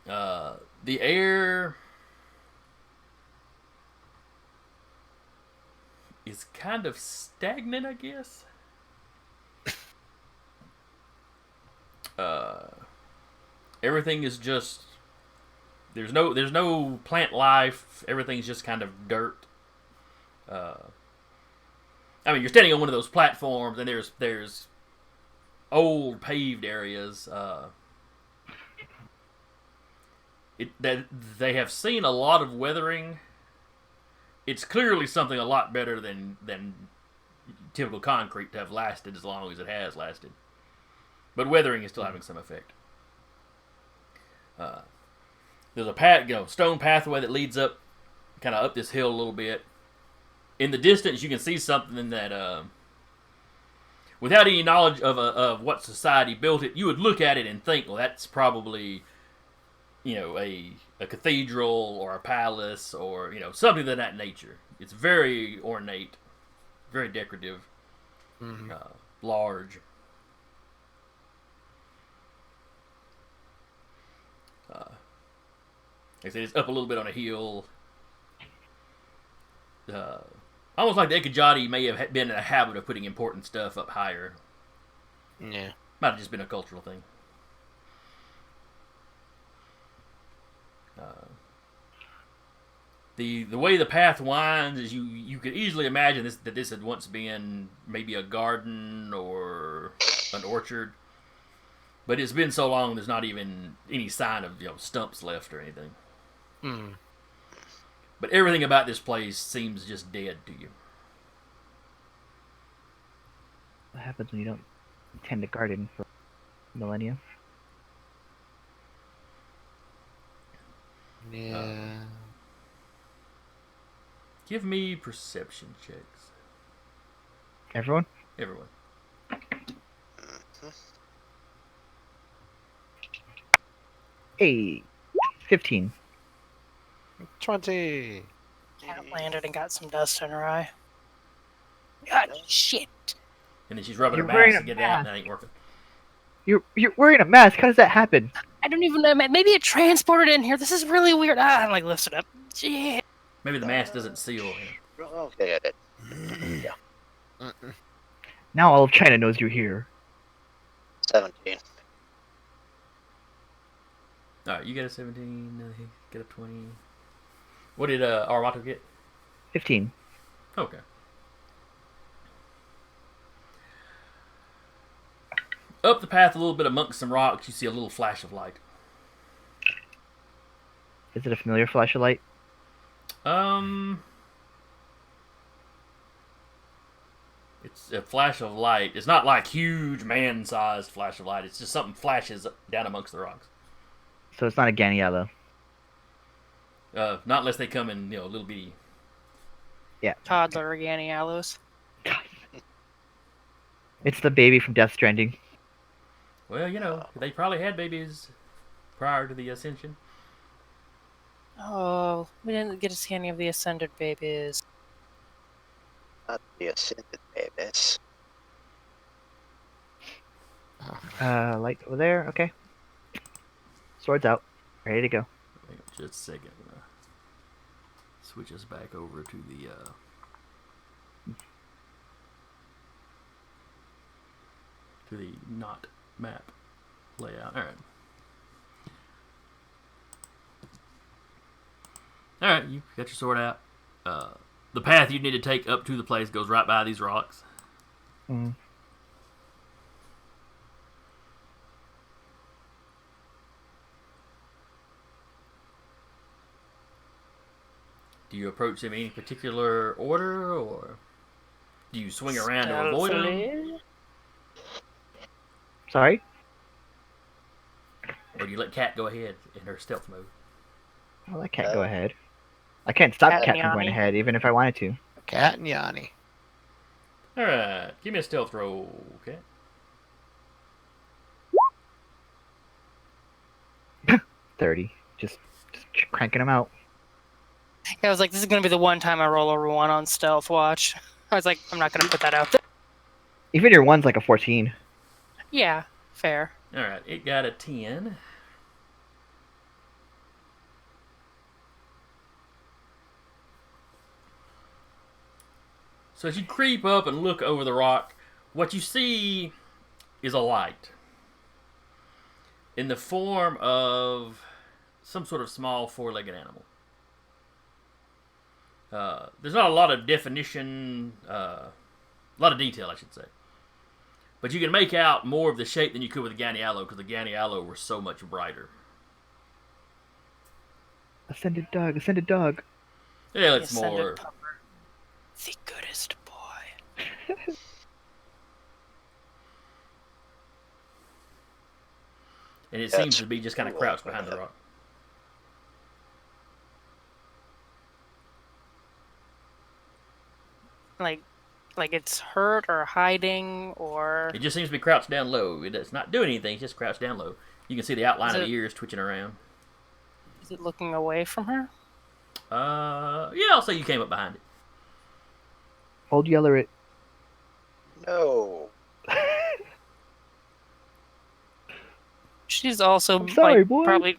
The air is kind of stagnant, I guess. Everything is just there's no plant life. Everything's just kind of dirt. I mean, you're standing on one of those platforms, and there's old paved areas. That they have seen a lot of weathering. It's clearly something a lot better than typical concrete to have lasted as long as it has lasted. But weathering is still having some effect. There's a stone pathway that leads up, kind of up this hill a little bit. In the distance, you can see something that, without any knowledge of what society built it, you would look at it and think, well, that's probably, a cathedral or a palace or, something of that nature. It's very ornate, very decorative, large. Like I said, it's up a little bit on a hill. Almost like the Ekajati may have been in a habit of putting important stuff up higher. Yeah. Might have just been a cultural thing. The way the path winds is you could easily imagine that this had once been maybe a garden or an orchard, but it's been so long there's not even any sign of stumps left or anything. But everything about this place seems just dead to you. What happens when you don't tend a garden for millennia? Yeah. Give me perception checks. Everyone? Everyone. Hey, 15. 20. Cat landed and got some dust in her eye. God, shit. And then she's rubbing You're her wearing mask to a get it out, and mask. that ain't working. You're wearing a mask. How does that happen? I don't even know. Maybe it transported in here. This is really weird. I'm like, lifts it up. Shit. Maybe the mask doesn't seal. Okay, yeah. Now all of China knows you're here. 17. Alright, you get a 17, he get a 20. What did Armato get? 15. Okay. Up the path a little bit amongst some rocks, you see a little flash of light. Is it a familiar flash of light? It's a flash of light. It's not like huge man-sized flash of light. It's just something flashes down amongst the rocks. So it's not a Ganiello. Not unless they come in, little bitty. Toddler Organi Aloes. It's the baby from Death Stranding. Well, they probably had babies prior to the ascension. Oh, we didn't get to see any of the ascended babies. Not the ascended babies. Light over there. Okay. Swords out. Ready to go. Wait just a second. I'm gonna switch us back over to the not map layout. All right, you got your sword out. The path you need to take up to the place goes right by these rocks. Mm. Do you approach him in any particular order, or do you swing around to avoid him? Stealthily? Sorry? Or do you let Cat go ahead in her stealth mode? I'll let Cat go ahead. I can't stop Cat Cat and from going Yanni. ahead, even if I wanted to. Cat and Yanni. Alright, give me a stealth roll, Cat. 30. Just cranking them out. I was like, this is going to be the one time I roll over 1 on stealth watch. I was like, I'm not going to put that out there. Even your one's like a 14. Yeah, fair. Alright, it got a 10. So as you creep up and look over the rock, what you see is a light in the form of some sort of small four-legged animal. There's not a lot of definition, a lot of detail, I should say. But you can make out more of the shape than you could with the Ganialo, because the Ganialo were so much brighter. Ascended dog. Yeah, it's Ascended more... pupper. The goodest boy. And it seems to be just kind of crouched behind the rock. Like it's hurt or hiding or... It just seems to be crouched down low. It's not doing anything, it's just crouched down low. You can see the outline of the ears twitching around. Is it looking away from her? Yeah, I'll say you came up behind it. Old Yeller it. No. She's also I'm sorry, like, boy. probably...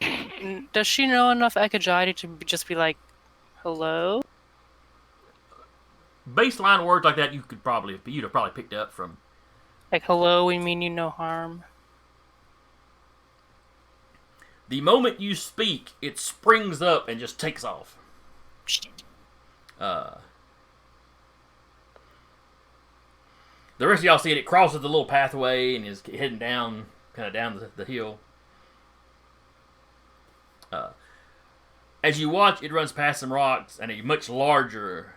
Does she know enough Ekajati to just be like, hello? Baseline words like that you'd have probably picked up from. Like, hello, we mean you no harm. The moment you speak, it springs up and just takes off. The rest of y'all see it. It crosses the little pathway and is heading down, kind of down the hill. As you watch, it runs past some rocks, and a much larger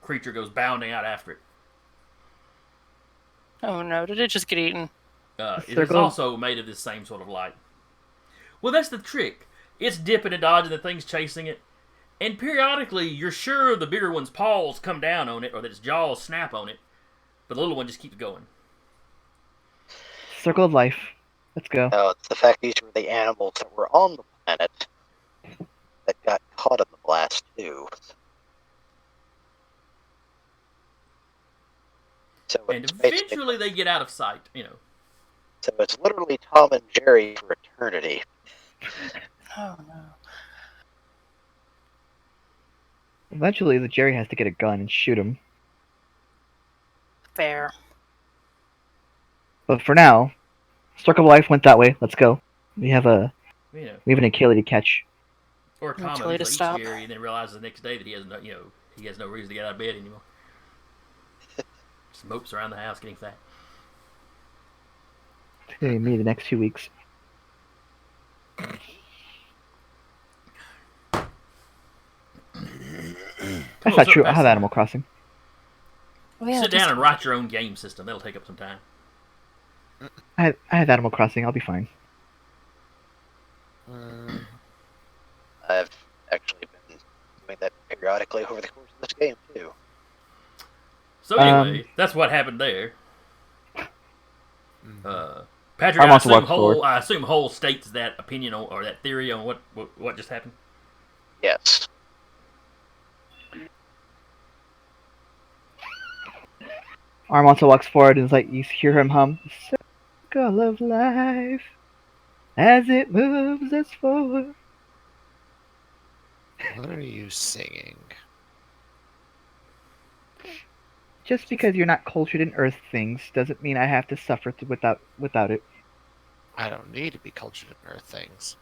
creature goes bounding out after it. Oh no, did it just get eaten? It is also made of this same sort of light. Well, that's the trick. It's dipping and dodging, the thing's chasing it. And periodically, you're sure the bigger one's paws come down on it or that its jaws snap on it. But the little one just keeps going. Circle of life. Let's go. No, it's the fact these were the animals that were on the planet that got caught in the blast, too. So And it's basically- eventually they get out of sight, you know. So it's literally Tom and Jerry for eternity. Oh no. Eventually, the Jerry has to get a gun and shoot him. Fair. But for now, Circle of Life went that way. Let's go. We have an Achille to catch. Or Tom Achille to eats stop. Jerry and then realizes the next day that he has no reason to get out of bed anymore. Just mopes around the house getting fat. Hey, me the next 2 weeks. That's not true. I have Animal Crossing. Oh, yeah, Sit down and write your own game system. That'll take up some time. I have Animal Crossing. I'll be fine. I've actually been doing that periodically over the course of this game, too. So anyway, that's what happened there. Patrick, I'm I off to walk assume Hole states that opinion or that theory on what just happened. Yes. Armando walks forward and is like, you hear him hum, "Circle of life, as it moves us forward." What are you singing? Just because you're not cultured in Earth things doesn't mean I have to suffer without it. I don't need to be cultured in Earth things.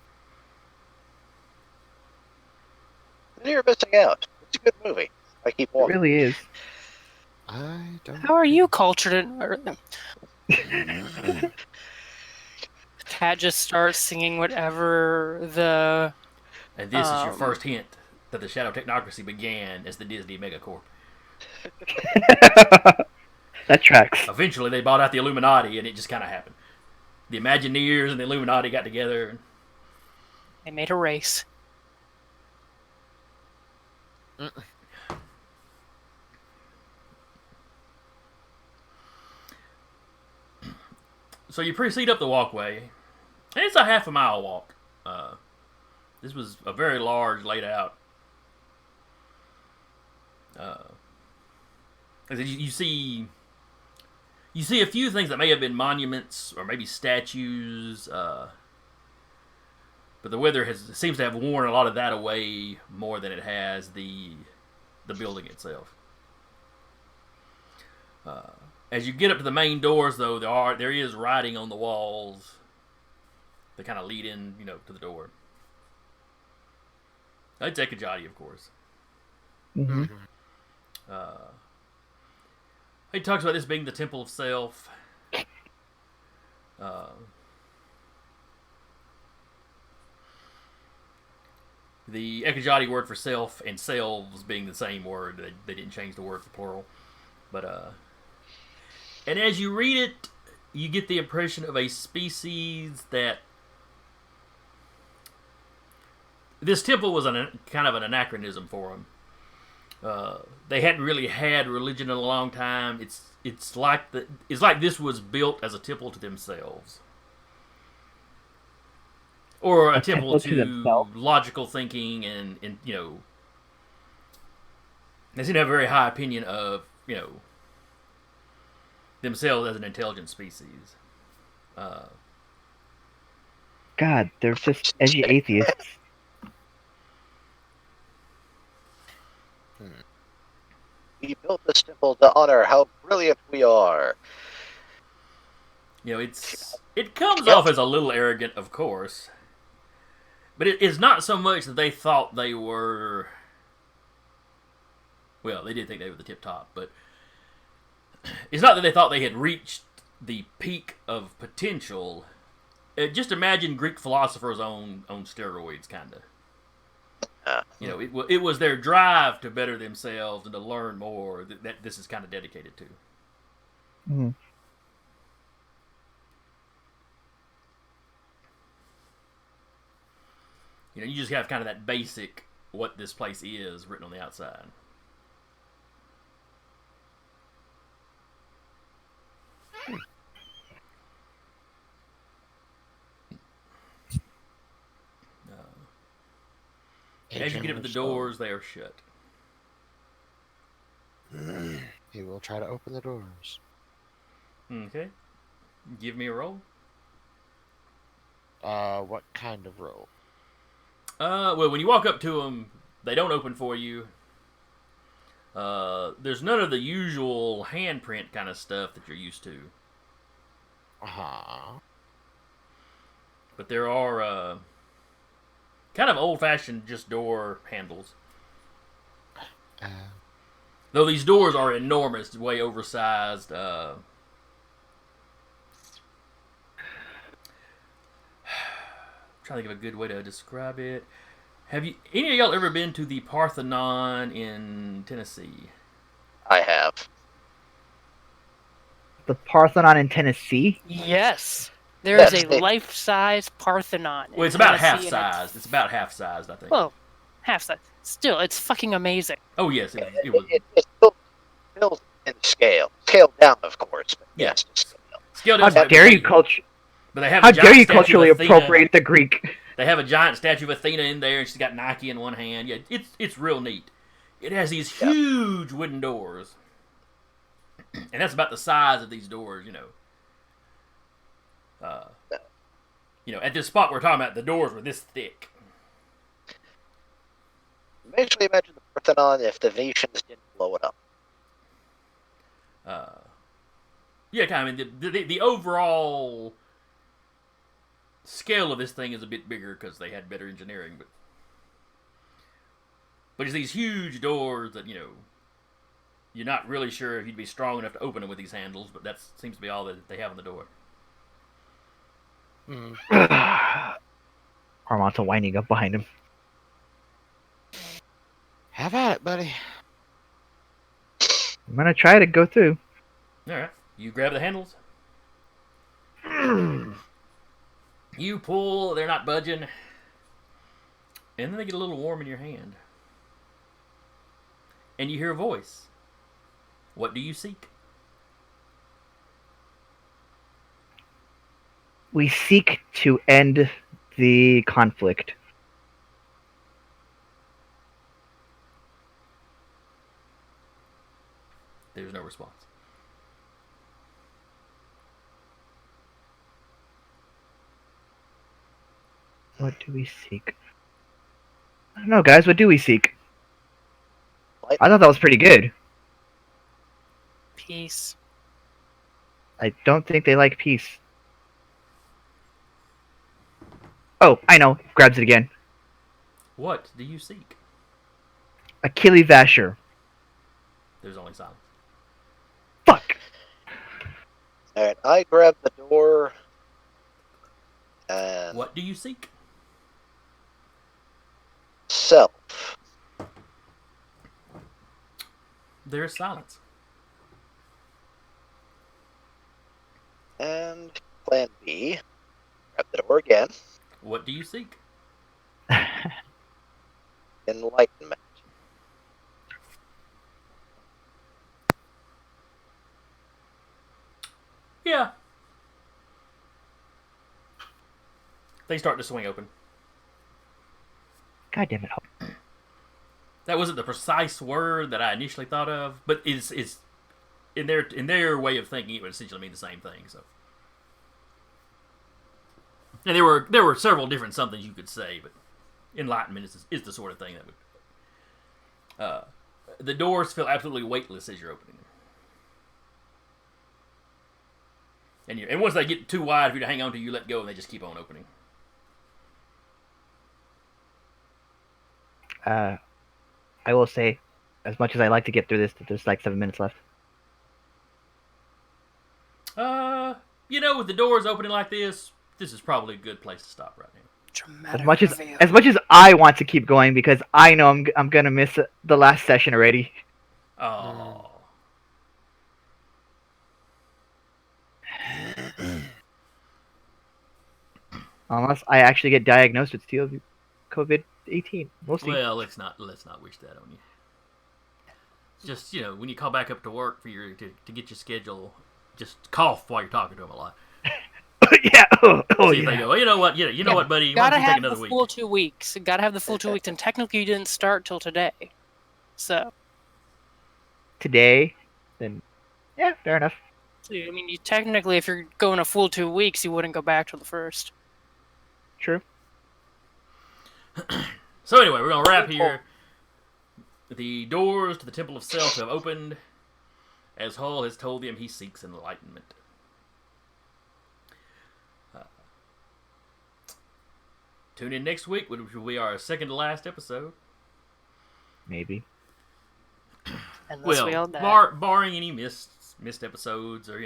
You're missing out. It's a good movie. I keep It walking. really is. I don't. How are you cultured in... Cat just starts singing whatever the... And this is your first hint that the Shadow Technocracy began as the Disney Megacorp. That tracks. Eventually, they bought out the Illuminati, and it just kind of happened. The Imagineers and the Illuminati got together. They made a race. So you proceed up the walkway, and it's a half-a-mile walk. This was a very large, laid out. You see a few things that may have been monuments or maybe statues, but the weather seems to have worn a lot of that away more than it has the building itself. As you get up to the main doors, though, there is writing on the walls that kind of lead in, to the door. It's Ekajati, of course. Mm-hmm. He talks about this being the temple of self. The Ekajati word for self and selves being the same word. They didn't change the word for plural. But, and as you read it, you get the impression of a species that this temple was kind of an anachronism for them. They hadn't really had religion in a long time. It's like this was built as a temple to themselves, or a temple to logical thinking, and they seem to have a very high opinion of themselves as an intelligent species. God, they're just edgy atheists. We built this temple to honor how brilliant we are. It comes off as a little arrogant, of course, but it's not so much that they thought they were. Well, they did think they were the tip top, but it's not that they thought they had reached the peak of potential. Just imagine Greek philosophers on steroids, kind of. It was their drive to better themselves and to learn more that this is kind of dedicated to. Mm-hmm. You just have kind of that basic what this place is written on the outside. As you get up to the doors, they are shut. He will try to open the doors. Okay. Give me a roll. What kind of roll? Well, when you walk up to them, they don't open for you. There's none of the usual handprint kind of stuff that you're used to. Uh-huh. But there are, kind of old-fashioned just door handles. Though these doors are enormous, way oversized. Trying to think of a good way to describe it. Have any of y'all ever been to the Parthenon in Tennessee? I have. The Parthenon in Tennessee? Yes. There is a life-size Parthenon. Well, it's about half-sized. It's about half-sized, I think. Well, half-sized. Still, it's fucking amazing. Oh, yes. It was. It's built in scale. Scaled down, of course. But yes, Scaled How down. dare you But they have How a giant dare you statue of culturally Athena. appropriate the Greek? They have a giant statue of Athena in there, and she's got Nike in one hand. Yeah, it's real neat. It has these huge wooden doors, and that's about the size of these doors. At this spot we're talking about, the doors were this thick. Basically, imagine the Parthenon if the Venetians didn't blow it up. The overall scale of this thing is a bit bigger because they had better engineering, but it's these huge doors that you're not really sure if you'd be strong enough to open them with these handles, but that seems to be all that they have on the door. Armando winding up behind him. Have at it, buddy. I'm gonna try to go through. All right. You grab the handles. You pull. They're not budging. And then they get a little warm in your hand. And you hear a voice. What do you seek? We seek to end the conflict. There's no response. What do we seek? I don't know, guys. What do we seek? Light- I thought that was pretty good. Peace. I don't think they like peace. Oh, I know. Grabs it again. What do you seek? Achille Vasher. There's only silence. Fuck. Alright, I grab the door. And What do you seek? self. There's silence. And plan B. Grab the door again. What do you seek? Enlightenment. Yeah. They start to swing open. God damn it. That wasn't the precise word that I initially thought of, but it's in their way of thinking, it would essentially mean the same thing. So, and there were several different somethings you could say, but enlightenment is the sort of thing that would. The doors feel absolutely weightless as you're opening them, and once they get too wide for you to hang on to, you let go, and they just keep on opening. I will say, as much as I like to get through this, that there's like 7 minutes left. With the doors opening like this is probably a good place to stop right now. Dramatic reveal. As much as I want to keep going because I know I'm gonna miss the last session already. Oh. Unless I actually get diagnosed with COVID-18. We'll see. Well, let's not wish that on you. Just when you call back up to work for to get your schedule, just cough while you're talking to them a lot. Yeah. Oh See if they yeah. go, you know what, buddy, why Gotta don't you take have another the week? full 2 weeks. Gotta have the full 2 weeks, and technically you didn't start till today. So, Today, then yeah, fair enough. I mean, technically, if you're going a full 2 weeks, you wouldn't go back till the 1st. True. So anyway, we're gonna wrap here. The doors to the Temple of Self have opened, as Hull has told them he seeks enlightenment. Tune in next week, which will be our second to last episode. Maybe. Unless we all die. Barring any missed episodes or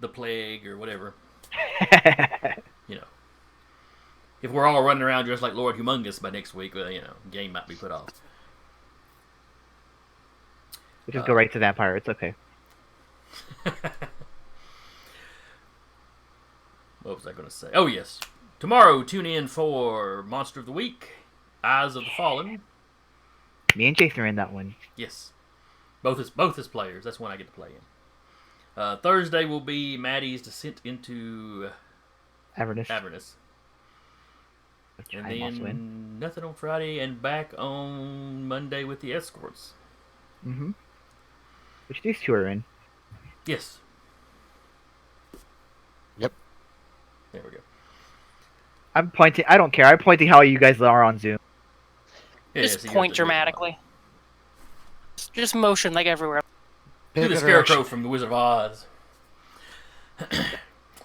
the plague or whatever. If we're all running around just like Lord Humongous by next week, well, game might be put off. We'll just go right to Vampire. It's okay. What was I going to say? Oh, yes. Tomorrow, tune in for Monster of the Week, Eyes of the Fallen. Me and Jason are in that one. Yes. Both as players. That's one I get to play in. Thursday will be Maddie's Descent into Avernus. Which And I'm also in. then nothing on Friday, and back on Monday with the Escorts. Mm-hmm. Which these two are in. Yes. Yep. There we go. I'm pointing. I don't care. I'm pointing how you guys are on Zoom. Yeah, Just so you point have to do it. dramatically. Just motion like everywhere. Do the Pick a Scarecrow direction. from The Wizard of Oz.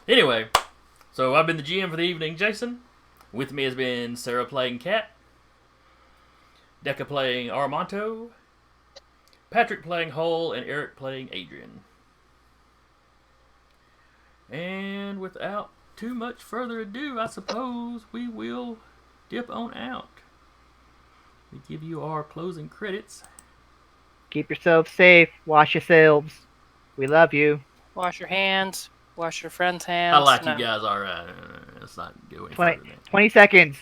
Anyway, so I've been the GM for the evening, Jason. With me has been Sarah playing Cat, Decca playing Armanto, Patrick playing Hull, and Eric playing Adrian. And without too much further ado, I suppose we will dip on out. to give you our closing credits. Keep yourselves safe. Wash yourselves. We love you. Wash your hands. Wash your friends' hands. I like No. you guys. All right. Let's not go any 20, further than that. 20 seconds.